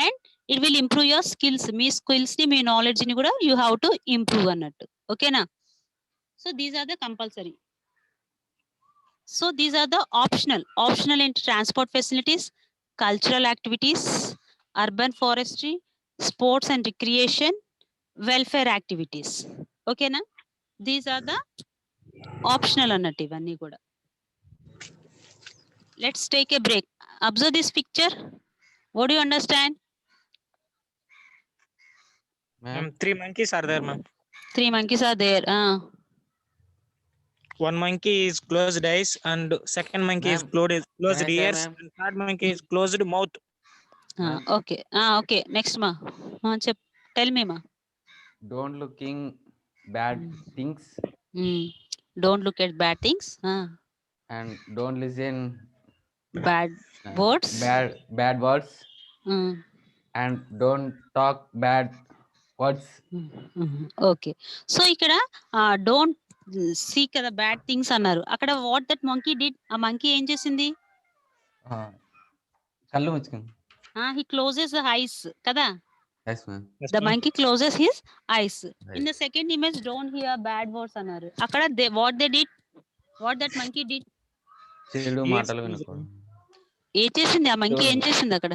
and it will improve your skills. మీ స్కిల్స్ ని, మీ నాలెడ్జ్ ని కూడా యూ హ్యావ్ టు ఇంప్రూవ్ అన్నట్టు. ఓకేనా? So these are the compulsory. So these are the optional ఏంటి? Transport facilities, cultural activities, urban forestry, sports and recreation, welfare activities. ఓకేనా? These are the optional అన్నట్టు ఇవన్నీ కూడా. let's take a break. Observe this picture. What do you understand? Ma'am, 3 monkeys are there, ma'am. 3 monkeys are there. One monkey is closed eyes, and second monkey is Ma'am, closed can I say, ears, ma'am? and third monkey is closed mouth. Ma'am. Okay. Okay. Next, ma. Tell me, ma. Don't looking bad things Don't look at bad things. and don't listen Bad words. bad words Mm. and don't talk bad words. Okay so ఇక్కడ don't see కదా bad things అన్నారు అక్కడ what that monkey did ఆ monkey ఏం చేసింది కళ్ళు ముచ్చుకుంది. He closes the ice కదా Yes, ma'am. The monkey closes his ice in the second image don't here bad words అన్నారు అక్కడ what they did what that monkey did చెడు మాటలు వినకూడదు. ఏం చేసింది ఆ మంకీ ఏం చేసింది అక్కడ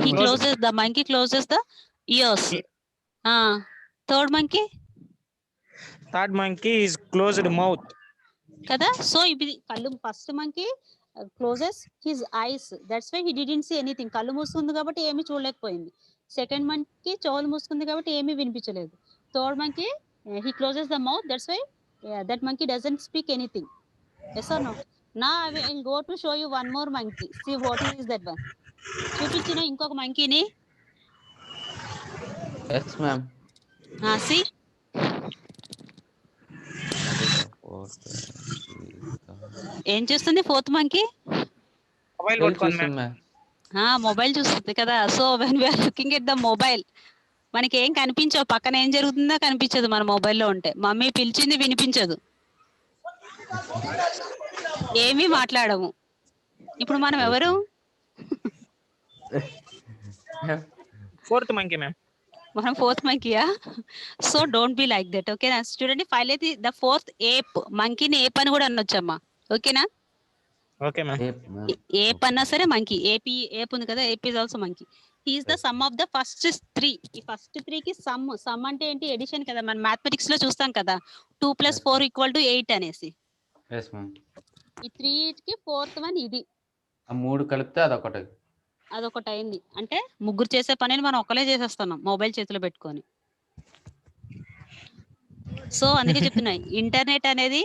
he closes the monkey closes the ears third monkey Third monkey is closed mouth. కదా సో ఇది కళ్ళు first monkey closes his eyes that's why he didn't see anything కళ్ళు మూసుకుంది కాబట్టి ఏమీ చూడలేకపోయింది సెకండ్ మంకీ చెవులు మూసుకుంది కాబట్టి ఏమీ వినిపించలేదు third monkey he closes the mouth that's why that monkey doesn't speak anything yes or no నా I will go to show you one more monkey see what is that one చూపించిన ఇంకొక మంకీని Yes, ma'am. See ఏం చేస్తుంది fourth monkey Mobile Well, పట్టుకోండి, చూస్తుంది, ma'am. ma'am. Mobile చూస్తుంది కదా so when we're looking at the mobile మనకి ఏం కనిపించవు పక్కన ఏం జరుగుతుందో కనిపించదు మన మొబైల్లో ఉంటే మమ్మీ పిలిచింది వినిపించదు ఏమీ మాట్లాడము ఇప్పుడు మనం ఎవరు Fourth monkey, ma'am. మనం ఫోర్త్ మంకీయా so don't be like that ఓకేనా చూడండి ఫైల్ అయితే ద ఫోర్త్ ఏప్ మంకీని ఏప్ అని కూడా అనొచ్చమ్మా ఓకేనా Okay, ma'am. Yep, ma'am. ఏప్ అన్నా సరే మంకీ ఏపీ ఏప్ ఉంది కదా ape is also monkey he is the sum of the first 3 ఈ ఫస్ట్ 3 కి సమ్ అంటే ఏంటి ఎడిషన్ కదా మనం మ్యాథమెటిక్స్ లో చూస్తాం కదా 2 + 4 = 8 అనేసి Yes, ma'am. ఈ 3 కి ఫోర్త్ వన్ ఇది ఆ మూడు కలిపితే అదొకటి. అదొకటి అయింది అంటే ముగ్గురు చేసే పనిని మనం ఒక్కలే చేసేస్తున్నాం మొబైల్ చేతిలో పెట్టుకొని సో అందుకే చెప్తున్నా ఇంటర్నెట్ అనేది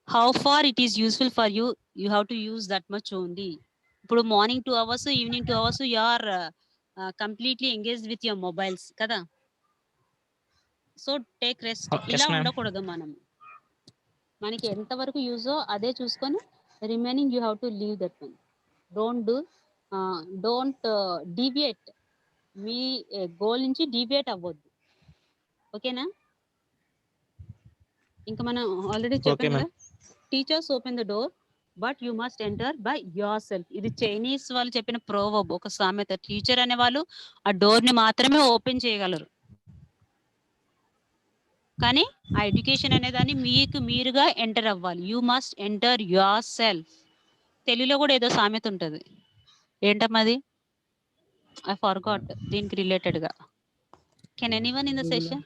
how far it is useful for you you have to use that much only ఇప్పుడు morning 2 hours evening 2 hours you are completely engaged with your mobiles కదా సో టేక్ రెస్ట్ Yes, ఇలా ma'am. ఉండకూడదు మనం మనకి ఎంత వరకు యూజో అదే చూసుకొని remaining you have to leave that one don't deviate me goal నుంచి డీవియేట్ అవ్వద్దు ఓకేనా ఇంకా మనం ఆల్రెడీ Okay, చెప్పాం ma'am. కదా teachers open the door but you must enter by your self ఇది చైనీస్ వాళ్ళు చెప్పిన ప్రోవర్బ్ ఒక సామెత టీచర్ అనే వాళ్ళు ఆ డోర్ ని మాత్రమే ఓపెన్ చేయగలరు కానీ ఆ ఎడ్యుకేషన్ అనే దాన్ని మీకు మీరుగా ఎంటర్ అవ్వాలి you must enter your self తెలుగులో కూడా ఏదో సామెత ఉంటది ఏంటమ్మది ఐ ఫర్గాట్ దీనికి రిలేటెడ్ గా can anyone in the session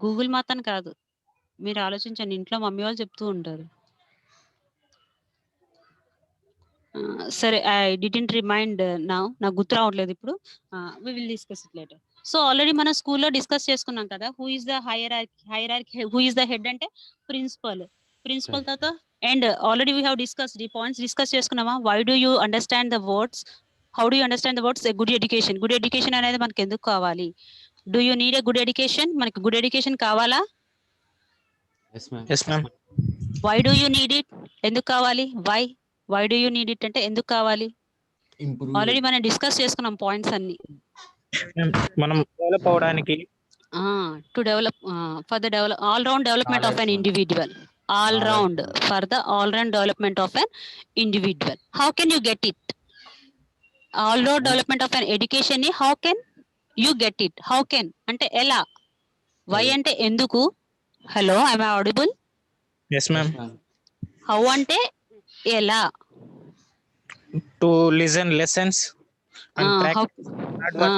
Google మాత్రం కాదు మీరు ఆలోచించండి ఇంట్లో మమ్మీ వాళ్ళు చెప్తూ ఉంటారు సరే ఐ డిడ్ంట్ రిమైండ్ నాకు గుర్తు రావట్లేదు ఇప్పుడు we will discuss it later so already మనం స్కూల్లో డిస్కస్ చేసుకున్నాం కదా who is the hierarchy who is the head అంటే ప్రిన్సిపల్ తర్వాత and already we have discuss ఈ పాయింట్స్ డిస్కస్ చేసుకున్నామా why do you understand the words how do you understand the words good education అనేది మనకి ఎందుకు కావాలి do you need a good education మనకి good education కావాలా Yes, ma'am. Yes, ma'am. Why do you need it ఎందుకు కావాలి why do you need it అంటే ఎందుకు కావాలి Improve. ఆల్రెడీ మనం డిస్కస్ చేసుకున్నాం పాయింట్స్ అన్ని మనం డెవలప్ అవడానికి to develop for the all round development of an individual development of an individual how can you get it all round development of an education ని how can you get it how can అంటే ఎలా why అంటే ఎందుకు hello I'm audible yes, ma'am. How అంటే ఎలా To listen lessons and practice hard work.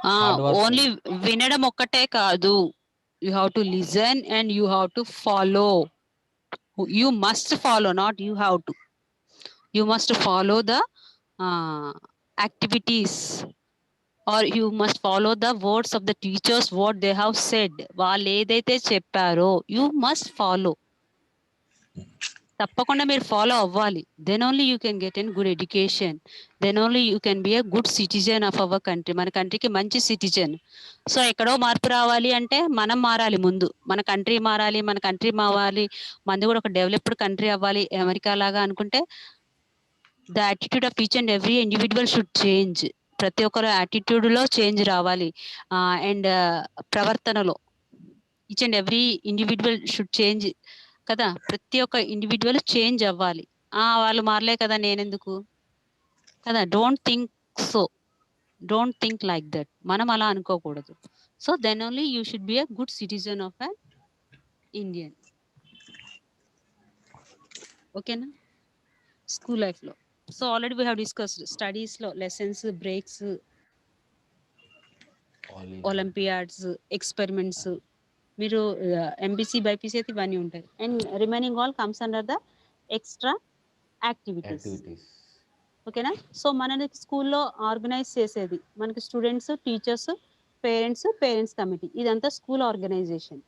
Hard work. Only వినడం ఒక్కటే కాదు you have to listen and you have to follow you must follow not you have to You must follow the activities, or you must follow the words of the teachers, what they have said. వాళ్ళు ఏదైతే చెప్పారో you must follow. తప్పకుండా మీరు follow అవ్వాలి. Then only you can get an good education. Then only you can be a good citizen of our country. మన కంట్రీకి మంచి citizen. So ఎక్కడో మార్పు రావాలి అంటే మనం మారాలి ముందు. మన కంట్రీ మారాలి, మన కంట్రీ మారాలి, మనది కూడా ఒక డెవలప్డ్ కంట్రీ అవ్వాలి అమెరికా లాగా అనుకుంటే the attitude of each and every individual should change. ప్రతి ఒక్కరు యాటిట్యూడ్ లో చేంజ్ రావాలి. అండ్ ప్రవర్తనలో each and every individual should change కదా. ప్రతి ఒక్క ఇండివిజువల్ చేంజ్ అవ్వాలి. వాళ్ళు మారలే కదా నేనెందుకు కదా. Don't think so, don't think like that. మనం అలా అనుకోకూడదు. So then only you should be a good citizen of an Indian. ఓకేనా స్కూల్ లైఫ్ లో. So already we have discussed studies లో లెసన్స్, బ్రేక్స్, ఒలింపియాడ్స్, ఎక్స్పెరిమెంట్స్. మీరు MPC BiPC అయితే ఇవన్నీ ఉంటాయి. And remaining all comes under the extra activities. ఓకేనా. So మన స్కూల్లో ఆర్గనైజ్ చేసేది మనకి స్టూడెంట్స్, టీచర్స్, పేరెంట్స్ కమిటీ, ఇదంతా స్కూల్ ఆర్గనైజేషన్.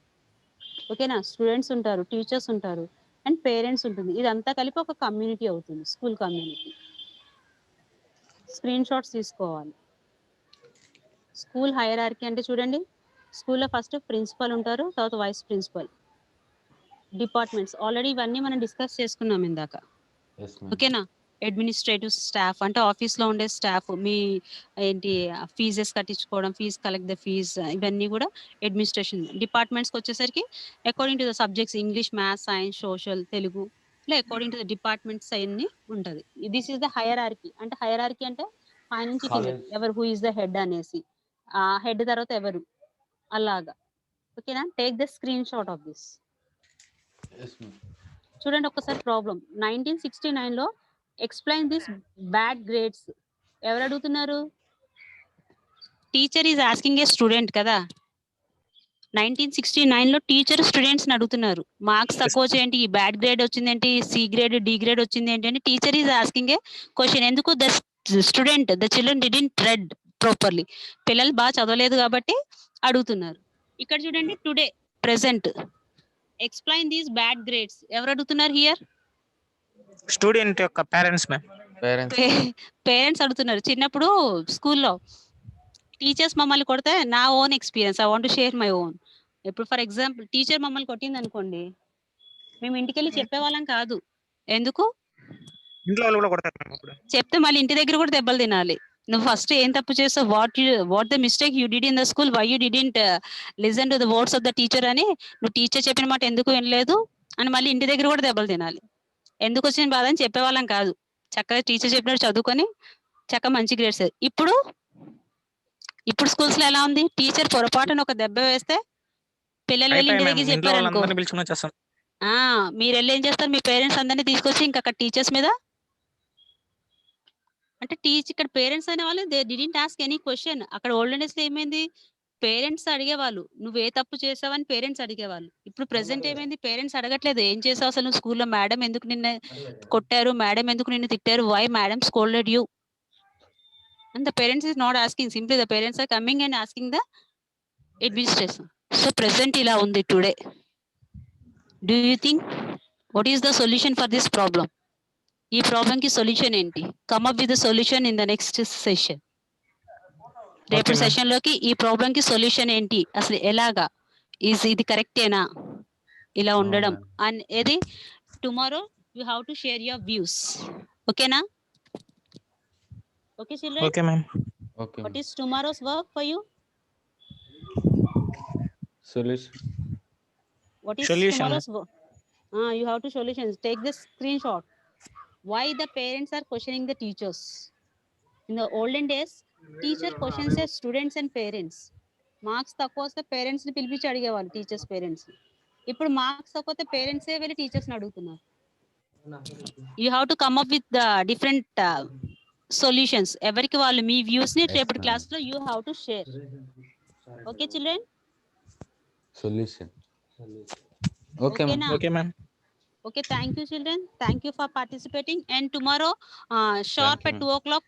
ఓకేనా. స్టూడెంట్స్ ఉంటారు, టీచర్స్ ఉంటారు, అండ్ పేరెంట్స్ ఉంటుంది. ఇదంతా కలిపి ఒక కమ్యూనిటీ అవుతుంది, స్కూల్ కమ్యూనిటీ. స్క్రీన్ షాట్స్ తీసుకోవాలి. స్కూల్ హైరార్కీ అంటే చూడండి, స్కూల్లో ఫస్ట్ ప్రిన్సిపల్ ఉంటారు, తర్వాత వైస్ ప్రిన్సిపల్, డిపార్ట్మెంట్స్. ఆల్రెడీ ఇవన్నీ మనం డిస్కస్ చేసుకున్నాం ఇందాక. ఓకేనా. అడ్మినిస్ట్రేటివ్ స్టాఫ్ అంటే ఆఫీస్ లో ఉండే స్టాఫ్, మీ ఏంటి ఫీజెస్ కట్టించుకోవడం, ఫీజ్ కలెక్ట్ ద ఫీజ్, ఇవన్నీ కూడా అడ్మినిస్ట్రేషన్. డిపార్ట్మెంట్స్కి వచ్చేసరికి according to the subjects English, maths, science, social, Telugu, ఇలా అకార్డింగ్ టు ద డిపార్ట్మెంట్స్ అన్ని ఉంటుంది. This is the hierarchy. అంటే హైరార్కీ అంటే పైనుంచి కింద ఎవరు, హూ ఇస్ ద హెడ్ అనేసి, ఆ హెడ్ తర్వాత ఎవరు అలాగా. ఓకేనా. Take the screen shot of this. చూడండి ఒకసారి ప్రాబ్లం. 1969 లో ఎక్స్ప్లెయిన్ దిస్ బ్యాడ్ గ్రేడ్స్. ఎవరు అడుగుతున్నారు? Teacher is asking A student కదా. 1969 లో టీచర్ స్టూడెంట్స్ ని అడుగుతున్నారు, మార్క్స్ తక్కువ చేయండి, ఈ బ్యాడ్ గ్రేడ్ వచ్చింది ఏంటి, సి గ్రేడ్, డి గ్రేడ్ వచ్చింది ఏంటి అని teacher is asking a question. ఎందుకు? The student, the children didn't read properly. పిల్లలు బాగా చదవలేదు కాబట్టి అడుగుతున్నారు. ఇక్కడ చూడండి, today present explain these bad grades. ఎవరు అడుగుతున్నారు హియర్? స్టూడెంట్ యొక్క పేరెంట్స్ మ్యామ్. పేరెంట్స్ అడుగుతున్నారు. చిన్నప్పుడు స్కూల్లో టీచర్స్ మమ్మల్ని కొడితే, నా own experience, I want to share my own. ఇప్పుడు ఫర్ ఎగ్జాంపుల్ టీచర్ మమ్మల్ని కొట్టింది అనుకోండి, మేము ఇంటికి వెళ్ళి చెప్పేవాళ్ళం కాదు. ఎందుకు? ఇంట్లో వాళ్ళు కూడా కొడతారు. చెప్తే మళ్ళీ ఇంటి దగ్గర కూడా దెబ్బలు తినాలి. నువ్వు ఫస్ట్ ఏం తప్పు చేస్తావు, what the mistake you did in the school, why you didn't listen to the words of the teacher అని, నువ్వు టీచర్ చెప్పిన మాట ఎందుకు వినలేదు అని మళ్ళీ ఇంటి దగ్గర కూడా దెబ్బలు తినాలి. ఎందుకు వచ్చిన బాధ అని చెప్పేవాళ్ళం కాదు. చక్కగా టీచర్ చెప్పినట్టు చదువుకొని చక్కగా మంచి గ్రేడ్స్. ఇప్పుడు స్కూల్స్ లో ఎలా ఉంది, టీచర్ పొరపాటున ఒక దెబ్బ వేస్తే పిల్లలు వెళ్ళి ఇంటి దగ్గర చెప్పారనుకో, మీరు వెళ్ళి ఏం చేస్తారు, మీ పేరెంట్స్ అందరినీ తీసుకొచ్చి ఇంకా అక్కడ టీచర్స్ మీద అంటే ఇక్కడ పేరెంట్స్ అనే వాళ్ళు they didn't ask any question. అక్కడ ఓల్డెన్ డేస్ లో ఏమైంది, పేరెంట్స్ అడిగేవాళ్ళు నువ్వు ఏ తప్పు చేసావని పేరెంట్స్ అడిగేవాళ్ళు. ఇప్పుడు ప్రెసెంట్ ఏమైంది, పేరెంట్స్ అడగట్లేదు ఏం చేసావు అసలు నువ్వు స్కూల్లో, మేడం ఎందుకు నిన్ను కొట్టారు, మేడం ఎందుకు నిన్ను తిట్టారు, why madam scolded you. And the parents is not asking, simply the parents are coming and asking the administration. So present ila undi today. Do you think what is the solution for this problem? Ee problem ki solution enti? Come up with the solution in the next session. Repu session loki ee problem ki solution enti, asalu elaga, is idi correct ena ila undadam, and edi tomorrow you have to share your views. Okay na? Okay children? Okay ma'am. Okay. What is tomorrow's work for you? Solution. What is Solution. tomorrow's work? You have to solutions. Take this screenshot. Why the parents are questioning the teachers? In the olden days, teacher questions their students and parents. Marks తక్కువ వస్తే parents ని పిలిపించి అడిగేవాళ్ళు, teachers parents. ఇప్పుడు marks తక్కువ వస్తే పేరెంట్సే వెళ్ళి teachers ని అడుగుతున్నారు. You have to come up with the different solutions. ఎవరికి వాళ్ళు మీ వ్యూస్ ని రేపటి క్లాస్ లో you have to share. Okay children? Solution. Okay ma'am. Okay ma'am. Okay, thank you, children. Thank you for participating. And tomorrow, sharp Thank at you, 2 o'clock.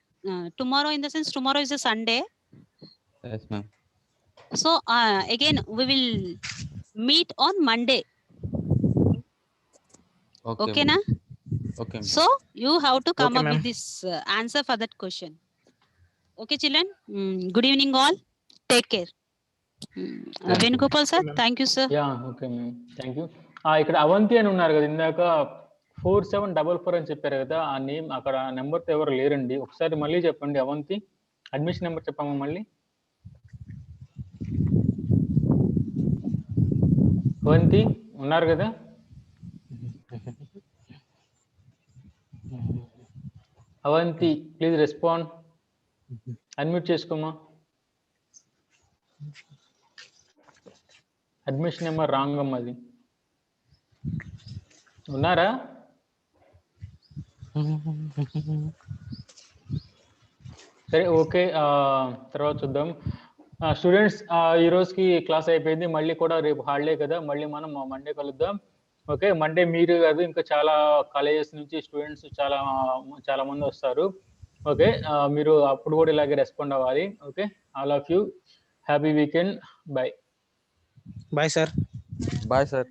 Tomorrow, in the sense, tomorrow is a Sunday. Yes, ma'am. So again, we will meet on Monday. Okay, Okay, ma'am. na? Okay, ma'am. So you have to come Okay, up ma'am. with this answer for that question. Okay, children. Good evening, all. Take care. Thank you. Venugopal sir, thank you, sir. Yeah okay ma'am thank you. ఇక్కడ అవంతి అని ఉన్నారు కదా, ఇందాక 4744 అని చెప్పారు కదా, ఆ name అక్కడ నెంబర్తో ఎవరు లేరండి. ఒకసారి మళ్ళీ చెప్పండి. అవంతి అడ్మిషన్ నెంబర్ చెప్పాము మళ్ళీ. అవంతి ఉన్నారు కదా? Avanti please respond. అన్మ్యూట్ చేసుకోమా. అడ్మిషన్ నెంబర్ రాంగ్ అమ్మ అది. ఉన్నారా? సరే ఓకే, తర్వాత చూద్దాం. స్టూడెంట్స్, ఈ రోజుకి క్లాస్ అయిపోయింది. మళ్ళీ కూడా రేపు హాలిడే కదా, మళ్ళీ మనం మండే కలుద్దాం. ఓకే, మండే మీరు కాదు, ఇంకా చాలా కాలేజెస్ నుంచి స్టూడెంట్స్ చాలా మంది వస్తారు. ఓకే, మీరు అప్పుడు కూడా ఇలాగే రెస్పాండ్ అవ్వాలి. Okay, all of you happy weekend. Bye. Bye sir. Bye, sir.